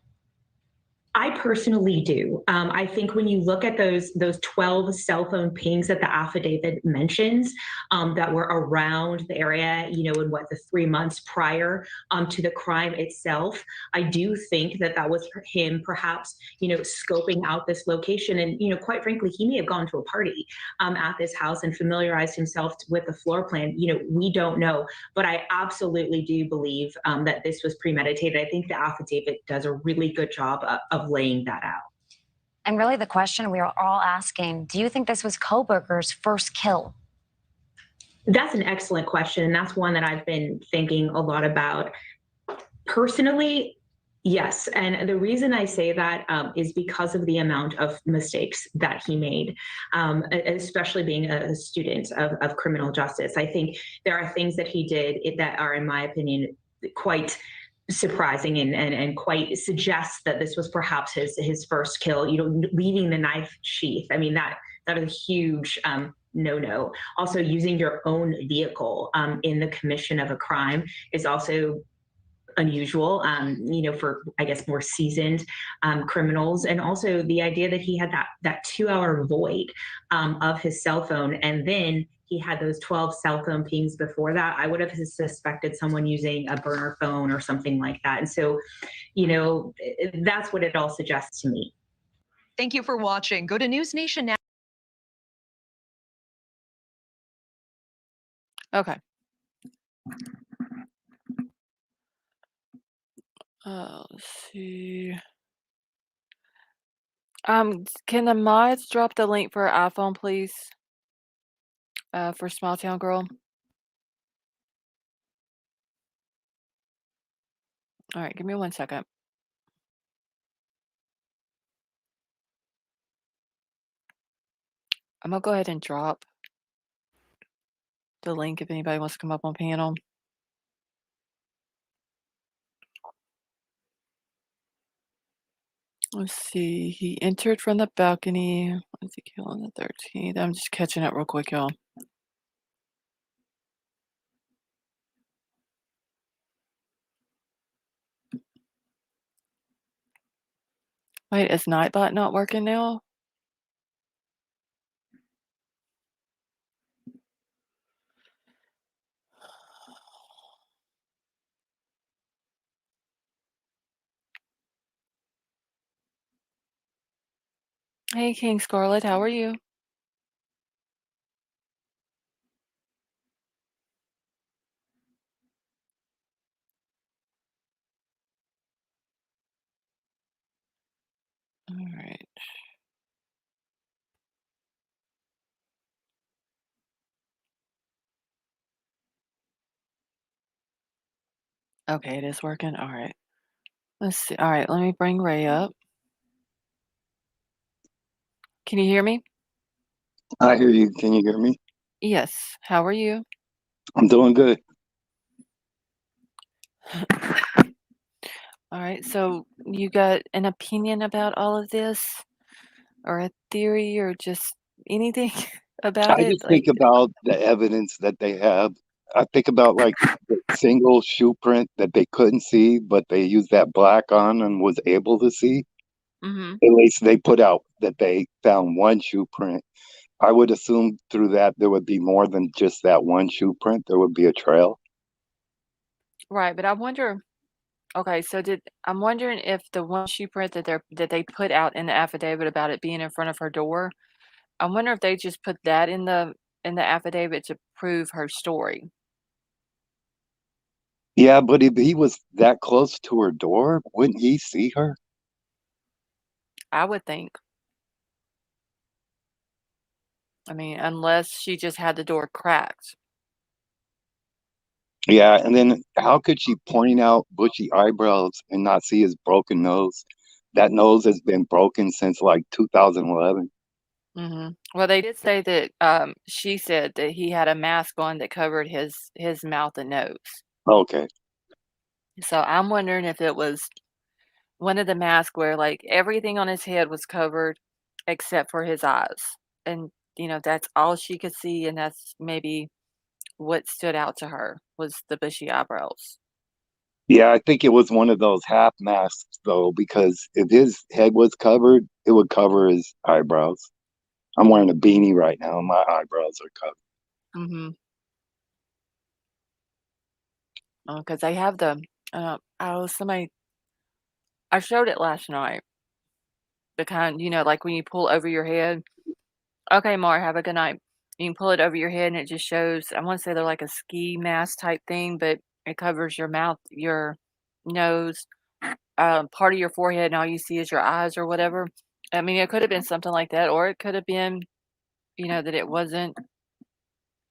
I personally do. I think when you look at those 12 cell phone pings that the affidavit mentions that were around the area, you know, in the 3 months prior to the crime itself, I do think that was him perhaps, you know, scoping out this location. And, you know, quite frankly, he may have gone to a party at this house and familiarized himself with the floor plan. You know, we don't know, but I absolutely do believe that this was premeditated. I think the affidavit does a really good job of laying that out. And really the question we are all asking, do you think this was Kohberger's first kill? That's an excellent question. And that's one that I've been thinking a lot about. Personally, yes. And the reason I say that is because of the amount of mistakes that he made, especially being a student of criminal justice. I think there are things that he did that are, in my opinion, quite surprising and quite suggests that this was perhaps his first kill. Leaving the knife sheath. I mean, that is a huge no. Also, using your own vehicle in the commission of a crime is also unusual, for, I guess, more seasoned criminals. And also the idea that he had that 2-hour void of his cell phone, and then he had those 12 cell phone pings before that. I would have suspected someone using a burner phone or something like that. And so, that's what it all suggests to me. Thank you for watching. Go to News Nation now. Okay. Let's see. Can the mods drop the link for iPhone, please? For Small Town Girl. All right, give me 1 second. I'm gonna go ahead and drop the link if anybody wants to come up on panel. Let's see. He entered from the balcony. Ezekiel on the 13th. I'm just catching up real quick, y'all. Wait, is Nightbot not working now? Hey, King Scarlet, how are you? All right. Okay, it is working. All right. Let's see. All right, let me bring Ray up. Can you hear me? I hear you. Can you hear me? Yes. How are you? I'm doing good. All right. So you got an opinion about all of this, or a theory, or just anything about I it? just think about the evidence that they have. I think about like the single shoe print that they couldn't see, but they used that black on and was able to see. Mm-hmm. At least they put out that they found one shoe print. I would assume through that there would be more than just that one shoe print. There would be a trail. Right, but I wonder. Okay, so I'm wondering if the one shoe print that they put out in the affidavit about it being in front of her door. I wonder if they just put that in the affidavit to prove her story. Yeah, but if he was that close to her door, wouldn't he see her? I would think. I mean, unless she just had the door cracked. Yeah, and then how could she point out bushy eyebrows and not see his broken nose? That nose has been broken since like 2011. Well, they did say that she said that he had a mask on that covered his mouth and nose. Okay. So I'm wondering if it was one of the masks where like everything on his head was covered except for his eyes. And that's all she could see, and that's maybe what stood out to her was the bushy eyebrows. Yeah, I think it was one of those half masks though, because if his head was covered, it would cover his eyebrows. I'm wearing a beanie right now, and my eyebrows are covered. Mhm. Because they have the somebody I showed it last night. The kind, like when you pull over your head. Okay, Mar, have a good night. You can pull it over your head and it just shows, I want to say they're like a ski mask type thing, but it covers your mouth, your nose, part of your forehead, and all you see is your eyes or whatever. I mean, it could have been something like that, or it could have been, that it wasn't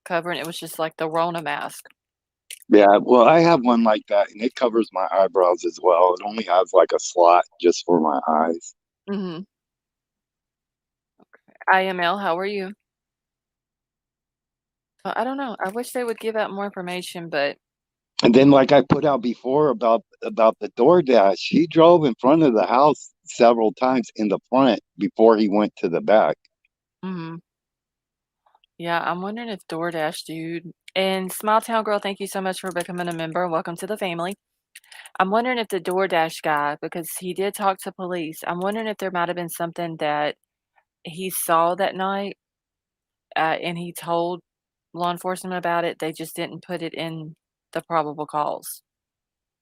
covering, it was just like the Rona mask. Yeah, well, I have one like that, and it covers my eyebrows as well. It only has like a slot just for my eyes. Mm-hmm. IML, how are you? I don't know. I wish they would give out more information, but And then, like I put out before about the DoorDash, he drove in front of the house several times in the front before he went to the back. Mhm. Yeah, I'm wondering if DoorDash dude and Smile Town Girl, thank you so much for becoming a member. Welcome to the family. I'm wondering if the DoorDash guy, because he did talk to police, I'm wondering if there might have been something that he saw that night, and he told law enforcement about it. They just didn't put it in the probable cause.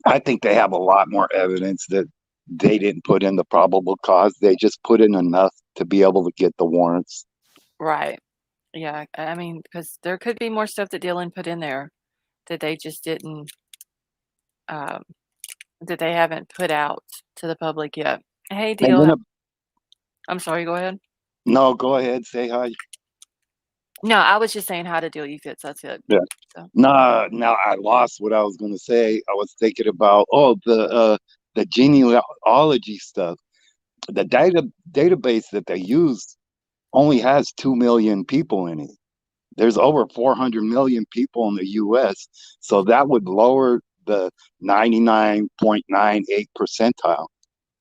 I think they have a lot more evidence that they didn't put in the probable cause. They just put in enough to be able to get the warrants. Right. Yeah. I mean, because there could be more stuff that Dylan put in there that they just didn't, um, that they haven't put out to the public yet. Hey, And Deal. then, I'm sorry. Go ahead. no, go ahead, say hi. No, I was just saying how to deal you fits. That's it. Yeah. So, Nah, now I lost what I was going to say. I was thinking about the genealogy stuff. The database that they use only has 2 million people in it. There's over 400 million people in the US, so that would lower the 99.98 percentile.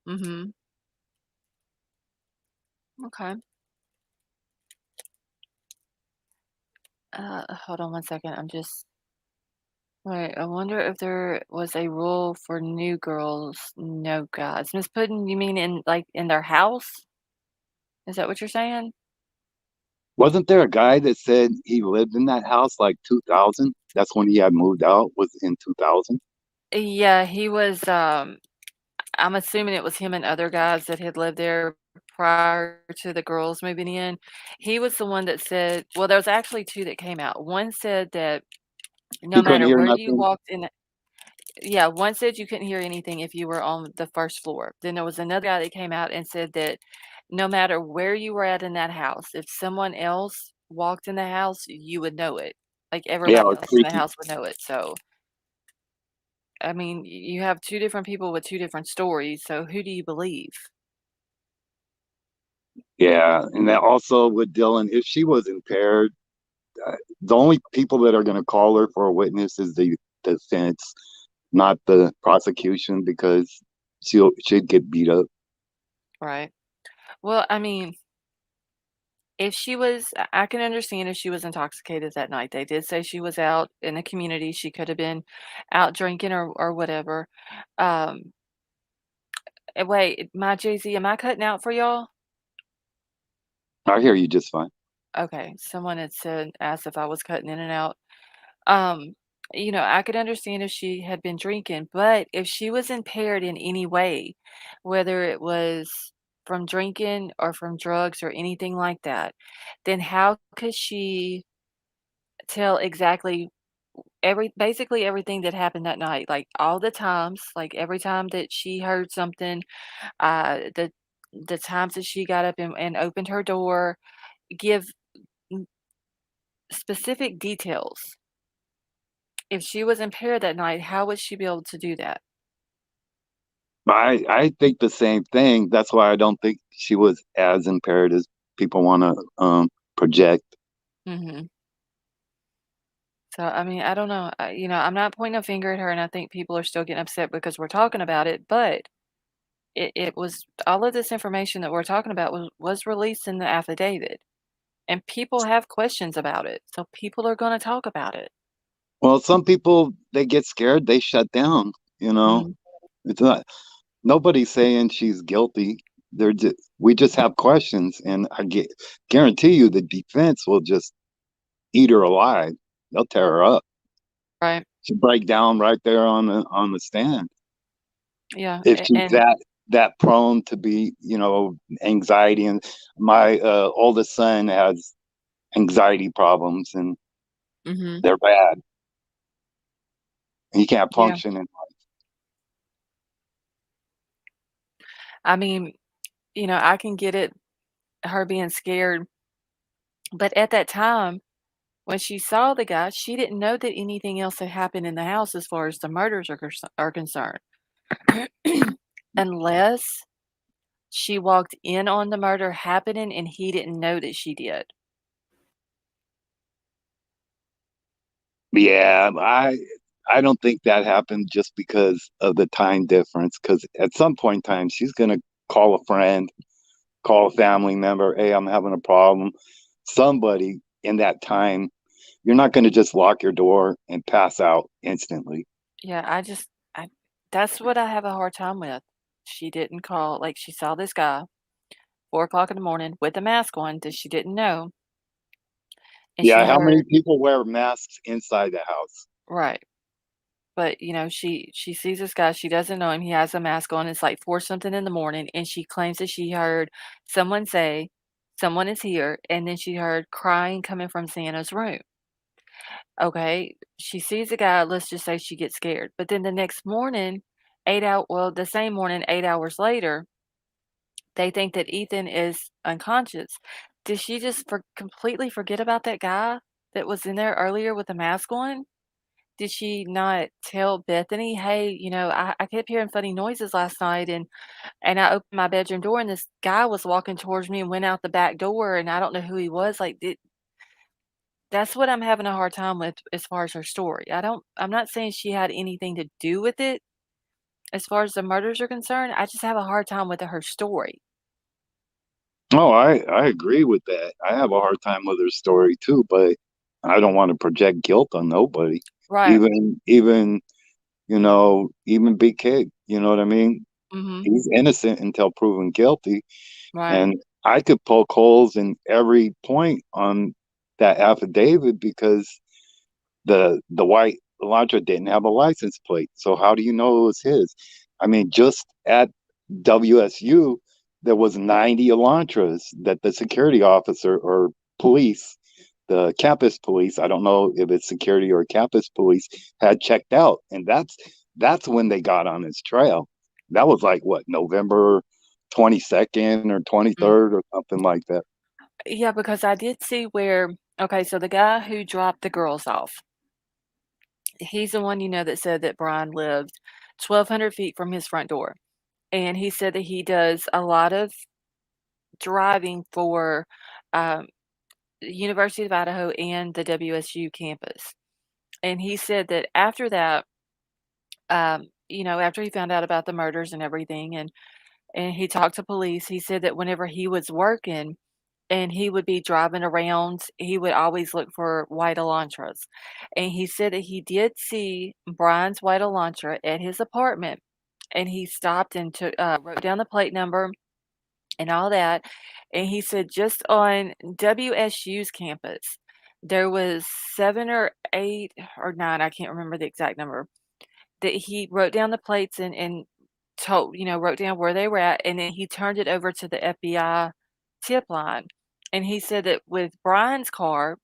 mm-hmm. Okay. Hold on one second. I'm just wait. I wonder if there was a rule for new girls, no guys. Miss Puddin, you mean in like in their house? Is that what you're saying? Wasn't there a guy that said he lived in that house like 2000? That's when he had moved out, was in 2000. Yeah, he was. I'm assuming it was him and other guys that had lived there prior to the girls moving in. He was the one that said, well, there was actually two that came out. One said that no He couldn't matter hear where you nothing. walked in, yeah, one said you couldn't hear anything if you were on the first floor. Then there was another guy that came out and said that no matter where you were at in that house, if someone else walked in the house, you would know it. Like Yeah, everybody or else in the creaky. house would know it. So, I mean, you have two different people with two different stories. So who do you believe? Yeah, and that also with Dylan, if she was impaired, the only people that are going to call her for a witness is the defense, not the prosecution, because she'd get beat up. Right. Well, I mean, if she was, I can understand if she was intoxicated that night. They did say she was out in the community. She could have been out drinking or whatever. Um, wait, my Jay-Z, am I cutting out for y'all? I hear you just fine. Okay, someone had said, asked if I was cutting in and out. Um, I could understand if she had been drinking, but if she was impaired in any way, whether it was from drinking or from drugs or anything like that, then how could she tell exactly basically everything that happened that night, like all the times, like every time that she heard something, the times that she got up and opened her door, give n- specific details. If she was impaired that night, how would she be able to do that? I think the same thing. That's why I don't think she was as impaired as people want to project. Mhm. So, I mean, I don't know. I'm not pointing a finger at her, and I think people are still getting upset because we're talking about it, but it was all of this information that we're talking about was released in the affidavit, and people have questions about it, so people are gonna talk about it. Well, some people they get scared, they shut down. You know, Mhm. it's not nobody's saying she's guilty. We just have questions, and guarantee you the defense will just eat her alive. They'll tear her up. Right. She'll break down right there on the stand. Yeah, If a she's and that prone to be, anxiety, and my oldest son has anxiety problems, and Mhm. they're bad. He can't Yeah. function. And I mean, I can get it, her being scared, but at that time, when she saw the guy, she didn't know that anything else had happened in the house as far as the murders are concerned. Unless she walked in on the murder happening and he didn't know that she did. yeah, I don't think that happened just because of the time difference. Because at some point in time, she's gonna call a friend, call a family member. Hey, I'm having a problem. Somebody in that time, you're not going to just lock your door and pass out instantly. Yeah, I that's what I have a hard time with. She didn't call, like, she saw this guy 4 o'clock in the morning with a mask on that she didn't know, and she Yeah, how many heard. people wear masks inside the house? Right. But, she sees this guy, she doesn't know him, he has a mask on, it's like 4 something in the morning, and she claims that she heard someone say, "Someone is here," and then she heard crying coming from Santa's room. Okay, she sees the guy, let's just say she gets scared, but then the next morning, the same morning, 8 hours later, they think that Ethan is unconscious. Did she just completely forget about that guy that was in there earlier with the mask on? Did she not tell Bethany, "Hey, I kept hearing funny noises last night, and I opened my bedroom door, and this guy was walking towards me and went out the back door, and I don't know who he was." Like, that's what I'm having a hard time with as far as her story. I'm not saying she had anything to do with it as far as the murders are concerned. I just have a hard time with her story. Oh, I agree with that. I have a hard time with her story too, but I don't want to project guilt on nobody. Right. Even even Big Kid. You know what I mean? Mhm. He's innocent until proven guilty. Right. And I could poke holes in every point on that affidavit because the white Elantra didn't have a license plate. So how do you know it was his? I mean, just at WSU, there was 90 Elantras that the security officer or police, the campus police, I don't know if it's security or campus police, had checked out. And that's when they got on his trail. That was like what, November 22nd or Mm. 23rd or something like that. Yeah, because I did see where, okay, so the guy who dropped the girls off, he's the one, that said that Brian lived 1,200 feet from his front door. And he said that he does a lot of driving for, um, the University of Idaho and the WSU campus. And he said that after that, after he found out about the murders and everything, and he talked to police, he said that whenever he was working and he would be driving around, he would always look for white Elantras. And he said that he did see Brian's white Elantra at his apartment, and he stopped and wrote down the plate number and all that. And he said just on WSU's campus, there was 7 or 8 or 9, I can't remember the exact number, that he wrote down the plates and wrote down where they were at, and then he turned it over to the FBI tip line. And he said that with Brian's car,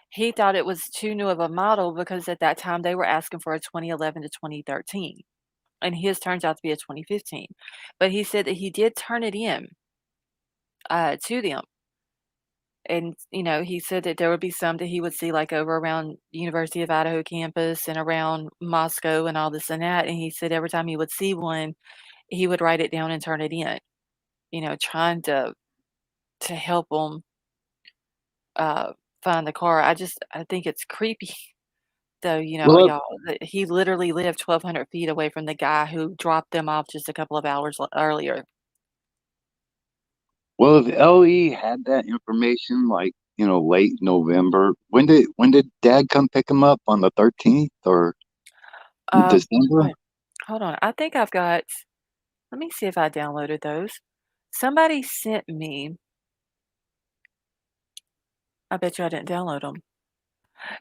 he thought it was too new of a model because at that time they were asking for a 2011 to 2013, and his turns out to be a 2015. But he said that he did turn it in to them. And, he said that there would be some that he would see, like, over around University of Idaho campus and around Moscow and all this and that, and he said every time he would see one, he would write it down and turn it in, trying to help him uh, find the car. I think it's creepy, though, Well, y'all, that he literally lived 1,200 feet away from the guy who dropped them off just a couple of hours earlier. Well, if LE had that information, like late November, when did Dad come pick him up on the 13th or December? Wait, hold on. I think I've got, let me see if I downloaded those. Somebody sent me, I bet you I didn't download them.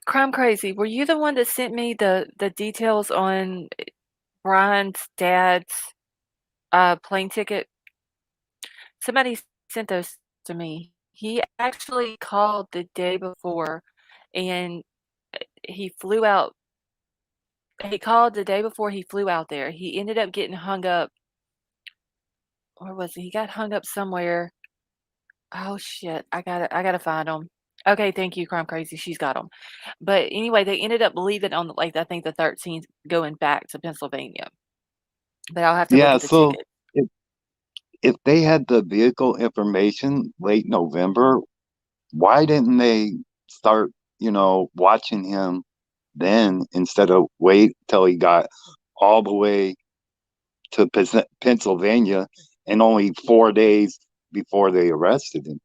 Crime Crazy, were you the one that sent me the details on Brian's dad's plane ticket? Somebody sent those to me. He actually called the day before and he flew out. He called the day before he flew out there. He ended up getting hung up. Where was he? He got hung up somewhere. Oh shit! I gotta find him. Okay, thank you, Crime Crazy. She's got him. But anyway, they ended up leaving on like I think the 13th, going back to Pennsylvania. But I'll have to look Yeah, at the so ticket. if they had the vehicle information late November, why didn't they start, watching him then instead of wait till he got all the way to Pennsylvania and only 4 days before they arrested him.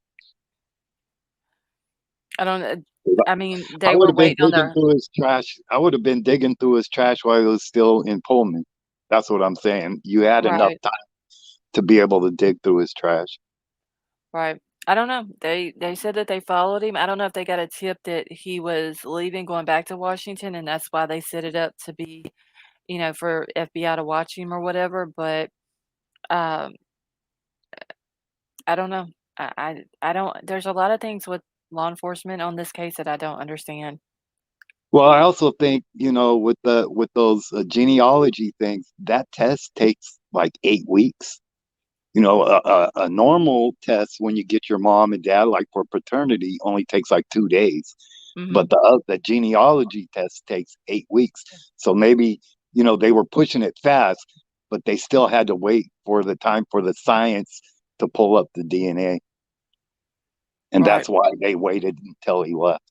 I don't. I mean, I they would were have been waiting on digging their. through his trash. I would have been digging through his trash while he was still in Pullman. That's what I'm saying. You had enough Right, time to be able to dig through his trash. right. I don't know. They said that they followed him. I don't know if they got a tip that he was leaving, going back to Washington, and that's why they set it up to be, for FBI to watch him or whatever. But um, I don't know. I don't. There's a lot of things with law enforcement on this case that I don't understand. Well, I also think, with those genealogy things, that test takes like 8 weeks. A normal test when you get your mom and dad, like for paternity, only takes like 2 days. Hmm. But the genealogy test takes 8 weeks. So maybe, they were pushing it fast, but they still had to wait for the time for the science to pull up the DNA. And Right. that's why they waited until he left.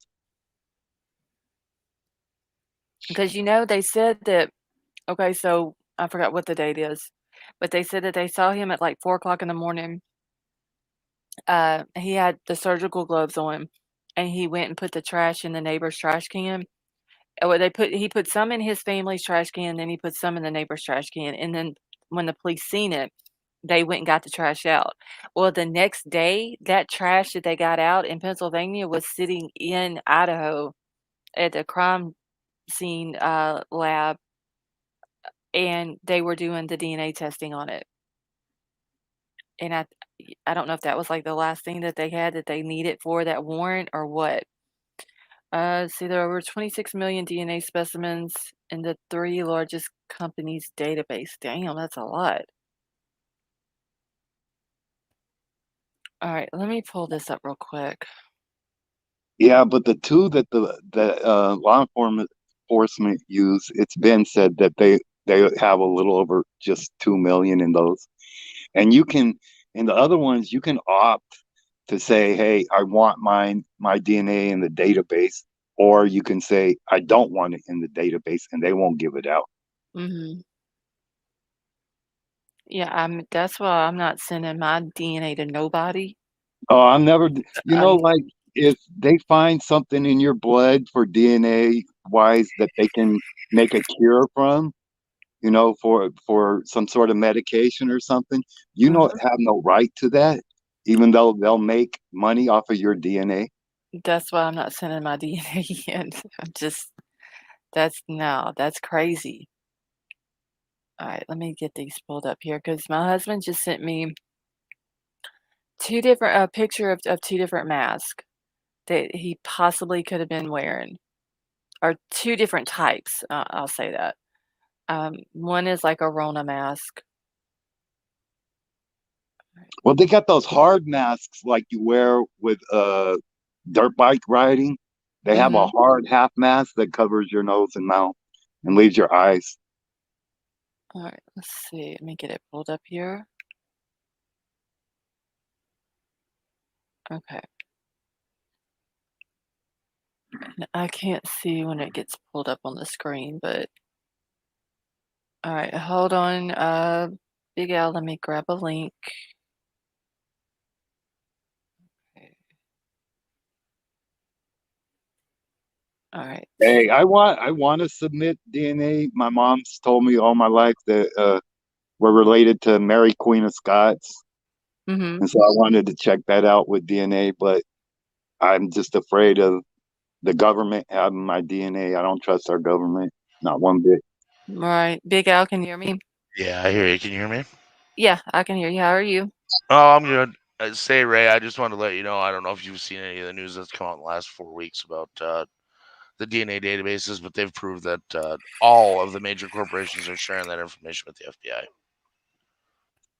Because they said that. Okay, so I forgot what the date is, but they said that they saw him at like 4 o'clock in the morning. He had the surgical gloves on, and he went and put the trash in the neighbor's trash can. Well, he put some in his family's trash can, then he put some in the neighbor's trash can, and then when the police seen it, they went and got the trash out. Well, the next day, that trash that they got out in Pennsylvania was sitting in Idaho at the crime scene lab, and they were doing the DNA testing on it. And I don't know if that was like the last thing that they had that they needed for that warrant or what. See, there are over 26 million DNA specimens in the three largest companies' database. Damn, that's a lot. All right, let me pull this up real quick. Yeah, but the two that the law enforcement use, it's been said that they have a little over just 2 million in those, and in the other ones you can opt to say, hey, I want my DNA in the database, or you can say I don't want it in the database, and they won't give it out. Mhm. Yeah, that's why I'm not sending my DNA to nobody. Oh, I'm never, I like if they find something in your blood for DNA wise that they can make a cure from, for some sort of medication or something, you don't Mhm. have no right to that, even though they'll make money off of your DNA. That's why I'm not sending my DNA in. I'm just that's crazy. All right, let me get these pulled up here because my husband just sent me two different a picture of two different masks that he possibly could have been wearing, or two different types. I'll say that. One is like a Rona mask. Well, they got those hard masks like you wear with dirt bike riding. They have a Mhm. hard half mask that covers your nose and mouth and leaves your eyes. All right, let's see. Let me get it pulled up here. Okay. I can't see when it gets pulled up on the screen, but all right, hold on. Big Al, let me grab a link. Okay. All right. Hey, I want to submit DNA. My mom's told me all my life that we're related to Mary Queen of Scots, Mhm. and so I wanted to check that out with DNA, but I'm just afraid of the government having my DNA. I don't trust our government, not one bit. Right. Big Al, can you hear me? Yeah, I hear you. Can you hear me? Yeah, I can hear you. How are you? Oh, I'm good. Say, Ray, I just wanted to let you know. I don't know if you've seen any of the news that's come out in the last 4 weeks about the DNA databases, but they've proved that all of the major corporations are sharing that information with the FBI.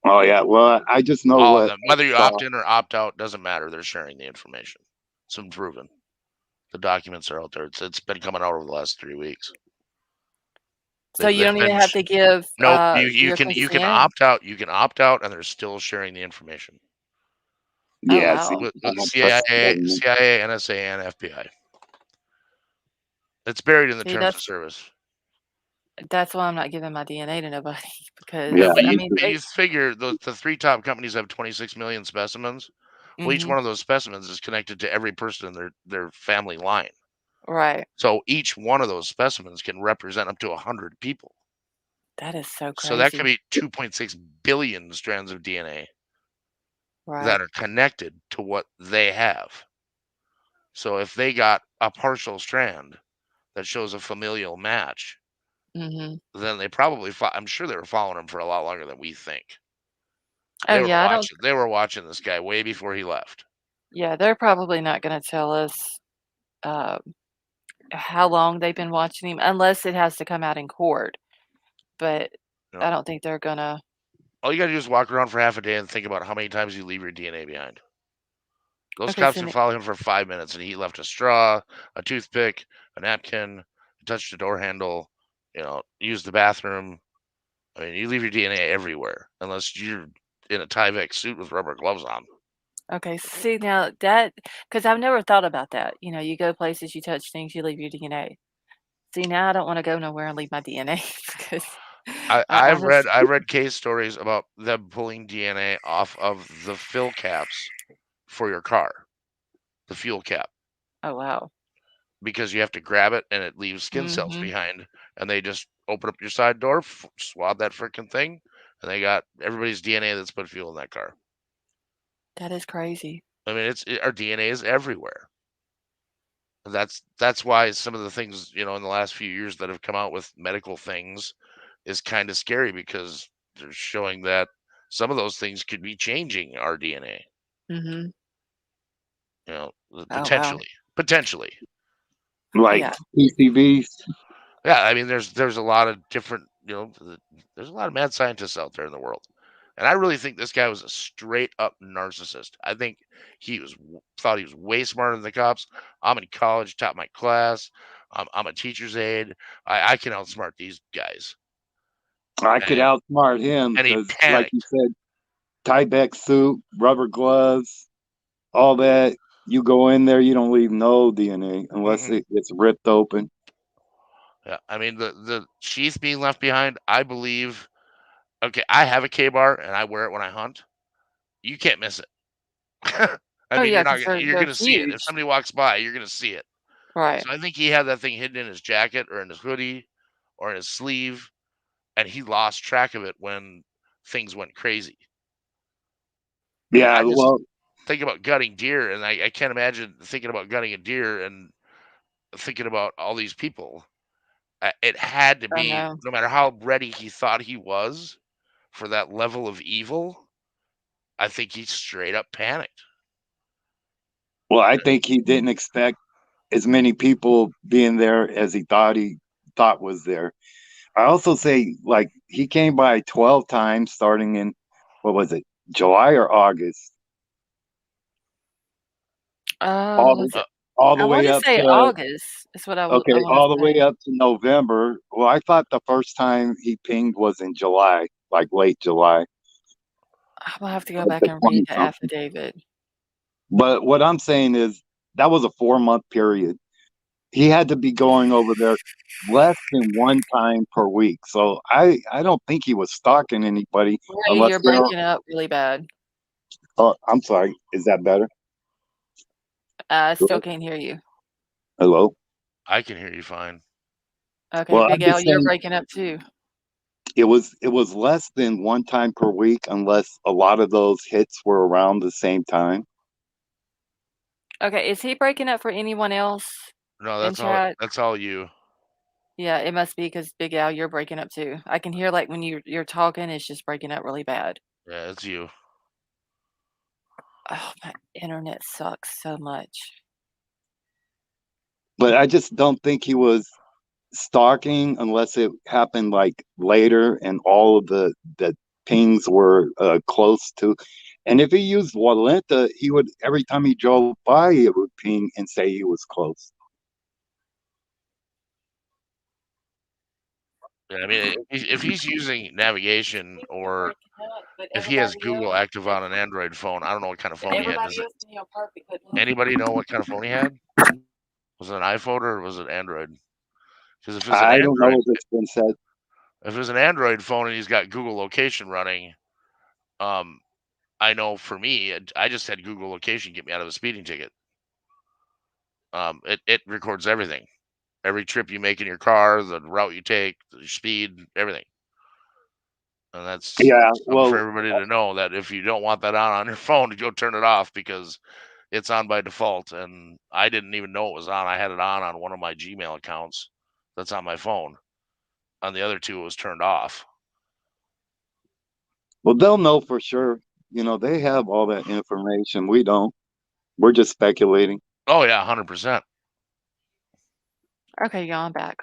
Oh yeah, well I just know All of what them, I whether you saw. opt in or opt out, doesn't matter. They're sharing the information. It's been proven. The documents are out there. It's been coming out over the last 3 weeks. So you They've don't even been have to give nope. You your can consent? opt out. You can opt out, and they're still sharing the information Oh Yeah, see, wow. with I the don't trust the CIA, government. NSA, and FBI. It's buried in the See, terms of service. that's why I'm not giving my DNA to nobody because Yeah, but I you mean, you figure the 3 top companies have 26 million specimens. Well, each Mhm. one of those specimens is connected to every person in their family line. Right. So each one of those specimens can represent up to 100 people. That is so So that could crazy. be 2.6 billion strands of DNA Right. that are connected to what they have. So if they got a partial strand that shows a familial match, Mhm. then they probably I'm sure they were following him for a lot longer than we think. Oh, yeah, I don't They were watching this guy way before he left. yeah, they're probably not gonna tell us, uh, how long they've been watching him unless it has to come out in court, but You I know, don't think they're gonna all you got to do is walk around for half a day and think about how many times you leave your DNA behind. Those Okay, cops so can follow him for 5 minutes, and he left a straw, a toothpick, a napkin, touched a door handle, used the bathroom. I mean, you leave your DNA everywhere unless you're in a Tyvek suit with rubber gloves on. okay, see, now that because 'cause I've never thought about that, you go places, you touch things, you leave your DNA. See, now I don't wanna go nowhere and leave my DNA because I I've read case stories about them pulling DNA off of the fill caps for your car, the fuel cap, Oh, wow. because you have to grab it and it leaves skin cells Mhm. behind, and they just open up your side door, swab that freaking thing, and they got everybody's DNA that's put fuel in that car. That is crazy. I mean, our DNA is everywhere. That's why some of the things in the last few years that have come out with medical things is kind of scary because they're showing that some of those things could be changing our DNA. Mhm. Oh, wow. Potentially. Like Yeah. PCBs. Yeah, I mean, there's a lot of different, there's a lot of mad scientists out there in the world, and I really think this guy was a straight up narcissist. I think thought he was way smarter than the cops. I'm in college, top my class. I'm a teacher's aide. I can outsmart these guys, I could and outsmart him and he because, like you panicked. said, Tyvek suit, rubber gloves, all that. You go in there, you don't leave no DNA unless Mm-mm. it gets ripped open. Yeah, I mean the sheath being left behind. I believe. Okay, I have a K-bar and I wear it when I hunt. You can't miss it. I Oh, mean, yeah, because you're they're gonna see it. If huge. somebody walks by, you're gonna see it. Right. So I think he had that thing hidden in his jacket or in his hoodie or in his sleeve, and he lost track of it when things went crazy. I mean, Yeah, I just well, think about gutting deer, and I can't imagine thinking about gutting a deer and thinking about all these people. It had to I be, know. no matter how ready he thought he was for that level of evil, I think he straight up panicked. I think he didn't expect as many people being there as he thought was there. I also say like he came by 12 times starting in what was it, July or August? All the Was it all I the way wanna up say to August is what I okay, wanna all the way say. up to November. Well, I thought the first time he pinged was in July, like late July, Imma have to go like back the and read 20 the something. affidavit. But what I'm saying is that was a 4 month period. He had to be going over there less than one time per week. So I don't think he was stalking anybody Ray, unless you're they're. breaking up really bad. Oh, I'm sorry. Is that better? I still can't hear you. Hello. I can hear you fine. Okay, Well, Big I'm Al, just you're saying breaking up too. it was less than one time per week unless a lot of those hits were around the same time. Okay, is he breaking up for anyone else No, in chat? that's all you. Yeah, it must be because Big Al, you're breaking up too. I can hear, like, when you're talking, it's just breaking up really bad. Yeah, it's you. Oh, my internet sucks so much. But I just don't think he was stalking unless it happened like later and all of the pings were close to. And if he used Walenta, he would every time he drove by, it would ping and say he was close. Yeah, I mean, if he's using navigation or Breaking up, but if he has everybody Google else active on an Android phone, I don't know what kind of phone he had. everybody else can hear perfect, but Anybody know what kind of phone he had? Was it an iPhone or was it Android? Because if it's an I don't know Android, if it's been said. if it's an Android phone and he's got Google Location running, I know for me, I just had Google Location get me out of a speeding ticket. It records everything, every trip you make in your car, the route you take, the speed, everything. And that's Yeah, something for well, everybody to know, that if you don't want that on your phone, go turn it off, because it's on by default. And I didn't even know it was on. I had it on one of my Gmail accounts that's on my phone. On the other two, it was turned off. well, they'll know for sure. You know, they have all that information. We don't. We're just speculating. Oh yeah, 100%. Okay, y'all, I'm back.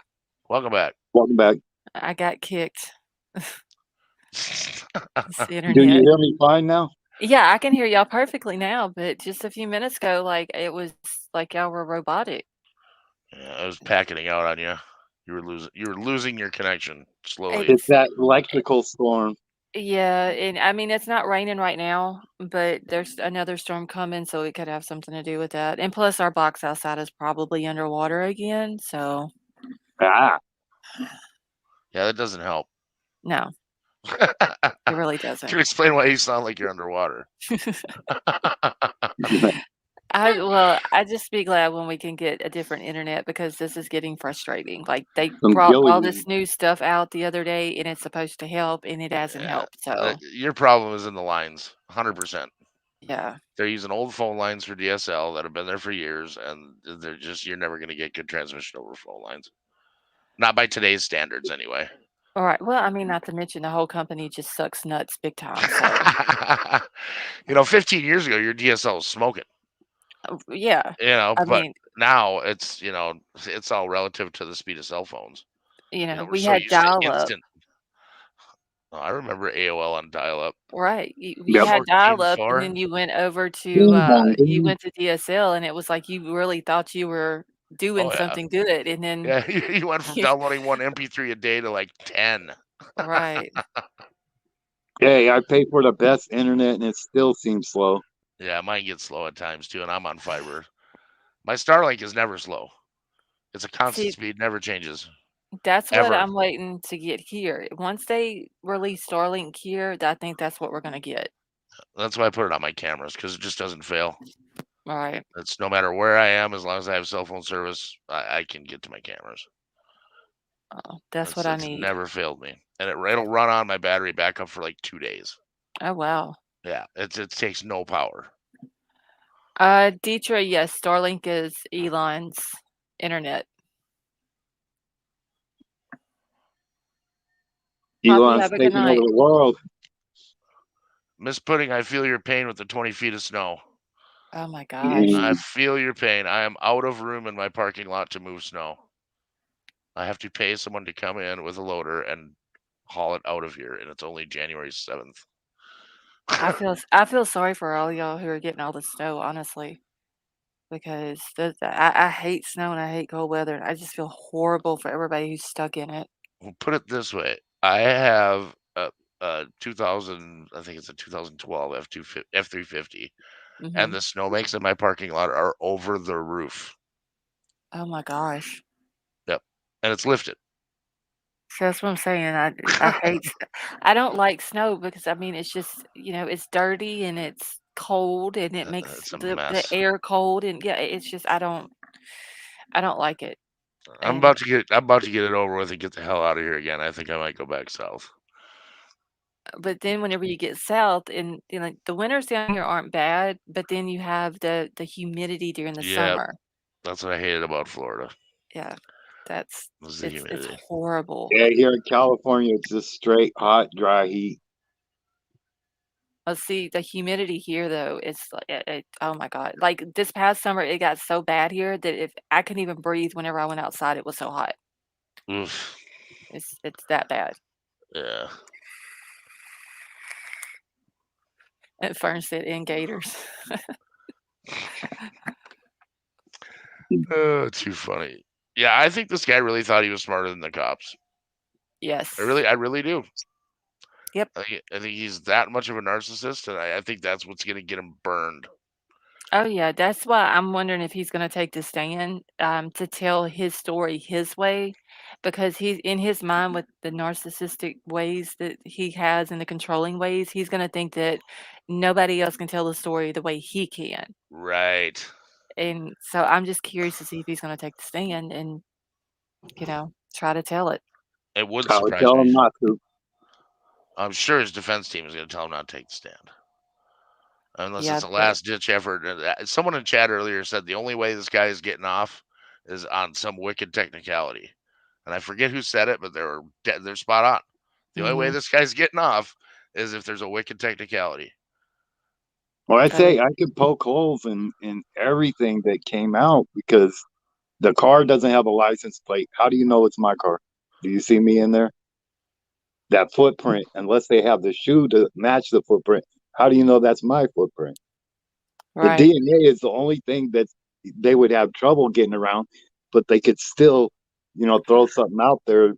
Welcome back. Welcome back. I got kicked. It's the Do you internet. hear me fine now? Yeah, I can hear y'all perfectly now, but just a few minutes ago, like, it was like y'all were robotic. Yeah, I was packing out on you. You were losing your connection slowly. It's that electrical storm. Yeah, and I mean, it's not raining right now, but there's another storm coming, so it could have something to do with that. And plus, our box outside is probably underwater again, so Ah, Yeah, that doesn't help. no, it really Can doesn't. you explain why you sound like you're underwater? I just be glad when we can get a different internet, because this is getting frustrating. Like, they some brought all Gilligan. this new stuff out the other day, and it's supposed to help, and it hasn't helped. So Your problem is in the lines, 100%. yeah, They're using old phone lines for DSL that have been there for years, and you're never going to get good transmission over phone lines. Not by today's standards, anyway. all right. Well, I mean, not to mention the whole company just sucks nuts big time. So 15 years ago, your DSL was smoking. yeah, I But mean, now it's it's all relative to the speed of cell phones. We're we so had used to dial up. instant. Oh, I remember AOL on dial-up. Right. We Yep. had dial-up, and 14.4. then you went over to, Ding dong you ding. went to DSL, and it was like you really thought you were doing Oh yeah, something good, and then yeah. You went from downloading one MP3 a day to like 10. right. Hey, I pay for the best internet and it still seems slow. Yeah, mine gets slow at times too, and I'm on fiber. My Starlink is never slow. It's a constant See, speed, never changes. that's what Ever. I'm waiting to get here. Once they release Starlink here, I think that's what we're gonna get. That's why I put it on my cameras, because it just doesn't fail. Right. It's no matter where I am, as long as I have cell phone service, I can get to my cameras. Oh, that's what I It's need. never failed me, and it'll run on my battery backup for like 2 days. Oh, wow. Yeah, it takes no power. Deetra, yes, Starlink is Elon's internet. Poppy, Elon's have a good taking over night. the world. Miss Pudding, I feel your pain with the 20 feet of snow. Oh my gosh. I feel your pain. I am out of room in my parking lot to move snow. I have to pay someone to come in with a loader and haul it out of here, and it's only January 7th. I feel sorry for all y'all who are getting all the snow, honestly, because I hate snow and I hate cold weather. And I just feel horrible for everybody who's stuck in it. We'll put it this way: I have a 2000, I think it's a 2012 F350, and Hmm. the snowbanks in my parking lot are over the roof. Oh my gosh. Yep, and it's lifted. So that's what I'm saying. I hate. I don't like snow because I mean it's just it's dirty and it's cold and it makes It's a the mess. air cold and yeah, it's just I don't like it. I'm And about to get it over with and get the hell out of here again. I think I might go back south. but then whenever you get south and the winters down here aren't bad, but then you have the humidity during the Yeah, summer. that's what I hated about Florida. Yeah, that's Was the it's humidity. horrible. Yeah, here in California, it's just straight hot, dry heat. Let's see, the humidity here though, it's like oh my God. Like this past summer, it got so bad here that if I couldn't even breathe whenever I went outside, it was so hot. Oof. It's that bad. Yeah. And Fern said, "In gators." Oh, too funny. Yeah, I think this guy really thought he was smarter than the cops. Yes. I really do. Yep. I think he's that much of a narcissist, and I think that's what's going to get him burned. Oh yeah, that's why I'm wondering if he's gonna take the stand to tell his story his way, because he's in his mind with the narcissistic ways that he has and the controlling ways, he's gonna think that nobody else can tell the story the way he can. Right. And so I'm just curious to see if he's gonna take the stand and, try to tell it. It would I would surprise tell me. him not to. I'm sure his defense team is going to tell him not to take the stand. Unless Yeah, it's a but last ditch effort. Someone in chat earlier said the only way this guy is getting off is on some wicked technicality. And I forget who said it, but they're spot on. The only way mhm, this guy's getting off is if there's a wicked technicality. Well, I okay. say I could poke holes in everything that came out because the car doesn't have a license plate. How do you know it's my car? Do you see me in there? That footprint, unless they have the shoe to match the footprint, how do you know that's my footprint? The Right. DNA is the only thing that they would have trouble getting around, but they could still, throw something out there.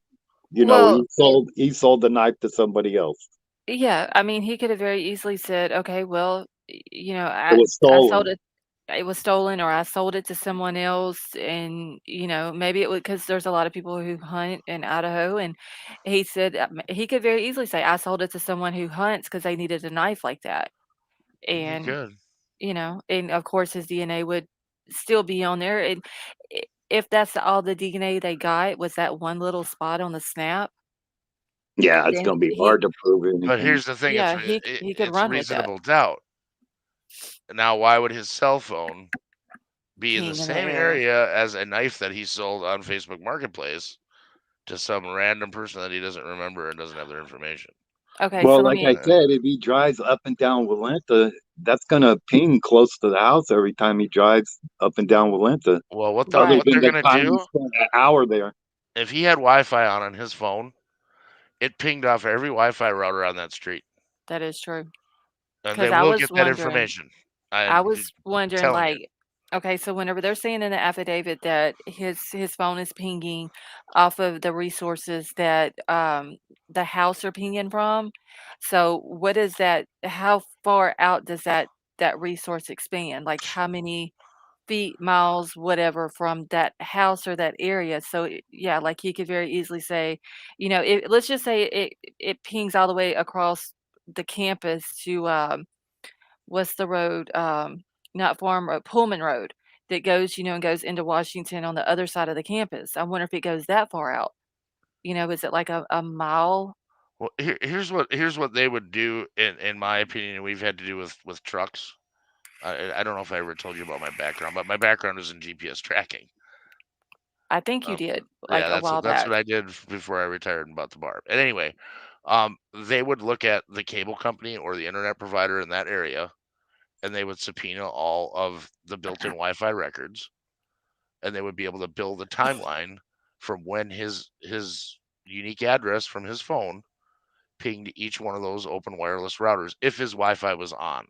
Well, He sold the knife to somebody else. yeah, I mean, he could have very easily said, "Okay, well, It was I sold stolen. it was stolen, or I sold it to someone else," and, maybe it would, because there's a lot of people who hunt in Idaho, and he said, he could very easily say, "I sold it to someone who hunts because they needed a knife like that," He and, could. and of course his DNA would still be on there, and if that's all the DNA they got was that one little spot on the snap, Yeah, it's then gonna be he hard to prove But anything. here's the thing: yeah, he could it's run with that, reasonable doubt. Now, why would his cell phone be in the being in the same area. area as a knife that he sold on Facebook Marketplace to some random person that he doesn't remember and doesn't have their information? Okay, so Well, let like I me said, if he drives up and down Walenta, that's gonna ping close to the house every time he drives up and down Walenta. Well, Other right. what than they're the gonna time he do spent an hour there. if he had Wi-Fi on his phone, it pinged off every Wi-Fi router on that street, That is true. and they Because I will was get that wondering information. I I'm was wondering, telling you. like, okay, so whenever they're saying in the affidavit that his phone is pinging off of the resources that, the house are pinging from, so what is that how far out does that resource expand? Like, how many feet, miles, whatever from that house or that area? So, yeah, like, he could very easily say, let's just say it pings all the way across the campus to, what's the road? Not Farm Road, Pullman Road that goes, and goes into Washington on the other side of the campus. I wonder if it goes that far out. Is it like a mile? Well, here's what they would do in my opinion. We've had to do with trucks. I don't know if I ever told you about my background, but my background is in GPS tracking. I think you did Yeah, like a while that's back. what I did before I retired and bought the bar. And anyway, they would look at the cable company or the internet provider in that area, and they would subpoena all of the built-in Wi-Fi records, and they would be able to build a timeline from when his unique address from his phone pinged each one of those open wireless routers if his Wi-Fi was on.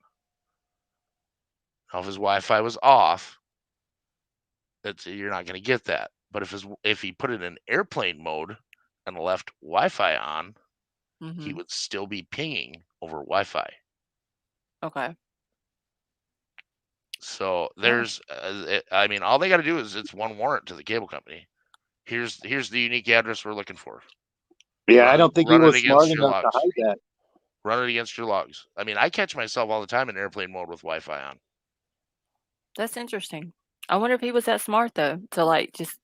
Now, if his Wi-Fi was off, you're not going to get that. But if he put it in airplane mode and left Wi-Fi on, he Mhm. would still be pinging over Wi-Fi. Okay. So Yeah. there's, I mean, all they got to do is it's one warrant to the cable company. Here's the unique address we're looking for. Yeah, I don't think he Run it was smart against your enough to logs. hide that. Run it against your logs. I mean, I catch myself all the time in airplane mode with Wi-Fi on. That's interesting. I wonder if he was that smart though to like just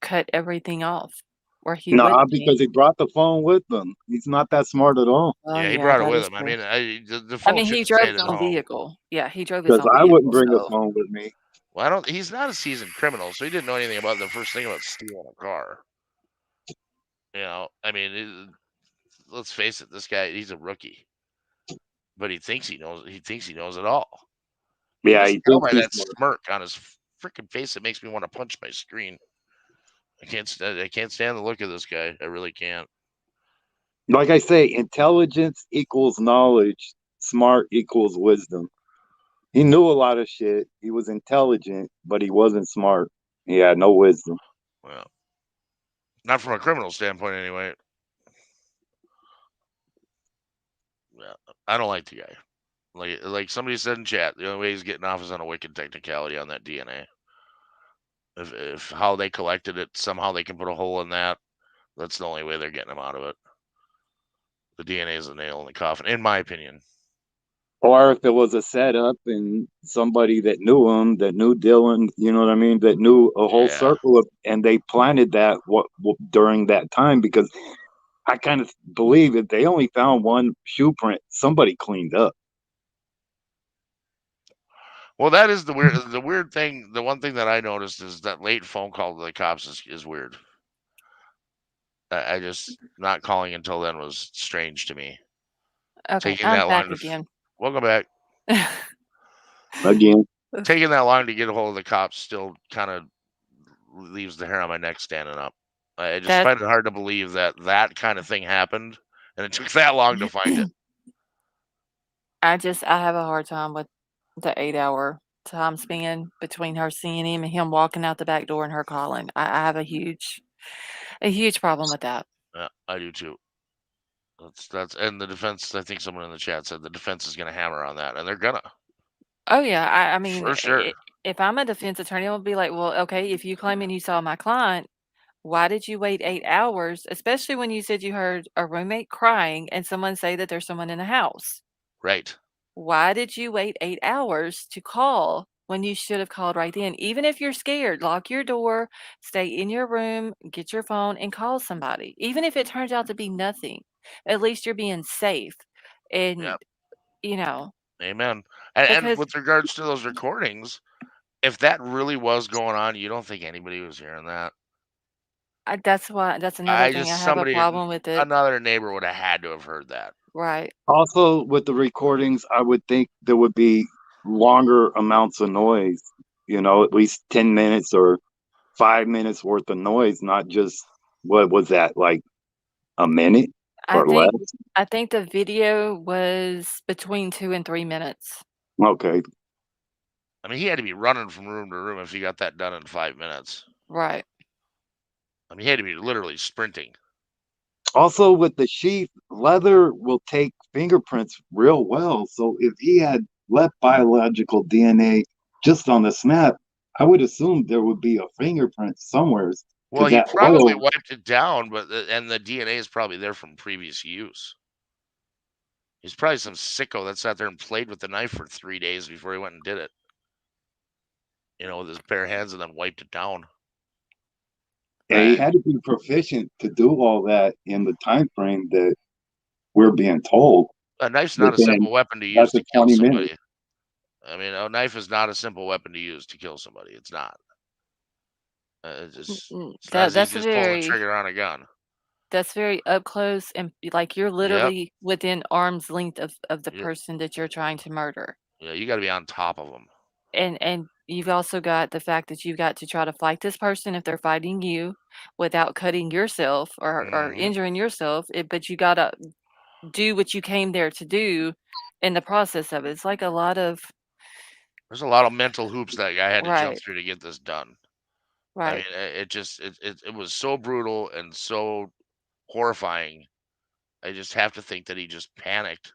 cut everything off where he would Nah, because ping. he brought the phone with him. He's not that smart at all. Oh Yeah, he yeah, brought it that with is him. I true. mean, the I phone mean, should he have drove stayed his at own home. vehicle. Yeah, he drove his Because own I wouldn't vehicle, bring a so phone with me. Well, he's not a seasoned criminal, so he didn't know anything about the first thing about stealing a car. I mean, let's face it, this guy, he's a rookie, but he thinks he knows. He thinks he knows it all. You can Yeah, just he tell thinks by he's that smart. smirk on his freaking face. It makes me want to punch my screen. I can't stand the look of this guy. I really can't. Like I say, intelligence equals knowledge. Smart equals wisdom. He knew a lot of shit. He was intelligent, but he wasn't smart. He had no wisdom. Well, not from a criminal standpoint, anyway. Yeah, I don't like the guy. Like somebody said in chat, the only way he's getting off is on a wicked technicality on that DNA. If how they collected it, somehow they can put a hole in that. That's the only way they're getting him out of it. The DNA is the nail in the coffin, in my opinion. Or if it was a setup and somebody that knew him, that knew Dylan, you know what I mean, that knew a whole Yeah. circle of, and they planted that during that time, because I kind of believe if they only found one shoe print, somebody cleaned up. Well, that is the weird thing. The one thing that I noticed is that late phone call to the cops is weird. I just not calling until then was strange to me. Okay, Taking I'm that back long to again. welcome back. Again, Taking that long to get a hold of the cops still kind of leaves the hair on my neck standing up. I just That find it hard to believe that that kind of thing happened, and it took that long to find it. I have a hard time with the 8-hour time span between her seeing him and him walking out the back door and her calling. I have a huge problem with that. Yeah, I do too. That's and the defense. I think someone in the chat said the defense is going to hammer on that, and they're gonna Oh, yeah, I mean, for sure. if I'm a defense attorney, I'll be like, "Well, okay, if you claiming you saw my client, why did you wait 8 hours?" Especially when you said you heard a roommate crying and someone say that there's someone in the house. Right. Why did you wait 8 hours to call when you should have called right then? Even if you're scared, lock your door, stay in your room, get your phone, and call somebody. Even if it turns out to be nothing, at least you're being safe. And, Yep. you know, Amen. And because with regards to those recordings, if that really was going on, you don't think anybody was hearing that? that's another thing. I have a problem with it. Another neighbor would have had to have heard that. Right. also with the recordings, I would think there would be longer amounts of noise, at least 10 minutes or 5 minutes worth of noise, not just, what was that, like a minute I or less? think I think the video was between 2 and 3 minutes. Okay. I mean, he had to be running from room to room if he got that done in 5 minutes. Right. I mean, he had to be literally sprinting. Also, with the sheath, leather will take fingerprints real well. So if he had left biological DNA just on the snap, I would assume there would be a fingerprint somewhere, Well, because he that probably oil. wiped it down, but and the DNA is probably there from previous use. He's probably some sicko that sat there and played with the knife for 3 days before he went and did it. With his bare hands, and then wiped it down. And he had to be proficient to do all that in the time frame that we're being told. A knife's not a Within simple weapon to use less to than kill 20 somebody. minutes. I mean, a knife is not a simple weapon to use to kill somebody. It's not. It's not as That's easy as pulling the very trigger on a gun. That's very up close and, like, you're Yep. literally within arm's length of the Yep. person that you're trying to murder. Yeah, you got to be on top of them. And you've also got the fact that you've got to try to fight this person if they're fighting you without cutting yourself or Mhm. injuring yourself, but you gotta do what you came there to do in the process of it. It's like a lot of There's a lot of mental hoops that guy had to jump Right, through to get this done. I right, mean, it was so brutal and so horrifying. I just have to think that he just panicked,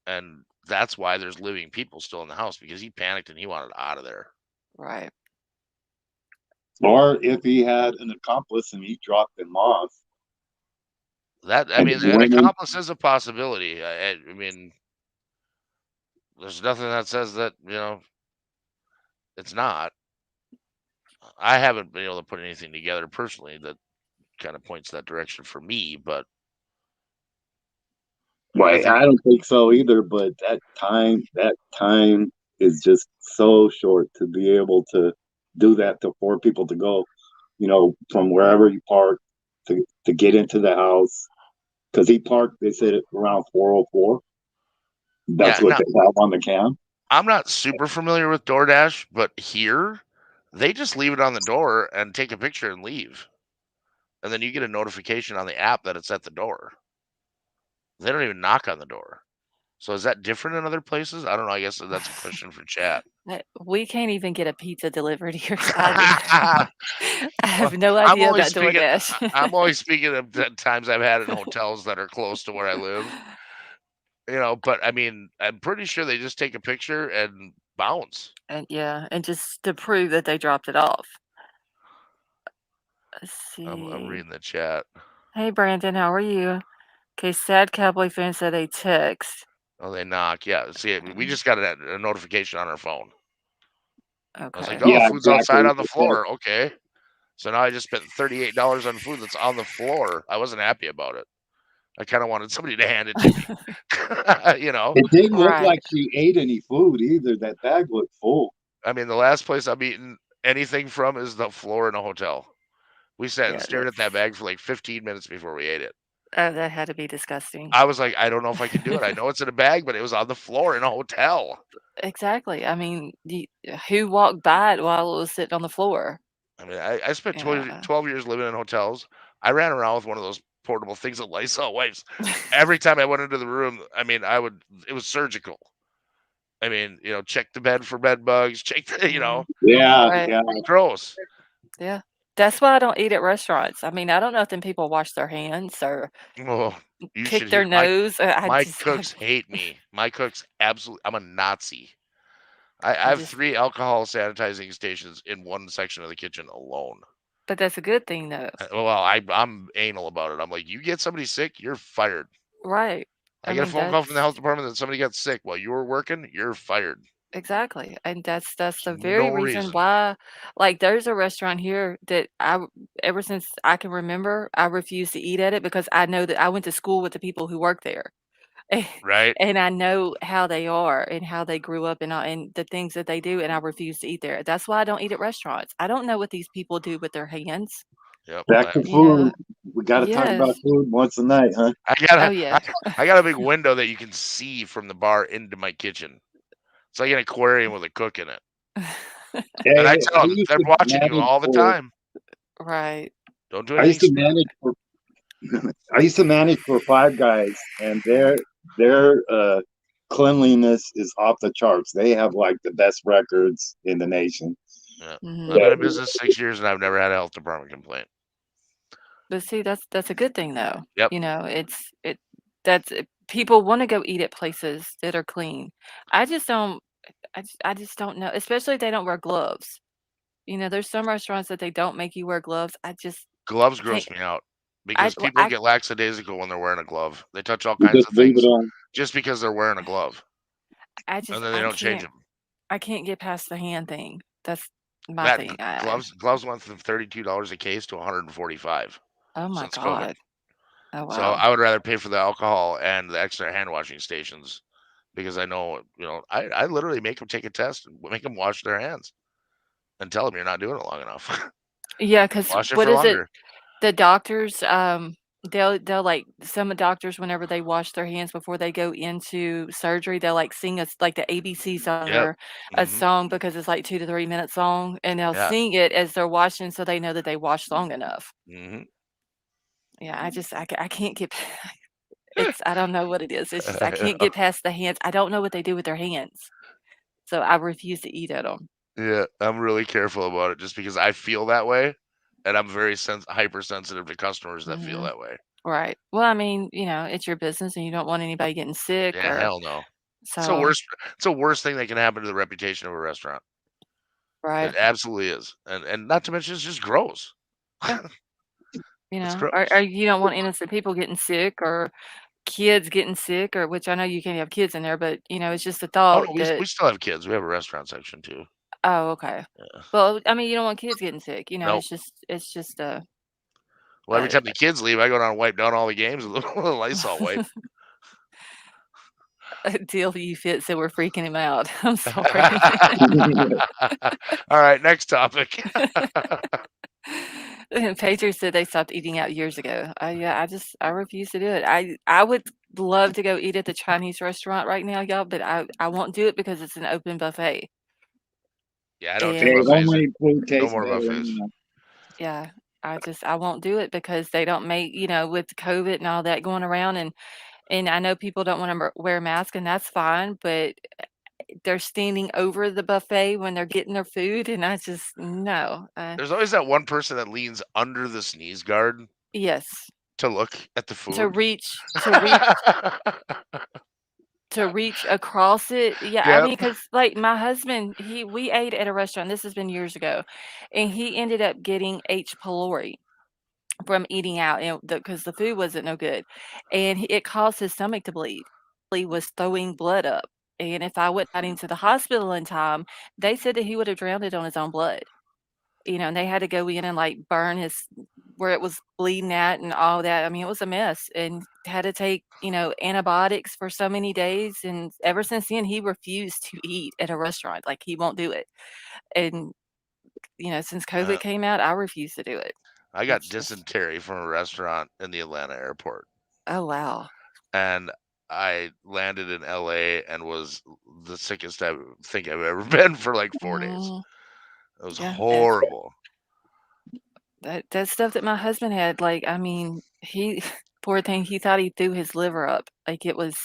and that's why there's living people still in the house, because he panicked and he wanted out of there. right. Or if he had an accomplice and he dropped him off. I And mean, he an went in. accomplice is a possibility. I mean, there's nothing that says that it's not. I haven't been able to put anything together personally that kind of points that direction for me, but I mean, I Well, think I don't think so either, but that time is just so short to be able to do that, to for people to go, from wherever he parked to get into the house. Because he parked, they said, around 4:04. yeah. That's what Now, they have on the cam. I'm not super familiar with DoorDash, but here they just leave it on the door and take a picture and leave, and then you get a notification on the app that it's at the door. They don't even knock on the door. So is that different in other places? I don't know. I guess that's a question for chat. We can't even get a pizza delivered here, so I Well, have no I'm idea only about speaking. DoorDash. I'm only speaking of the times I've had it in hotels that are close to where I live. But I mean, I'm pretty sure they just take a picture and bounce. And yeah, and just to prove that they dropped it off. Let's I'm see. reading the chat. Hey, Brandon, how are you? Okay, sad Cowboy fan said they text. Oh, they knock. Yeah. See, we just got a notification on our phone. I was like, Okay. oh, Yeah, food's outside exactly. on the floor. Okay. So now I just spent $38 on food that's on the floor. I wasn't happy about it. I kind of wanted somebody to hand it to me. You know, It didn't look Right. like she ate any food either. That bag looked full. I mean, the last place I'm eating anything from is the floor in a hotel. We sat and Yeah, stared at that bag for like 15 minutes before we ate it. that had to be disgusting. I was like, I don't know if I can do it. I know it's in a bag, but it was on the floor in a hotel. Exactly. I mean, who walked by it while it was sitting on the floor? I mean, I spent 12, Yeah. 12 years living in hotels. I ran around with one of those portable things that Lysol wipes. Every time I went into the room, I mean, it was surgical. I mean, check the bed for bed bugs, check the, Yeah, Right. yeah. gross. Yeah. That's why I don't eat at restaurants. I mean, I don't know if them people wash their hands or Oh, you pick should their hear nose. my cooks hate me. My cooks absolutely. I'm a Nazi. I I have just, 3 alcohol sanitizing stations in one section of the kitchen alone. but that's a good thing though. Well, I'm anal about it. I'm like, you get somebody sick, you're fired. Right. I I get a mean, phone call from the that's health department that somebody got sick while you were working, you're fired. exactly. And that's the There's very no reason reason. why, like, there's a restaurant here that ever since I can remember, I refuse to eat at it because I know that I went to school with the people who work there. Right? And I know how they are and how they grew up and the things that they do, and I refuse to eat there. That's why I don't eat at restaurants. I don't know what these people do with their hands, Yep. Back to you know? food. We got to talk about Yes. food once a night, huh? I Oh, got yeah. I got a big window that you can see from the bar into my kitchen. It's like an aquarium with a cook in it. And I Hey, tell I them used they're to watching you manage all the for. time. Right. Don't do I anything used to stupid. manage for. I used to manage for Five Guys, and their cleanliness is off the charts. They have like the best records in the nation. Yeah. Mhm. I've been Yeah, in business 6 years and I've never had a health department complaint. But see, that's a good thing though. Yep. You know, people wanna go eat at places that are clean. I just don't I just don't know, especially if they don't wear gloves. You know, there's some restaurants that they don't make you wear gloves. Gloves I can't gross me out I because well, people get lackadaisical when they're wearing a glove. They touch all you kinds just of leave it things on. just because they're wearing a glove, I and just then they don't change them. I can't get past the hand thing. That's my That thing. gloves went from $32 a case to 145 Oh my since COVID. god. Oh, So wow. I would rather pay for the alcohol and the extra hand washing stations because I know, I literally make them take a test and make them wash their hands and tell them you're not doing it long enough. Yeah, 'cause Wash it what for is it? longer. The doctors, they'll, like some doctors, whenever they wash their hands before they go into surgery, they'll, like, sing us like the ABC song Yep. or a Hmm. song because it's, like, 2 to 3 minutes long, and they'll Yeah. sing it as they're washing so they know that they washed long enough. Hmm. Yeah, I can't get I don't know what it is. It's just I can't get past the hands. I don't know what they do with their hands, so I refuse to eat at them. Yeah, I'm really careful about it just because I feel that way, and I'm very hypersensitive to customers that feel Mhm. that way. Right. Well, I mean, it's your business and you don't want anybody getting sick Yeah, or hell no. It's the so worst. It's the worst thing that can happen to the reputation of a restaurant. right. It absolutely is, and not to mention it's just gross. Yeah. It's Or gross. you don't want innocent people getting sick or kids getting sick or which I know you can't have kids in there, but, it's just a Oh thought no, we that we still have kids. We have a restaurant section too. oh, okay. Yeah. Well, I mean, you don't want kids getting sick, No. it's just Well, every a time the kids leave, I go down and wipe down all the games with a Lysol wipe. a deal you fit, so we're freaking him out. I'm sorry. All right, next topic. And Patriots said they stopped eating out years ago. Yeah, I refuse to do it. I would love to go eat at the Chinese restaurant right now, y'all, but I won't do it because it's an open buffet. Yeah, I don't do Hey, And buffets. homemade food No tastes more better. buffets. yeah, I won't do it because they don't make, with COVID and all that going around and I know people don't want to wear masks and that's fine, but they're standing over the buffet when they're getting their food and I just no. There's always that one person that leans under the sneeze guard Yes. to look at the To food. reach to reach To reach across it? Yeah, I Yep. mean, cause like, my husband, we ate at a restaurant, this has been years ago, and he ended up getting H. pylori, from eating out, and because the food wasn't no good, and it caused his stomach to bleed. He was throwing blood up, and if I wouldn't got him to the hospital in time, they said that he would have drowned it on his own blood. And they had to go in and, like, burn his where it was bleeding at and all that. I mean, it was a mess, and had to take, antibiotics for so many days, and ever since then, he refused to eat at a restaurant, like, he won't do it. And, since COVID Uh, came out, I refuse to do it. I got It's just dysentery from a restaurant in the Atlanta airport, oh, wow. and I landed in LA and was the sickest I think I've ever been for like 4 days. Mhm. It was Yeah, horrible. that stuff that my husband had, like, I mean, he poor thing, he thought he threw his liver up, like, it was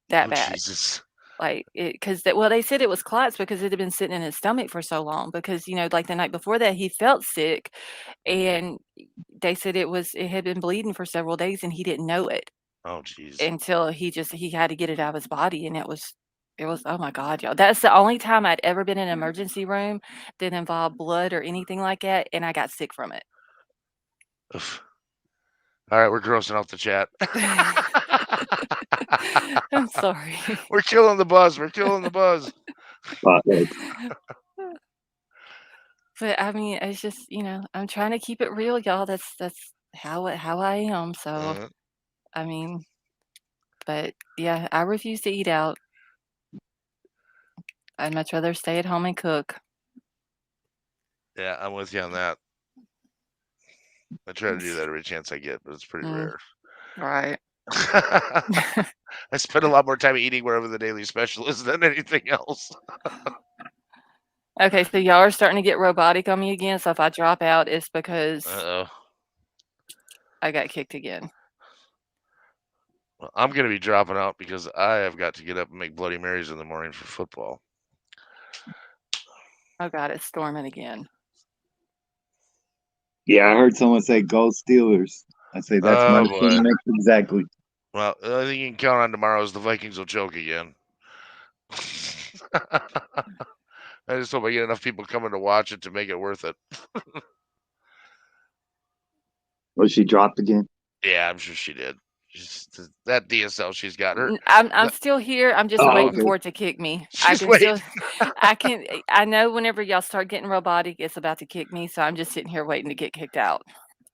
that Oh bad. Jesus! Like, they said it was clots because it had been sitting in his stomach for so long because, like, the night before that, he felt sick, and they said it had been bleeding for several days, and he didn't know it Oh jeez! until he had to get it out of his body, and it was oh my god, y'all. That's the only time I'd ever been in an emergency room that involved blood or anything like that, and I got sick from it. Oof. All right, we're grossing out the chat. I'm sorry. We're killing the buzz. We're killing the buzz. But, I mean, it's just, I'm trying to keep it real, y'all. That's how I am, so, Uh, I mean but, yeah, I refuse to eat out. I'd much rather stay at home and cook. yeah, I'm with you on that. I try to do It's that every chance I get, but it's pretty mm, rare. right. I spend a lot more time eating wherever the daily special is than anything else. Okay, so y'all are starting to get robotic on me again, so if I drop out, it's because Uh-oh. I got kicked again. Well, I'm going to be dropping out because I have got to get up and make Bloody Marys in the morning for football. Oh god, it's storming again. Yeah, I heard someone say "Go Steelers." I say that's my Oh, boy. mix exactly. Well, the only thing you can count on tomorrow is the Vikings will choke again. I just hope I get enough people coming to watch it to make it worth it. Was she dropped again? Yeah, I'm sure she did. That DSL she's got her. I'm still here. I'm just Oh, waiting okay. for it to kick me. I She's can waiting. still I know whenever y'all start getting robotic, it's about to kick me, so I'm just sitting here waiting to get kicked out.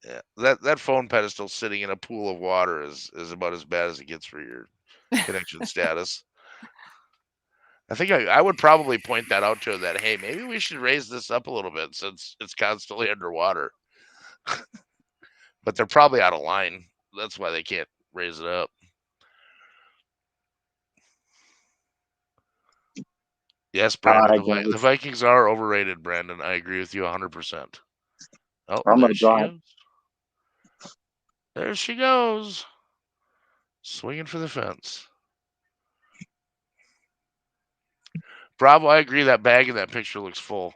Yeah, that phone pedestal sitting in a pool of water is about as bad as it gets for your connection status. I think I would probably point that out to her that, hey, maybe we should raise this up a little bit since it's constantly underwater. But they're probably out of line. That's why they can't raise it up. Yes, All Brandon, right, the guys. Vikings are overrated, Brandon. I agree with you 100%. Oh, I'm there gonna she drop. goes. There she goes. Swinging for the fence. Bravo, I agree. That bag in that picture looks full.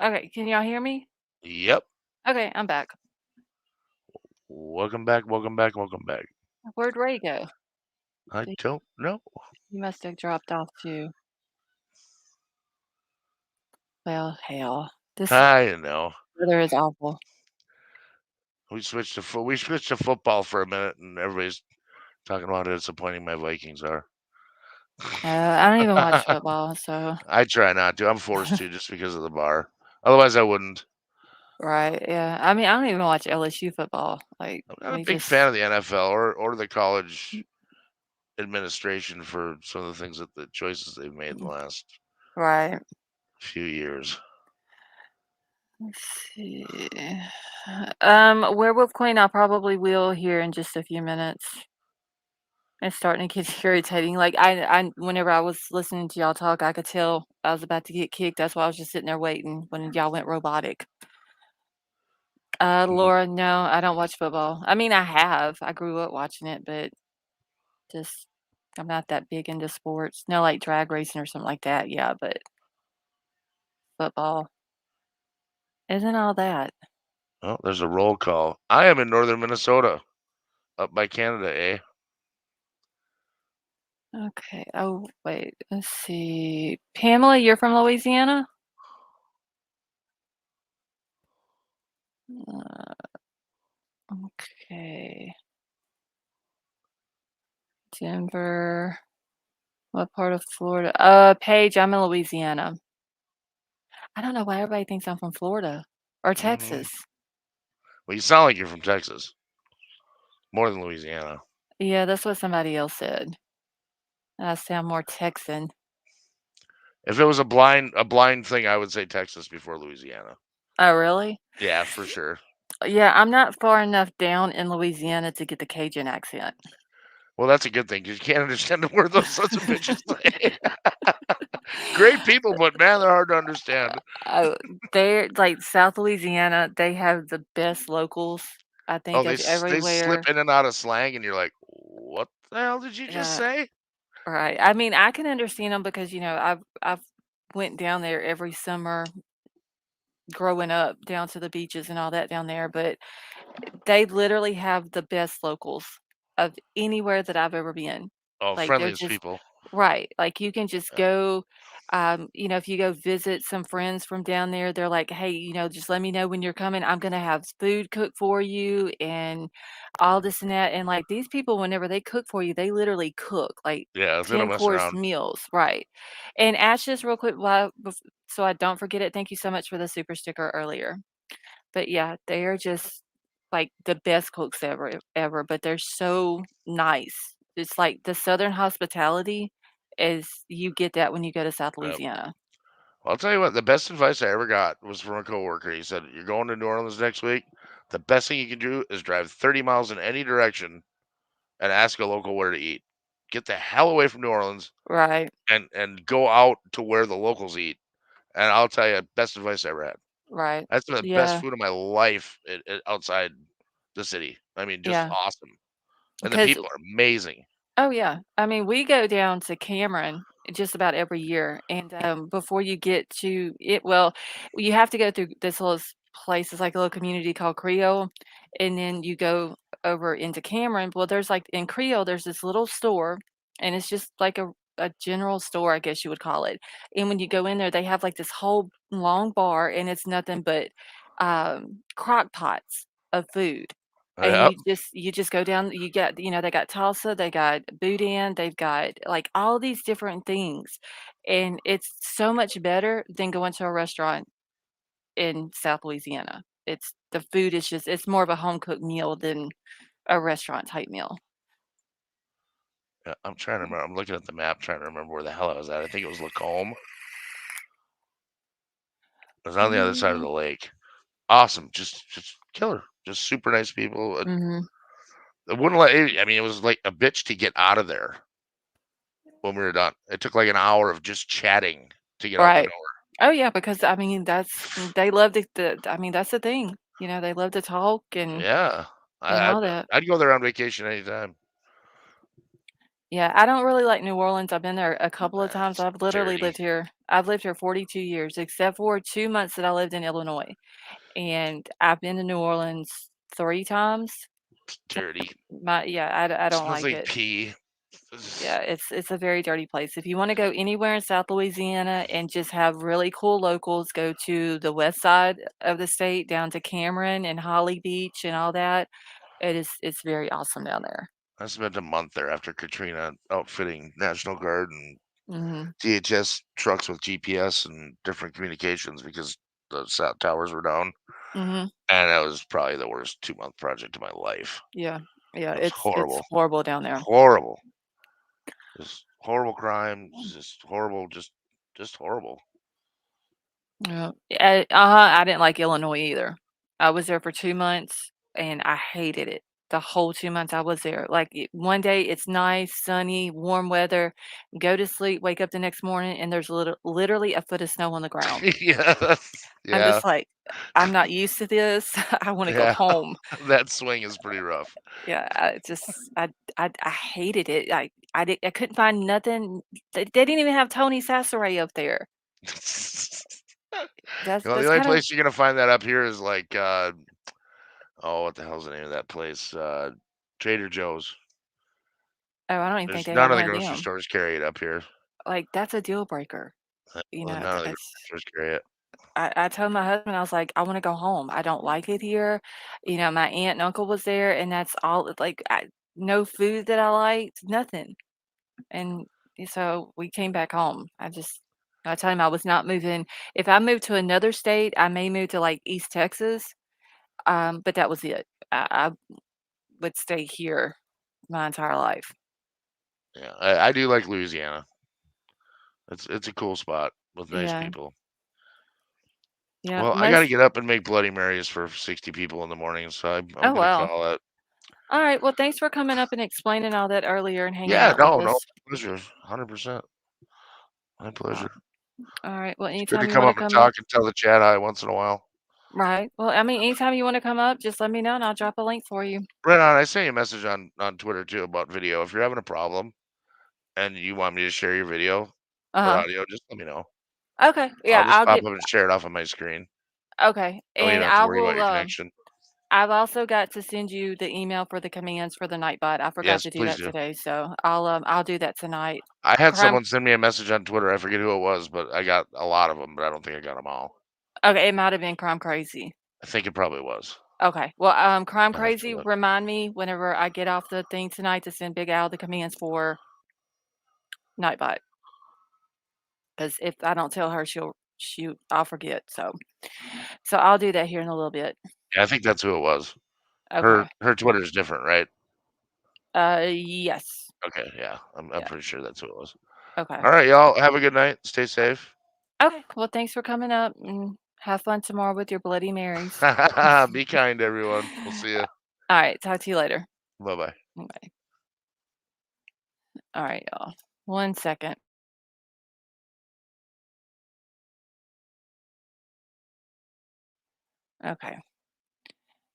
Okay, can y'all hear me? Yep. Okay, I'm back. Welcome back. Welcome back. Welcome back. Where'd Ray go? I don't know. He must have dropped off too. Well, hell, this I know. weather is awful. We switched to football for a minute, and everybody's talking about how disappointing my Vikings are. I don't even watch football, so I try not to. I'm forced to just because of the bar. Otherwise, I wouldn't. right, yeah. I mean, I don't even watch LSU football. Like, I'm not a we big just fan of the NFL or the college administration for some of the things that the choices they've made in the last right. few years. Let's see. Werewolf Queen, I probably will here in just a few minutes. It's starting to get irritating. Like whenever I was listening to y'all talk, I could tell I was about to get kicked. That's why I was just sitting there waiting when y'all went robotic. Laura, no, I don't watch football. I mean, I have. I grew up watching it, but just I'm not that big into sports. No, like drag racing or something like that. Yeah, but football isn't all that. Oh, there's a roll call. I am in northern Minnesota, up by Canada, eh? Okay. Oh, wait. Let's see. Pamela, you're from Louisiana? Uh, okay. Denver. What part of Florida? Paige, I'm in Louisiana. I don't know why everybody thinks I'm from Florida or Mhm. Texas. Well, you sound like you're from Texas more than Louisiana. Yeah, that's what somebody else said. I sound more Texan. If it was a blind thing, I would say Texas before Louisiana. Oh, really? Yeah, for sure. Yeah, I'm not far enough down in Louisiana to get the Cajun accent. Well, that's a good thing because you can't understand a word those sons of bitches say. Great people, but man, they're hard to understand. Oh, they're like South Louisiana, they have the best locals, I Oh, think, they of they slip everywhere. in and out of slang, and you're like, "What the hell did you just Yeah, say?" right. I mean, I can understand them because, I've went down there every summer growing up down to the beaches and all that down there, but they literally have the best locals of anywhere that I've ever been. Oh, Like, they're friendliest just people. right, like, you can just Yeah, go, if you go visit some friends from down there, they're like, "Hey, just let me know when you're coming, I'm gonna have food cooked for you and all this and that," and, like, these people, whenever they cook for you, they literally cook, like, yeah. They don't mess 10-course around. meals, right, and ask this real quick so I don't forget it, thank you so much for the super sticker earlier. But yeah, they are just like the best cooks ever, but they're so nice. It's like the Southern hospitality is you get that when you go to South Yep. Louisiana. Well, I'll tell you what. The best advice I ever got was from a coworker. He said, "You're going to New Orleans next week. The best thing you can do is drive 30 miles in any direction and ask a local where to eat. Get the hell away from New Orleans Right, and go out to where the locals eat." And I'll tell you, best advice I ever had. right. That's the best Yeah, food of my life outside the city. I mean, just yeah. awesome. And the Because people are amazing. oh, yeah. I mean, we go down to Cameron just about every year, and, before you get to it well, you have to go through this little place, it's like a little community called Creole, and then you go over into Cameron. Well, there's, like in Creole, there's this little store, and it's just like a general store, I guess you would call it, and when you go in there, they have, like, this whole long bar, and it's nothing but, crock pots of food. And Yep. you just go down, you get they got Tulsa, they got boudin, they've got, like, all these different things, and it's so much better than going to a restaurant in South Louisiana. The food is just it's more of a home cooked meal than a restaurant type meal. Yeah, I'm trying to remember. I'm looking at the map, trying to remember where the hell I was at. I think it was Lacombe. It was on the other side of Mm, the lake. Awesome, just killer, just super nice people. mhm, It wouldn't let. I mean, it was like a bitch to get out of there when we were done. It took like an hour of just chatting to get out the right. door. Oh, yeah, because, I mean, they love I mean, that's the thing, they love to talk Yeah, and I, I'd all that. I'd go there on vacation anytime. Yeah, I don't really like New Orleans. I've been there a couple of times. It's I've literally dirty, lived here. I've lived here 42 years, except for 2 months that I lived in Illinois. And I've been to New Orleans 3 times. dirty. Yeah, I don't Smells like like it. pee. Yeah, it's a very dirty place. If you wanna go anywhere in South Louisiana and just have really cool locals, go to the west side of the state, down to Cameron and Holly Beach and all that. It's very awesome down there. I spent a month there after Katrina outfitting National Guard and Mhm, DHS trucks with GPS and different communications because the sat towers were down. mhm. And that was probably the worst 2-month project of my life. Yeah, yeah, It was it's horrible. horrible down there. Horrible. Just horrible crime. Just horrible. Just horrible. Yeah. I didn't like Illinois either. I was there for 2 months, and I hated it. The whole 2 months I was there. Like, one day it's nice, sunny, warm weather, go to sleep, wake up the next morning, and there's literally a foot of snow on the ground. Yeah. I'm Yeah. just like, "I'm not used to this. I wanna go Yeah. home." That swing is pretty rough. Yeah, I hated it. I couldn't find nothing. They didn't even have Tony Sasseray up there. That's The that's only kinda place you're gonna find that up here is like oh, what the hell's the name of that place? Trader Joe's. Oh, I don't even think There's they none have of the one of grocery them. stores carry it up here. Like, that's a deal breaker. None of the grocery That's stores carry it. I told my husband, I was like, "I wanna go home. I don't like it here." My aunt and uncle was there, and that's all like, no food that I liked, nothing. And so we came back home. I told him I was not moving. If I moved to another state, I may move to, like, East Texas, but that was it. I would stay here my entire life. Yeah, I do like Louisiana. It's a cool spot with nice Yeah. people. Yeah, Well, I gotta most get up and make Bloody Marys for 60 people in the morning, so I'm Oh, gonna wow. call it. Alright, well, thanks for coming up and explaining all that earlier and hanging Yeah, out with no, us. pleasure, 100%. My pleasure. Alright, well, It's good to anytime you come wanna up and come up talk and tell the chat hi once in a while. Right. Well, I mean, anytime you wanna come up, just let me know, and I'll drop a link for you. Right on. I sent you a message on Twitter too about video. If you're having a problem and you want me to share your video or Uh-huh. audio, just let me know. Okay, I'll yeah, just I'll pop get up and share it off of my screen. Okay, That way you and don't have to I worry about will, your connection. I've also got to send you the email for the commands for the Nightbot. I forgot Yes, to do please that do. today, so I'll do that tonight. I had Crime someone send me a message on Twitter. I forget who it was, but I got a lot of them, but I don't think I got them all. Okay, it might have been Crime Crazy. I think it probably was. Okay, well, Crime I have to Crazy, look. remind me whenever I get off the thing tonight to send Big Al the commands for Nightbot. Because if I don't tell her, I'll forget, so I'll do that here in a little bit. Yeah, I think that's who it was. Her Okay. Twitter is different, right? Yes. Okay, yeah. I'm Yeah, pretty sure that's who it was. okay. All right, y'all. Have a good night. Stay safe. Okay, well, thanks for coming up, and have fun tomorrow with your Bloody Marys. Be kind, everyone. We'll see you. Alright, talk to you later. Bye bye. Bye. Alright, y'all. 1 second. Okay.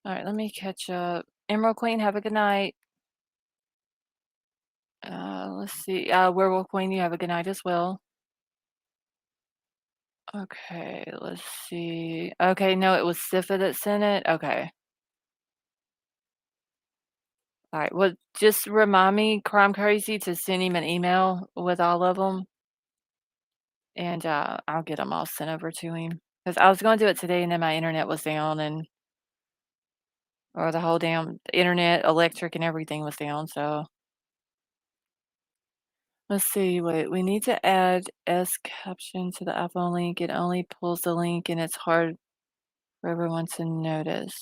Alright, let me catch up. Emerald Queen, have a good night. Let's see. Werewolf Queen, you have a good night as well. Okay, let's see. Okay, no, it was Sifa that sent it? Okay. Alright, well, just remind me, Crime Crazy, to send him an email with all of them, and, I'll get them all sent over to him. Because I was gonna do it today, and then my internet was down, or the whole damn internet, electric, and everything was down, so let's see, wait, we need to add S caption to the iPhone link. It only pulls the link, and it's hard for everyone to notice.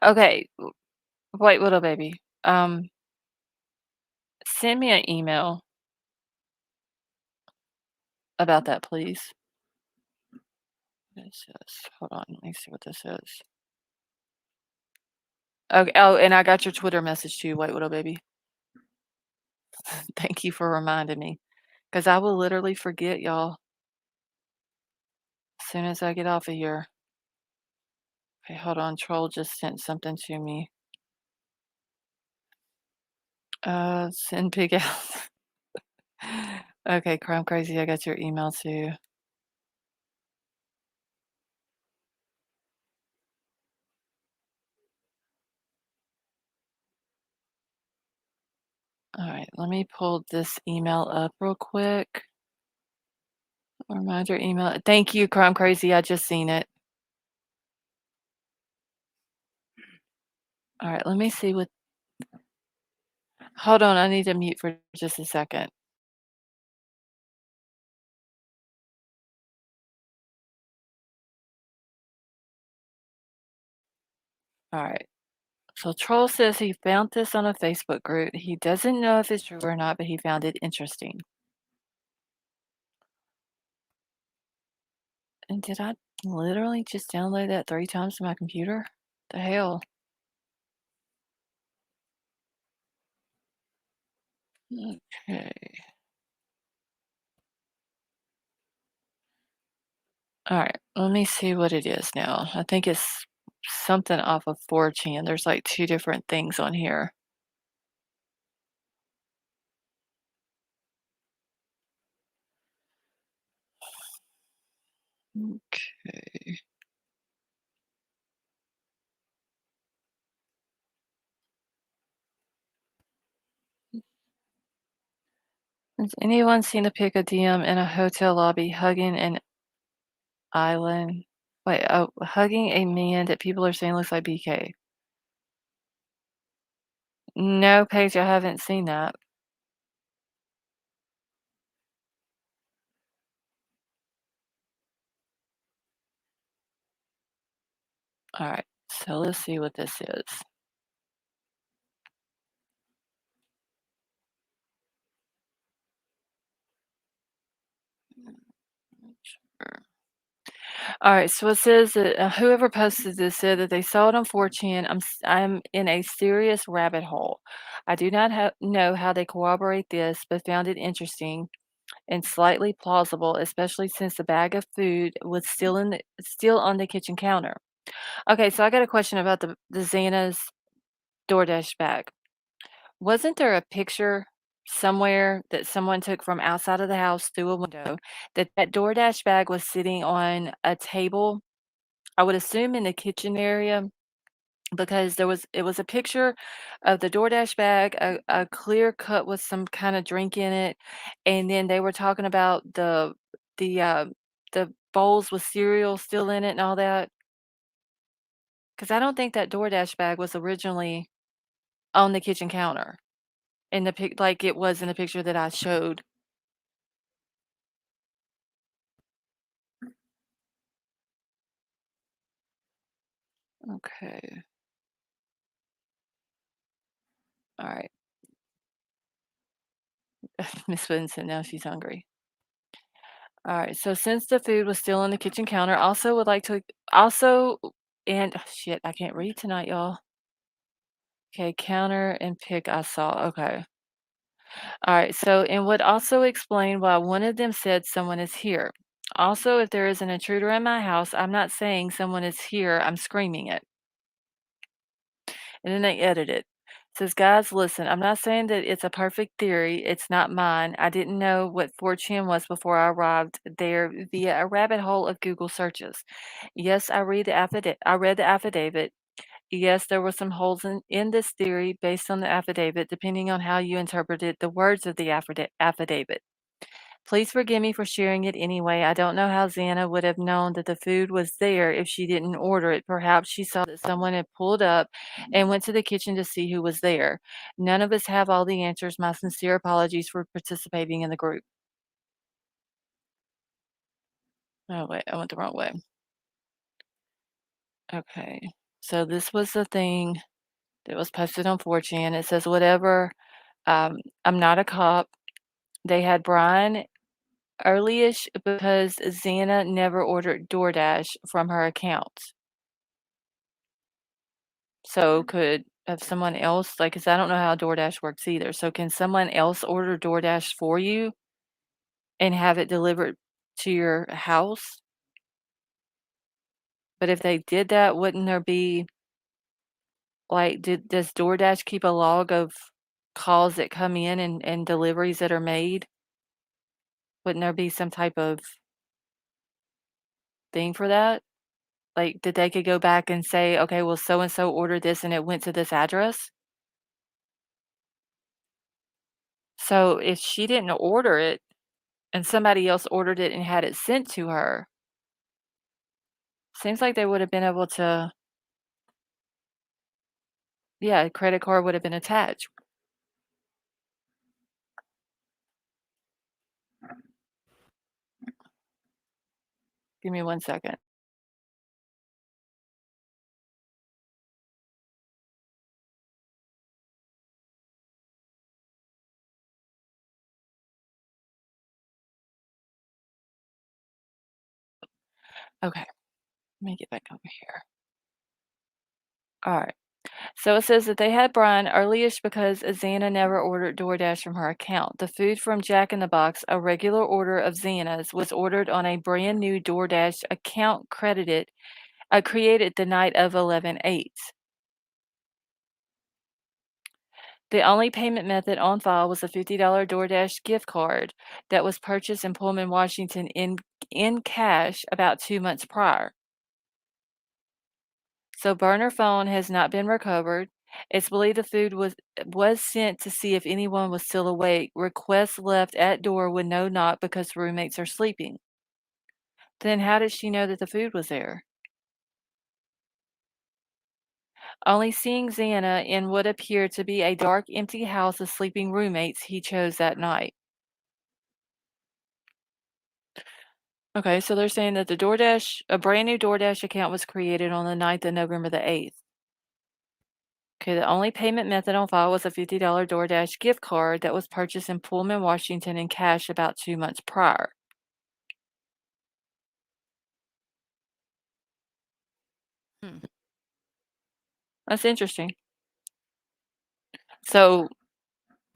Okay, wait, little baby. Send me an email about that, please. This says, hold on, let me see what this says. Okay, oh, and I got your Twitter message too. Wait, little baby. Thank you for reminding me, because I will literally forget, y'all, as soon as I get off of here. Okay, hold on. Troll just sent something to me. Send pig out. Okay, Crime Crazy, I got your email too. All right, let me pull this email up real quick. Reminder email. Thank you, Crime Crazy. I just seen it. All right, let me see what. Hold on, I need to mute for just a second. All right. So Troll says he found this on a Facebook group. He doesn't know if it's true or not, but he found it interesting. And did I literally just download that 3 times to my computer? The hell? Okay. All right. Let me see what it is now. I think it's something off of 4chan. There's like 2 different things on here. Okay. Has anyone seen a pic of DM in a hotel lobby hugging an island? Wait, oh, hugging a man that people are saying looks like BK. No, Paige, I haven't seen that. All right, so let's see what this is. All right, so it says that whoever posted this said that they saw it on 4chan. I'm in a serious rabbit hole. I do not know how they corroborate this, but found it interesting and slightly plausible, especially since the bag of food was still on the kitchen counter. Okay, so I got a question about the Xana's DoorDash bag. Wasn't there a picture somewhere that someone took from outside of the house through a window that DoorDash bag was sitting on a table? I would assume in the kitchen area because it was a picture of the DoorDash bag, a clear cup with some kind of drink in it, and then they were talking about the the bowls with cereal still in it and all that. Because I don't think that DoorDash bag was originally on the kitchen counter in the pic like it was in the picture that I showed. Okay. All right. Miss Winston, now she's hungry. All right. So since the food was still on the kitchen counter, also would like to also and shit, I can't read tonight, y'all. Okay, counter and pick I saw. Okay. All right. So and would also explain why one of them said someone is here. Also, if there is an intruder in my house, I'm not saying someone is here, I'm screaming it. And then they edit it. Says, guys, listen, I'm not saying that it's a perfect theory. It's not mine. I didn't know what 4chan was before I arrived there via a rabbit hole of Google searches. Yes, I read the affidavit. Yes, there were some holes in this theory based on the affidavit, depending on how you interpreted the words of the affidavit. Please forgive me for sharing it anyway. I don't know how Xana would have known that the food was there if she didn't order it. Perhaps she saw that someone had pulled up and went to the kitchen to see who was there. None of us have all the answers. My sincere apologies for participating in the group. Oh, wait, I went the wrong way. Okay. So this was the thing that was posted on 4chan. It says, whatever, I'm not a cop. They had Bryan early-ish because Xana never ordered DoorDash from her account. So could have someone else like, 'cause I don't know how DoorDash works either. So can someone else order DoorDash for you and have it delivered to your house? But if they did that, wouldn't there be like, does DoorDash keep a log of calls that come in and deliveries that are made? Wouldn't there be some type of thing for that? Like, that they could go back and say, "Okay, well, so and so ordered this and it went to this address?" So if she didn't order it and somebody else ordered it and had it sent to her, seems like they would have been able to yeah, a credit card would have been attached. Give me 1 second. Okay, let me get back over here. Alright. So it says that they had Bryan early-ish because Xana never ordered DoorDash from her account. The food from Jack in the Box, a regular order of Xana's, was ordered on a brand new DoorDash account created the night of 11/8. The only payment method on file was a $50 DoorDash gift card that was purchased in Pullman, Washington in cash about 2 months prior. So burner phone has not been recovered. It's believed the food was sent to see if anyone was still awake. Requests left at door with no knock because roommates are sleeping. Then how did she know that the food was there? Only seeing Xana in what appeared to be a dark, empty house of sleeping roommates, he chose that night. Okay, so they're saying that a brand new DoorDash account was created on the 9th of November the 8th. Okay, the only payment method on file was a $50 DoorDash gift card that was purchased in Pullman, Washington in cash about 2 months prior. That's interesting. So,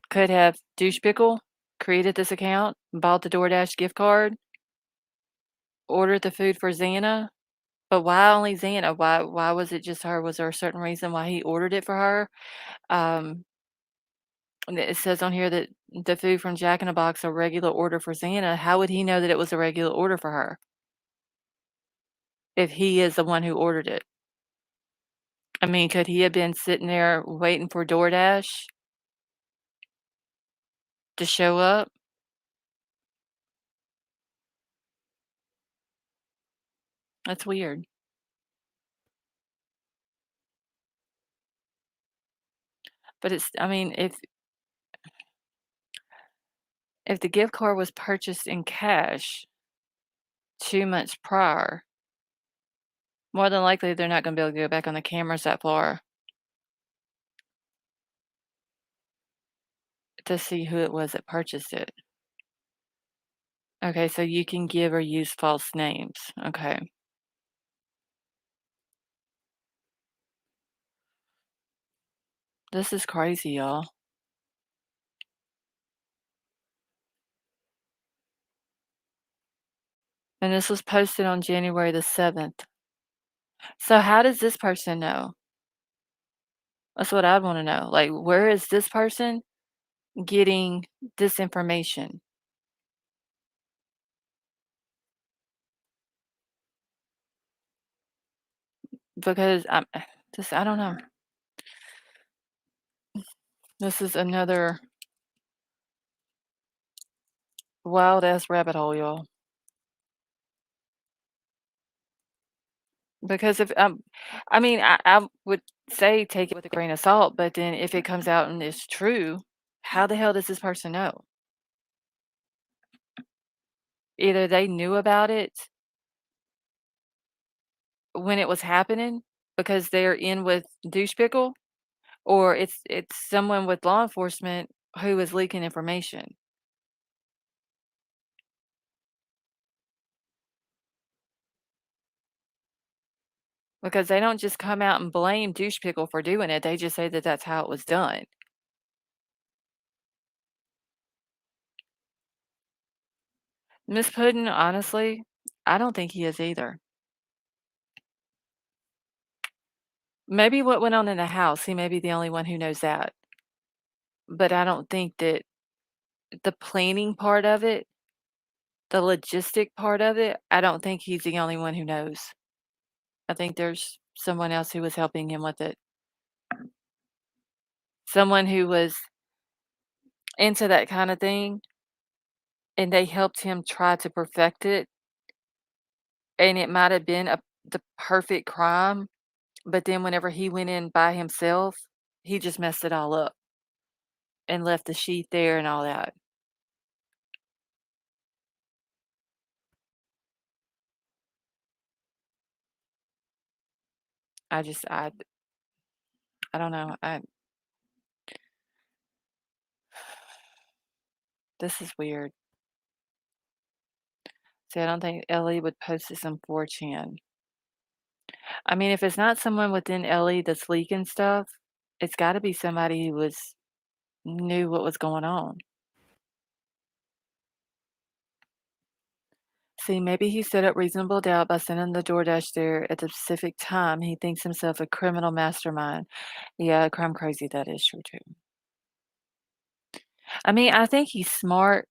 could have Douche Pickle created this account, bought the DoorDash gift card, ordered the food for Xana, but why only Xana? Why was it just her? Was there a certain reason why he ordered it for her? And it says on here that the food from Jack in the Box a regular order for Xana. How would he know that it was a regular order for her if he is the one who ordered it? I mean, could he have been sitting there waiting for DoorDash to show up? That's weird. But I mean, if the gift card was purchased in cash 2 months prior, more than likely they're not gonna be able to go back on the cameras that far to see who it was that purchased it. Okay, so you can give or use false names. Okay. This is crazy, y'all. And this was posted on January the 7th. So how does this person know? That's what I'd wanna know. Like, where is this person getting this information? Because I'm just I don't know. This is another wild ass rabbit hole, y'all. Because if I mean, I would say take it with a grain of salt, but then if it comes out and it's true, how the hell does this person know? Either they knew about it when it was happening because they're in with douche pickle, or it's someone with law enforcement who is leaking information. Because they don't just come out and blame douche pickle for doing it. They just say that that's how it was done. Miss Puddin', honestly, I don't think he is either. Maybe what went on in the house, he may be the only one who knows that. But I don't think that the planning part of it, the logistic part of it, I don't think he's the only one who knows. I think there's someone else who was helping him with it. Someone who was into that kind of thing, and they helped him try to perfect it, and it might have been the perfect crime, but then whenever he went in by himself, he just messed it all up and left the sheet there and all that. I just I don't know. This is weird. See, I don't think Ellie would post this on 4chan. I mean, if it's not someone within Ellie that's leaking stuff, it's gotta be somebody who knew what was going on. See, maybe he set up reasonable doubt by sending the DoorDash there at the specific time. He thinks himself a criminal mastermind. Yeah, crime crazy, that is true too. I mean, I think he's smart.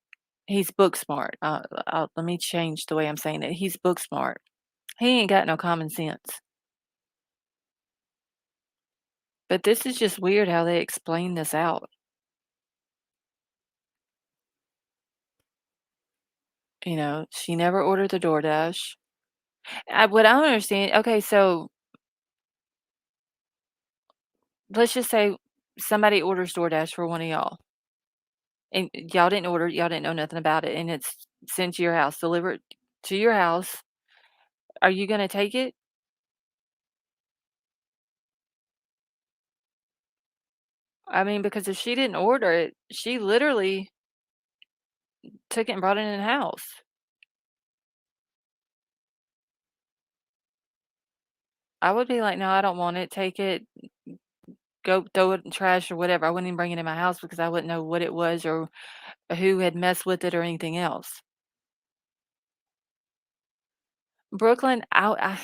He's book smart. Let me change the way I'm saying it. He's book smart. He ain't got no common sense. But this is just weird how they explain this out. You know, she never ordered the DoorDash. What I don't understand, okay, so let's just say somebody orders DoorDash for one of y'all, and y'all didn't order, y'all didn't know nothing about it, and it's sent to your house, delivered to your house. Are you gonna take it? I mean, because if she didn't order it, she literally took it and brought it in the house. I would be like, "No, I don't want it. Take it. Go throw it in trash or whatever." I wouldn't even bring it in my house because I wouldn't know what it was or who had messed with it or anything else. Brooklyn, I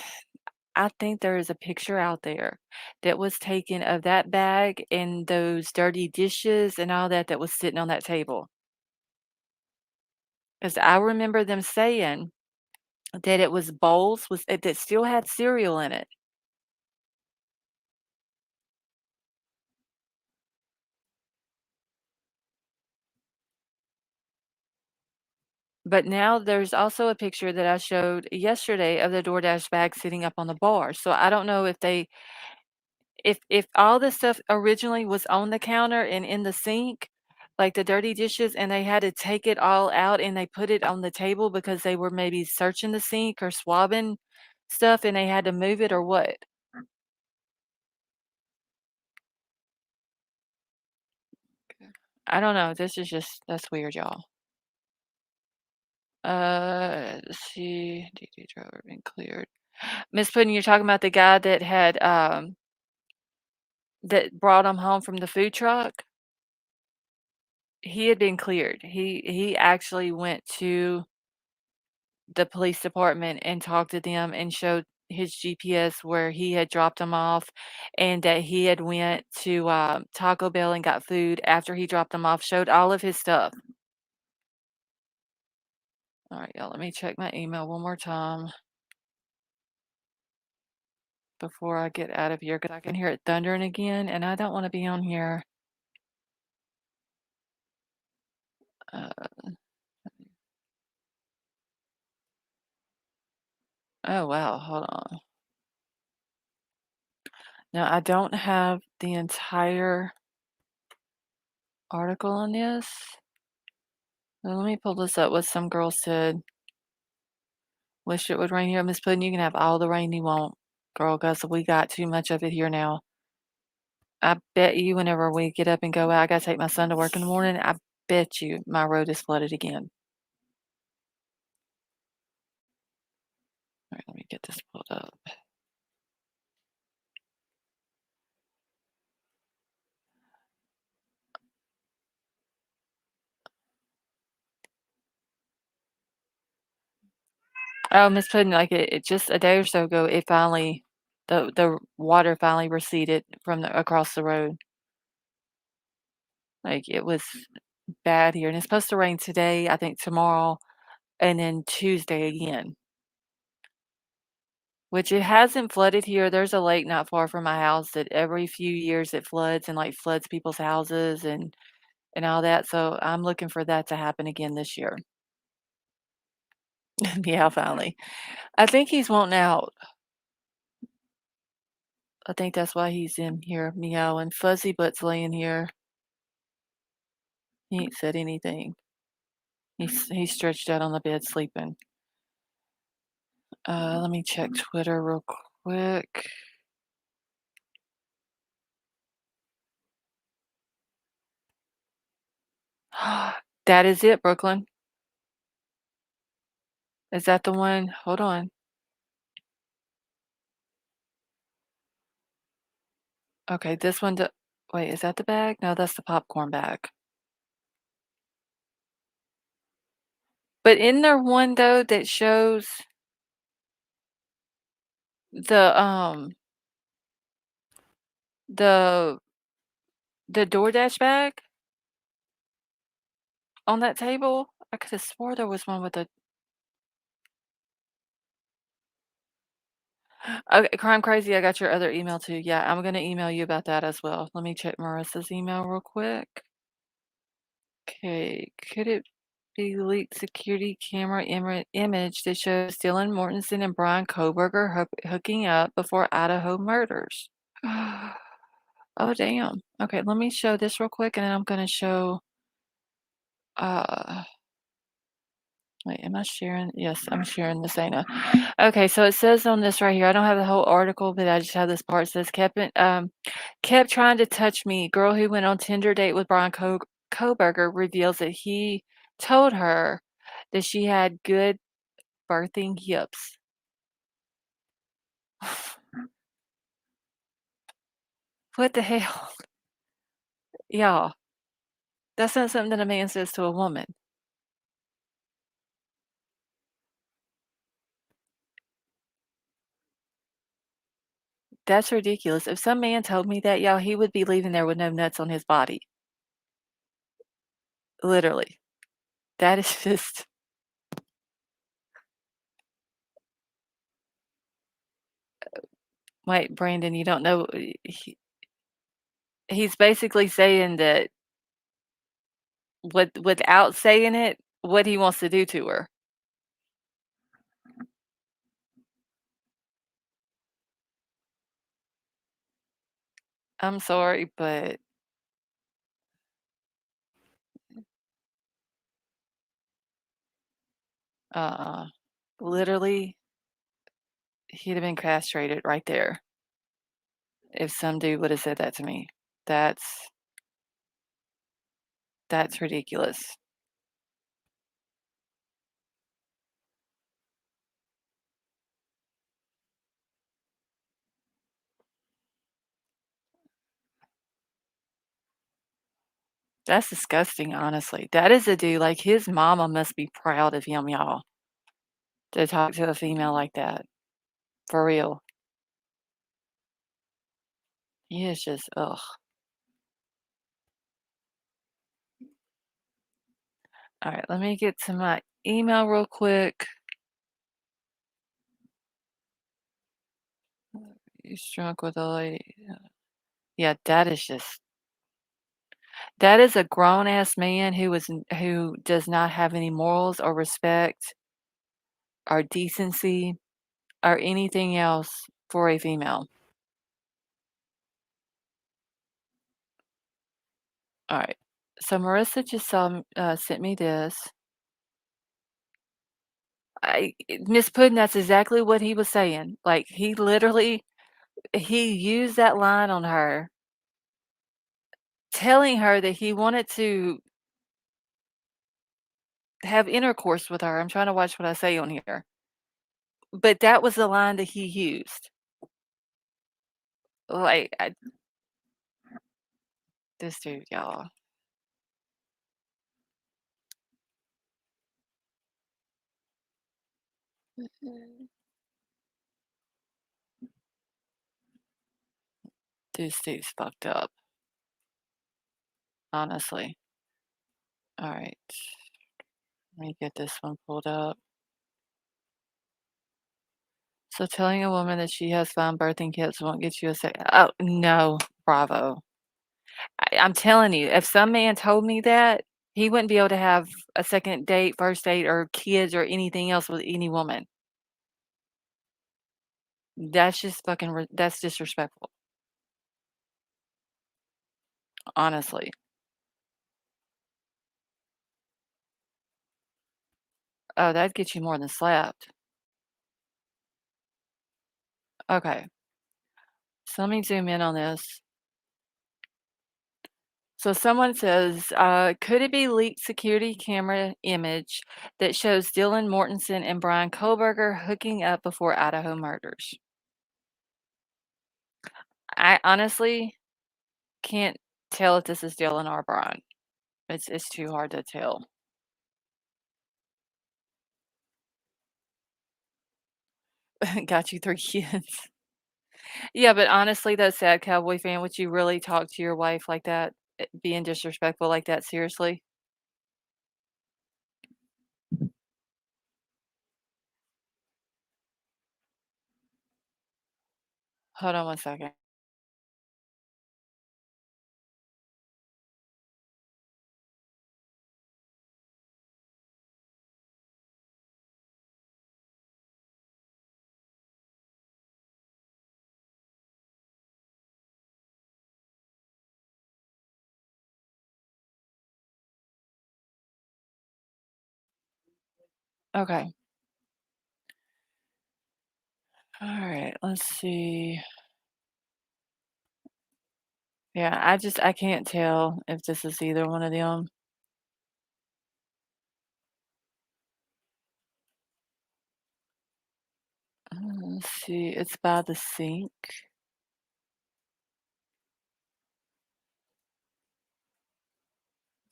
think there is a picture out there that was taken of that bag and those dirty dishes and all that that was sitting on that table. Because I remember them saying that it was bowls that still had cereal in it. But now there's also a picture that I showed yesterday of the DoorDash bag sitting up on the bar. So I don't know if all this stuff originally was on the counter and in the sink, like the dirty dishes, and they had to take it all out and they put it on the table because they were maybe searching the sink or swabbing stuff and they had to move it or what? I don't know. This is just that's weird, y'all. Let's see. DD driver been cleared. Miss Pudding, you're talking about the guy that had that brought him home from the food truck? He had been cleared. He actually went to the police department and talked to them and showed his GPS where he had dropped him off and that he had went to, Taco Bell and got food after he dropped him off, showed all of his stuff. Alright, y'all, let me check my email one more time before I get out of here because I can hear it thundering again, and I don't wanna be on here. Uh, oh, wow, hold on. Now, I don't have the entire article on this. Now, let me pull this up, what some girl said. Wish it would rain here, Miss Puddin', you can have all the rain you want, girl, 'cause we got too much of it here now. I bet you whenever we get up and go out, I gotta take my son to work in the morning, I bet you my road is flooded again. Alright, let me get this pulled up. Oh, Miss Puddin', like, it just a day or so ago, it finally the water finally receded from the across the road. Like, it was bad here, and it's supposed to rain today, I think tomorrow, and then Tuesday again. Which it hasn't flooded here. There's a lake not far from my house that every few years it floods and, like, floods people's houses and all that, so I'm looking for that to happen again this year. Yeah, finally. I think he's wanting out. I think that's why he's in here meowing. Fuzzy Butt's laying here. He ain't said anything. He's stretched out on the bed sleeping. Let me check Twitter real quick. That is it, Brooklyn. Is that the one? Hold on. Okay, this one. Wait, is that the bag? No, that's the popcorn bag. But isn't there one though that shows the the the DoorDash bag on that table? I could have swore there was one with a Okay, Crime Crazy, I got your other email too. Yeah, I'm gonna email you about that as well. Let me check Marissa's email real quick. Okay, could it be leaked security camera image that shows Dylan Mortensen and Bryan Kohberger hooking up before Idaho murders? Oh, damn. Okay, let me show this real quick, and then I'm gonna show, uh wait, am I sharing? Yes, I'm sharing this, ain't I? Okay, so it says on this right here, I don't have the whole article, but I just have this part. It says, kept trying to touch me. Girl who went on Tinder date with Bryan Kohberger reveals that he told her that she had good birthing hips. What the hell? Y'all, that's not something that a man says to a woman. That's ridiculous. If some man told me that, y'all, he would be leaving there with no nuts on his body. Literally. That is just wait, Brandon, you don't know he's basically saying that without saying it, what he wants to do to her. I'm sorry, but uh literally, he'd have been castrated right there if some dude would have said that to me. That's that's ridiculous. That's disgusting, honestly. That is a dude, like, his mama must be proud of him, y'all, to talk to a female like that. For real. He is just ugh. Alright, let me get to my email real quick. He's drunk with a lady. Yeah, that is just that is a grown ass man who does not have any morals or respect or decency or anything else for a female. Alright. So Marissa just sent me this. Miss Puddin, that's exactly what he was saying. Like, he literally he used that line on her, telling her that he wanted to have intercourse with her. I'm trying to watch what I say on here. But that was the line that he used. Like, this dude, y'all. This dude's fucked up, honestly. Alright. Let me get this one pulled up. So telling a woman that she has fine birthing hips won't get you a sec oh, no, bravo. I'm telling you, if some man told me that, he wouldn't be able to have a second date, first date, or kids, or anything else with any woman. That's just fucking that's disrespectful, honestly. Oh, that'd get you more than slapped. Okay, so let me zoom in on this. So someone says, could it be leaked security camera image that shows Dylan Mortensen and Bryan Kohberger hooking up before Idaho murders? I honestly can't tell if this is Dylan or Bryan. It's too hard to tell. Got you 3 kids. Yeah, but honestly, though, sad cowboy fan, would you really talk to your wife like that, being disrespectful like that, seriously? Hold on one second. Okay. All right, let's see. Yeah, I can't tell if this is either one of them. Let's see, it's by the sink.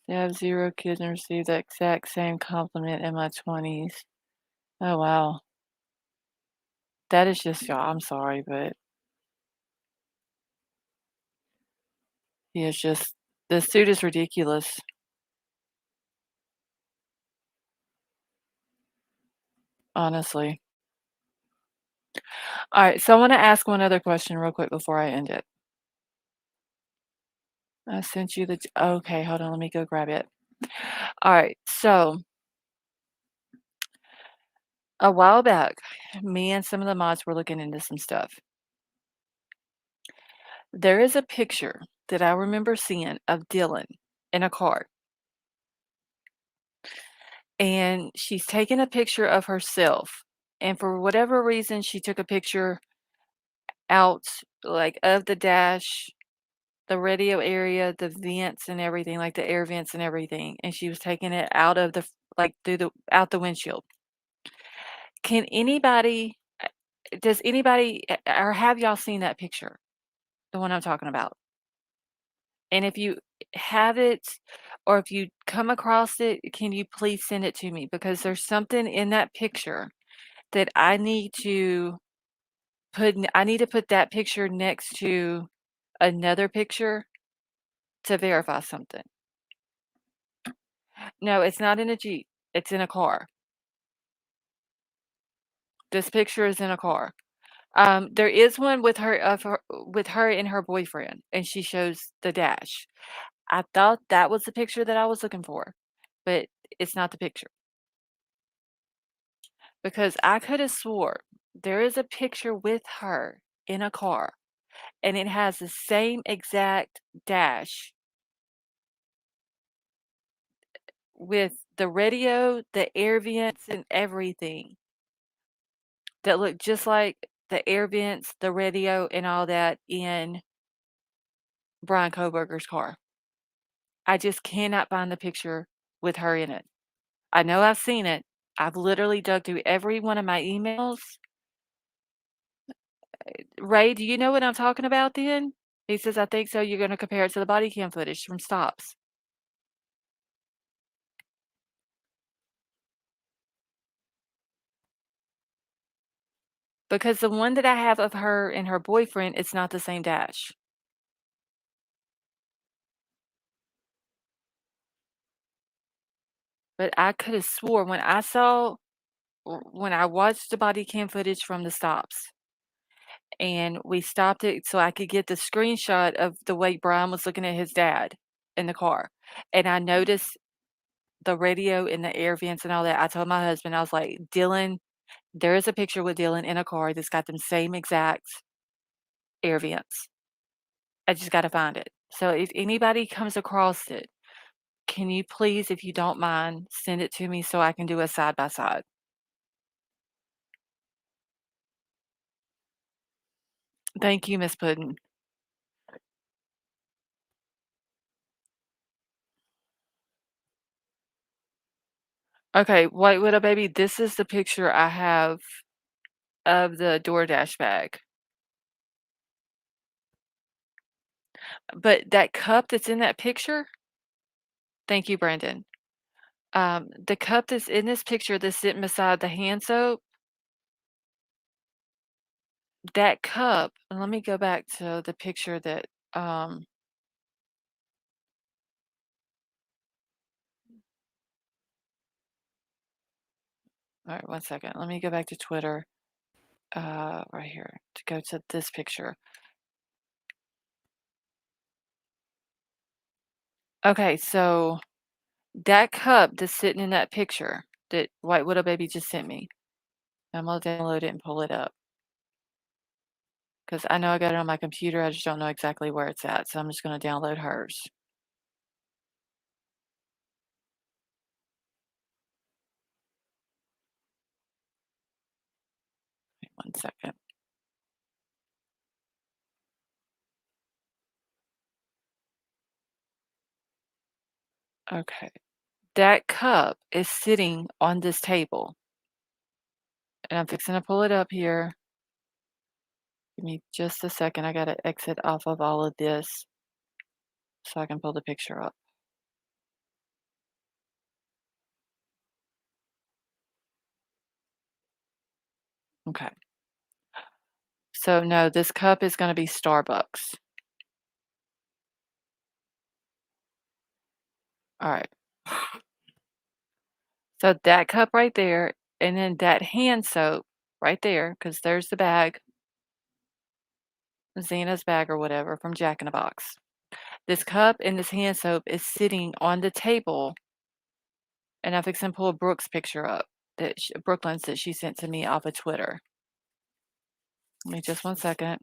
They have 0 kids and received the exact same compliment in my 20s. Oh, wow. That is just y'all, I'm sorry, but he is just this suit is ridiculous. Honestly. Alright, so I wanna ask one other question real quick before I end it. I sent you the okay, hold on, let me go grab it. Alright, so a while back, me and some of the mods were looking into some stuff. There is a picture that I remember seeing of Dylan in a car, and she's taking a picture of herself, and for whatever reason, she took a picture out, like, of the dash, the radio area, the vents and everything, like the air vents and everything, and she was taking it out of the like, through the out the windshield. Can anybody does anybody or have y'all seen that picture? The one I'm talking about? And if you have it or if you come across it, can you please send it to me? Because there's something in that picture that I need to put that picture next to another picture to verify something. No, it's not in a Jeep. It's in a car. This picture is in a car. There is one with her and her boyfriend, and she shows the dash. I thought that was the picture that I was looking for, but it's not the picture. Because I could have swore there is a picture with her in a car, and it has the same exact dash with the radio, the air vents, and everything that look just like the air vents, the radio, and all that in Bryan Kohberger's car. I just cannot find the picture with her in it. I know I've seen it. I've literally dug through every one of my emails. Ray, do you know what I'm talking about then? He says, I think so. You're going to compare it to the body cam footage from stops. Because the one that I have of her and her boyfriend, it's not the same dash. But I could have swore when I watched the body cam footage from the stops and we stopped it so I could get the screenshot of the way Brian was looking at his dad in the car. And I noticed the radio and the air vents and all that. I told my husband, I was like, Dylan, there is a picture with Dylan in a car that's got them same exact air vents. I just got to find it. So if anybody comes across it, can you please, if you don't mind, send it to me so I can do a side by side? Thank you, Miss Puddin'. Okay, White Widow baby, this is the picture I have of the DoorDash bag. But that cup that's in that picture, thank you, Brandon. The cup that's in this picture that's sitting beside the hand soap, that cup, and let me go back to the picture that all right, one second. Let me go back to Twitter. right here to go to this picture. Okay, so that cup that's sitting in that picture that White Widow Baby just sent me, I'm gonna download it and pull it up because I know I got it on my computer. I just don't know exactly where it's at, so I'm just gonna download hers. Wait 1 second. Okay, that cup is sitting on this table, and I'm fixing to pull it up here. Give me just a second. I gotta exit off of all of this so I can pull the picture up. Okay. So no, this cup is gonna be Starbucks. All right. So that cup right there, and then that hand soap right there, because there's the bag, Xana's bag or whatever from Jack in the Box. This cup and this hand soap is sitting on the table, and I'm fixing to pull Brooke's picture up Brooklyn's that she sent to me off of Twitter. Give me just 1 second.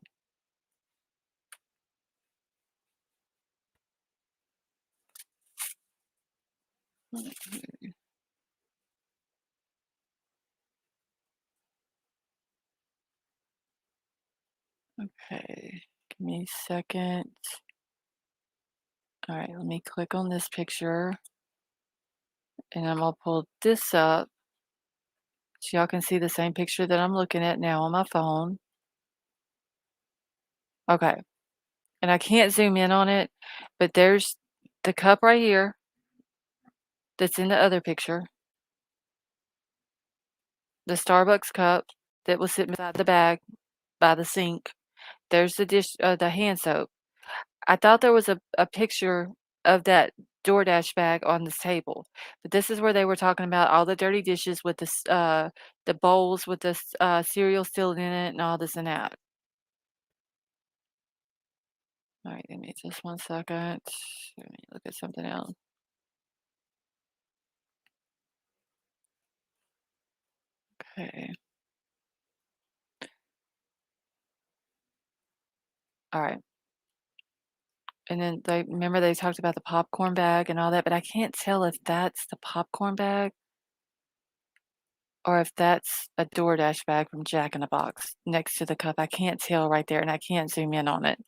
Okay, give me a second. All right, let me click on this picture, and I'm gonna pull this up so y'all can see the same picture that I'm looking at now on my phone. Okay, and I can't zoom in on it, but there's the cup right here that's in the other picture, the Starbucks cup that was sitting beside the bag by the sink. There's the hand soap. I thought there was a picture of that DoorDash bag on this table, but this is where they were talking about all the dirty dishes with the bowls with the cereal still in it and all this and that. All right, give me just 1 second. Let me look at something else. Okay. All right. And then remember they talked about the popcorn bag and all that, but I can't tell if that's the popcorn bag or if that's a DoorDash bag from Jack in the Box next to the cup. I can't tell right there, and I can't zoom in on it.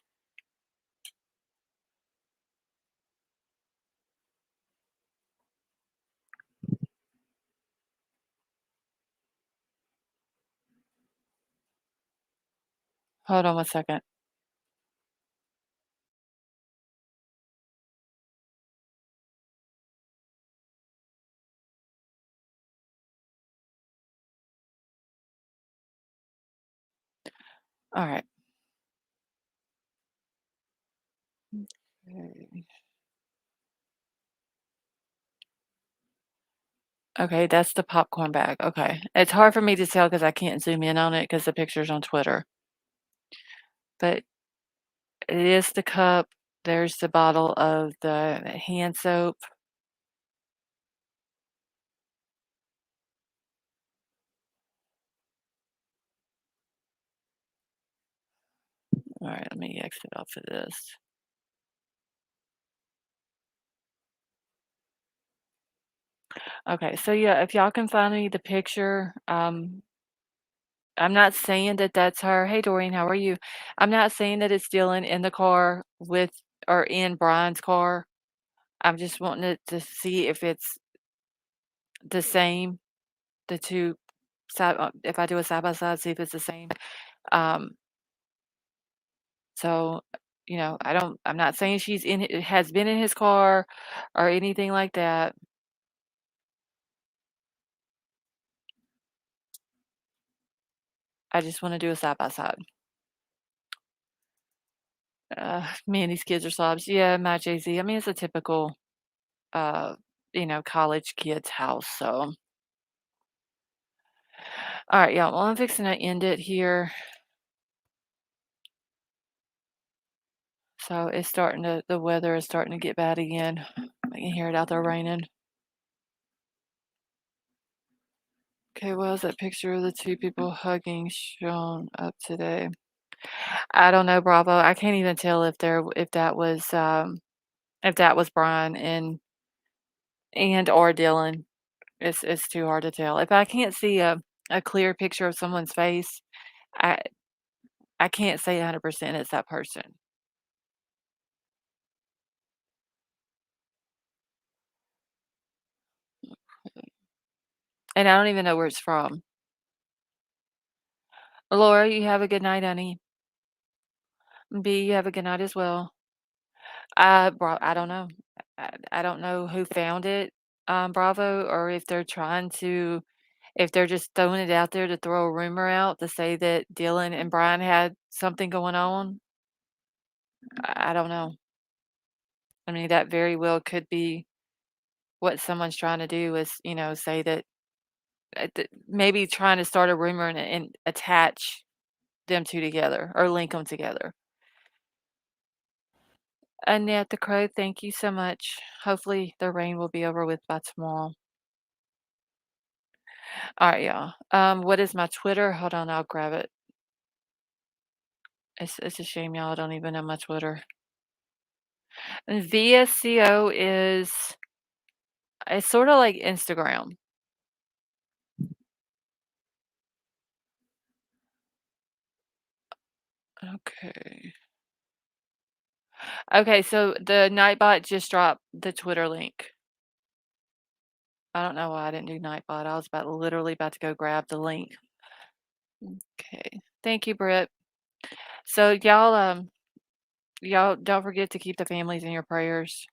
Hold on 1 second. All right. Okay. Okay, that's the popcorn bag. Okay. It's hard for me to tell because I can't zoom in on it because the picture's on Twitter. But it is the cup. There's the bottle of the hand soap. All right, let me exit off of this. Okay, so yeah, if y'all can find me the picture, I'm not saying that that's her. Hey, Doreen, how are you? I'm not saying that it's Dylan in the car with or in Brian's car. I'm just wanting to see if it's the same, the two if I do a side by side, see if it's the same. Um, so, I'm not saying she's has been in his car or anything like that. I just want to do a side by side. Man, these kids are slobs. Yeah, my Jay-Z. I mean, it's a typical, uh, college kid's house. So, All right, y'all. Well, I'm fixing to end it here. So it's starting to, the weather is starting to get bad again. I can hear it out there raining. Okay, well, is that picture of the two people hugging shown up today? I don't know, Bravo. I can't even tell if that was Bryan and or Dylan. It's too hard to tell. If I can't see a clear picture of someone's face, I I can't say 100% it's that person. And I don't even know where it's from. Laura, you have a good night, honey. B, you have a good night as well. I don't know. I don't know who found it, Bravo, or if they're just throwing it out there to throw a rumor out to say that Dylan and Bryan had something going on. I don't know. I mean, that very well could be what someone's trying to do is, say that maybe trying to start a rumor and attach them two together or link them together. Annette the Crow, thank you so much. Hopefully the rain will be over with by tomorrow. All right, y'all. What is my Twitter? Hold on, I'll grab it. It's a shame y'all don't even know my Twitter. And VSCO it's sort of like Instagram. Okay. Okay, so the Nightbot just dropped the Twitter link. I don't know why I didn't do Nightbot. I was literally about to go grab the link. Okay. Thank you, Britt. So y'all don't forget to keep the families in your prayers.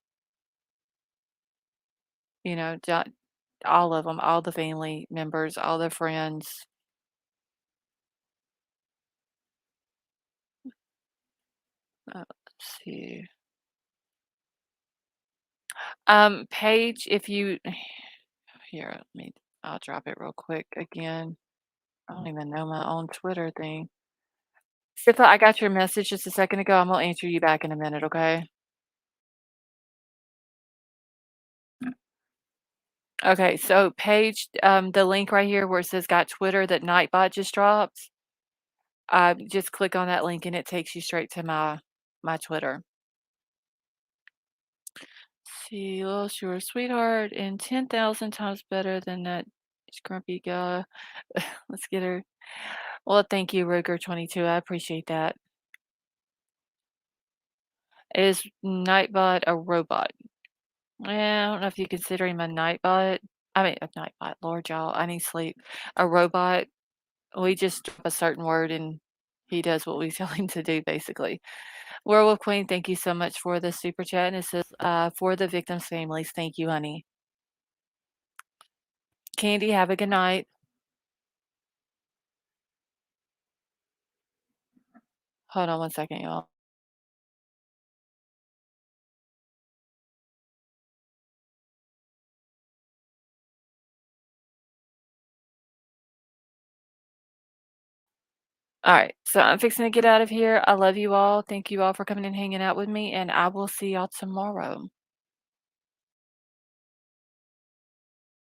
All of them, all the family members, all the friends. Let's see. Paige, if you here, I'll drop it real quick again. I don't even know my own Twitter thing. Sifa, I got your message just a second ago. I'm gonna answer you back in a minute, okay? Okay, so Paige, the link right here where it says got Twitter that Nightbot just dropped, just click on that link and it takes you straight to my Twitter. See, well, sure, sweetheart, and 10,000 times better than that grumpy guy. Let's get her. Well, thank you, Ruger22. I appreciate that. Is Nightbot a robot? I don't know if you consider him a Nightbot. I mean, a Nightbot. Lord, y'all, I need sleep. A robot. We just drop a certain word and he does what we tell him to do, basically. Werewolf Queen, thank you so much for the super chat. And it says, for the victims' families, thank you, honey. Candy, have a good night. Hold on one second, y'all. All right, so I'm fixing to get out of here. I love you all. Thank you all for coming and hanging out with me, and I will see y'all tomorrow.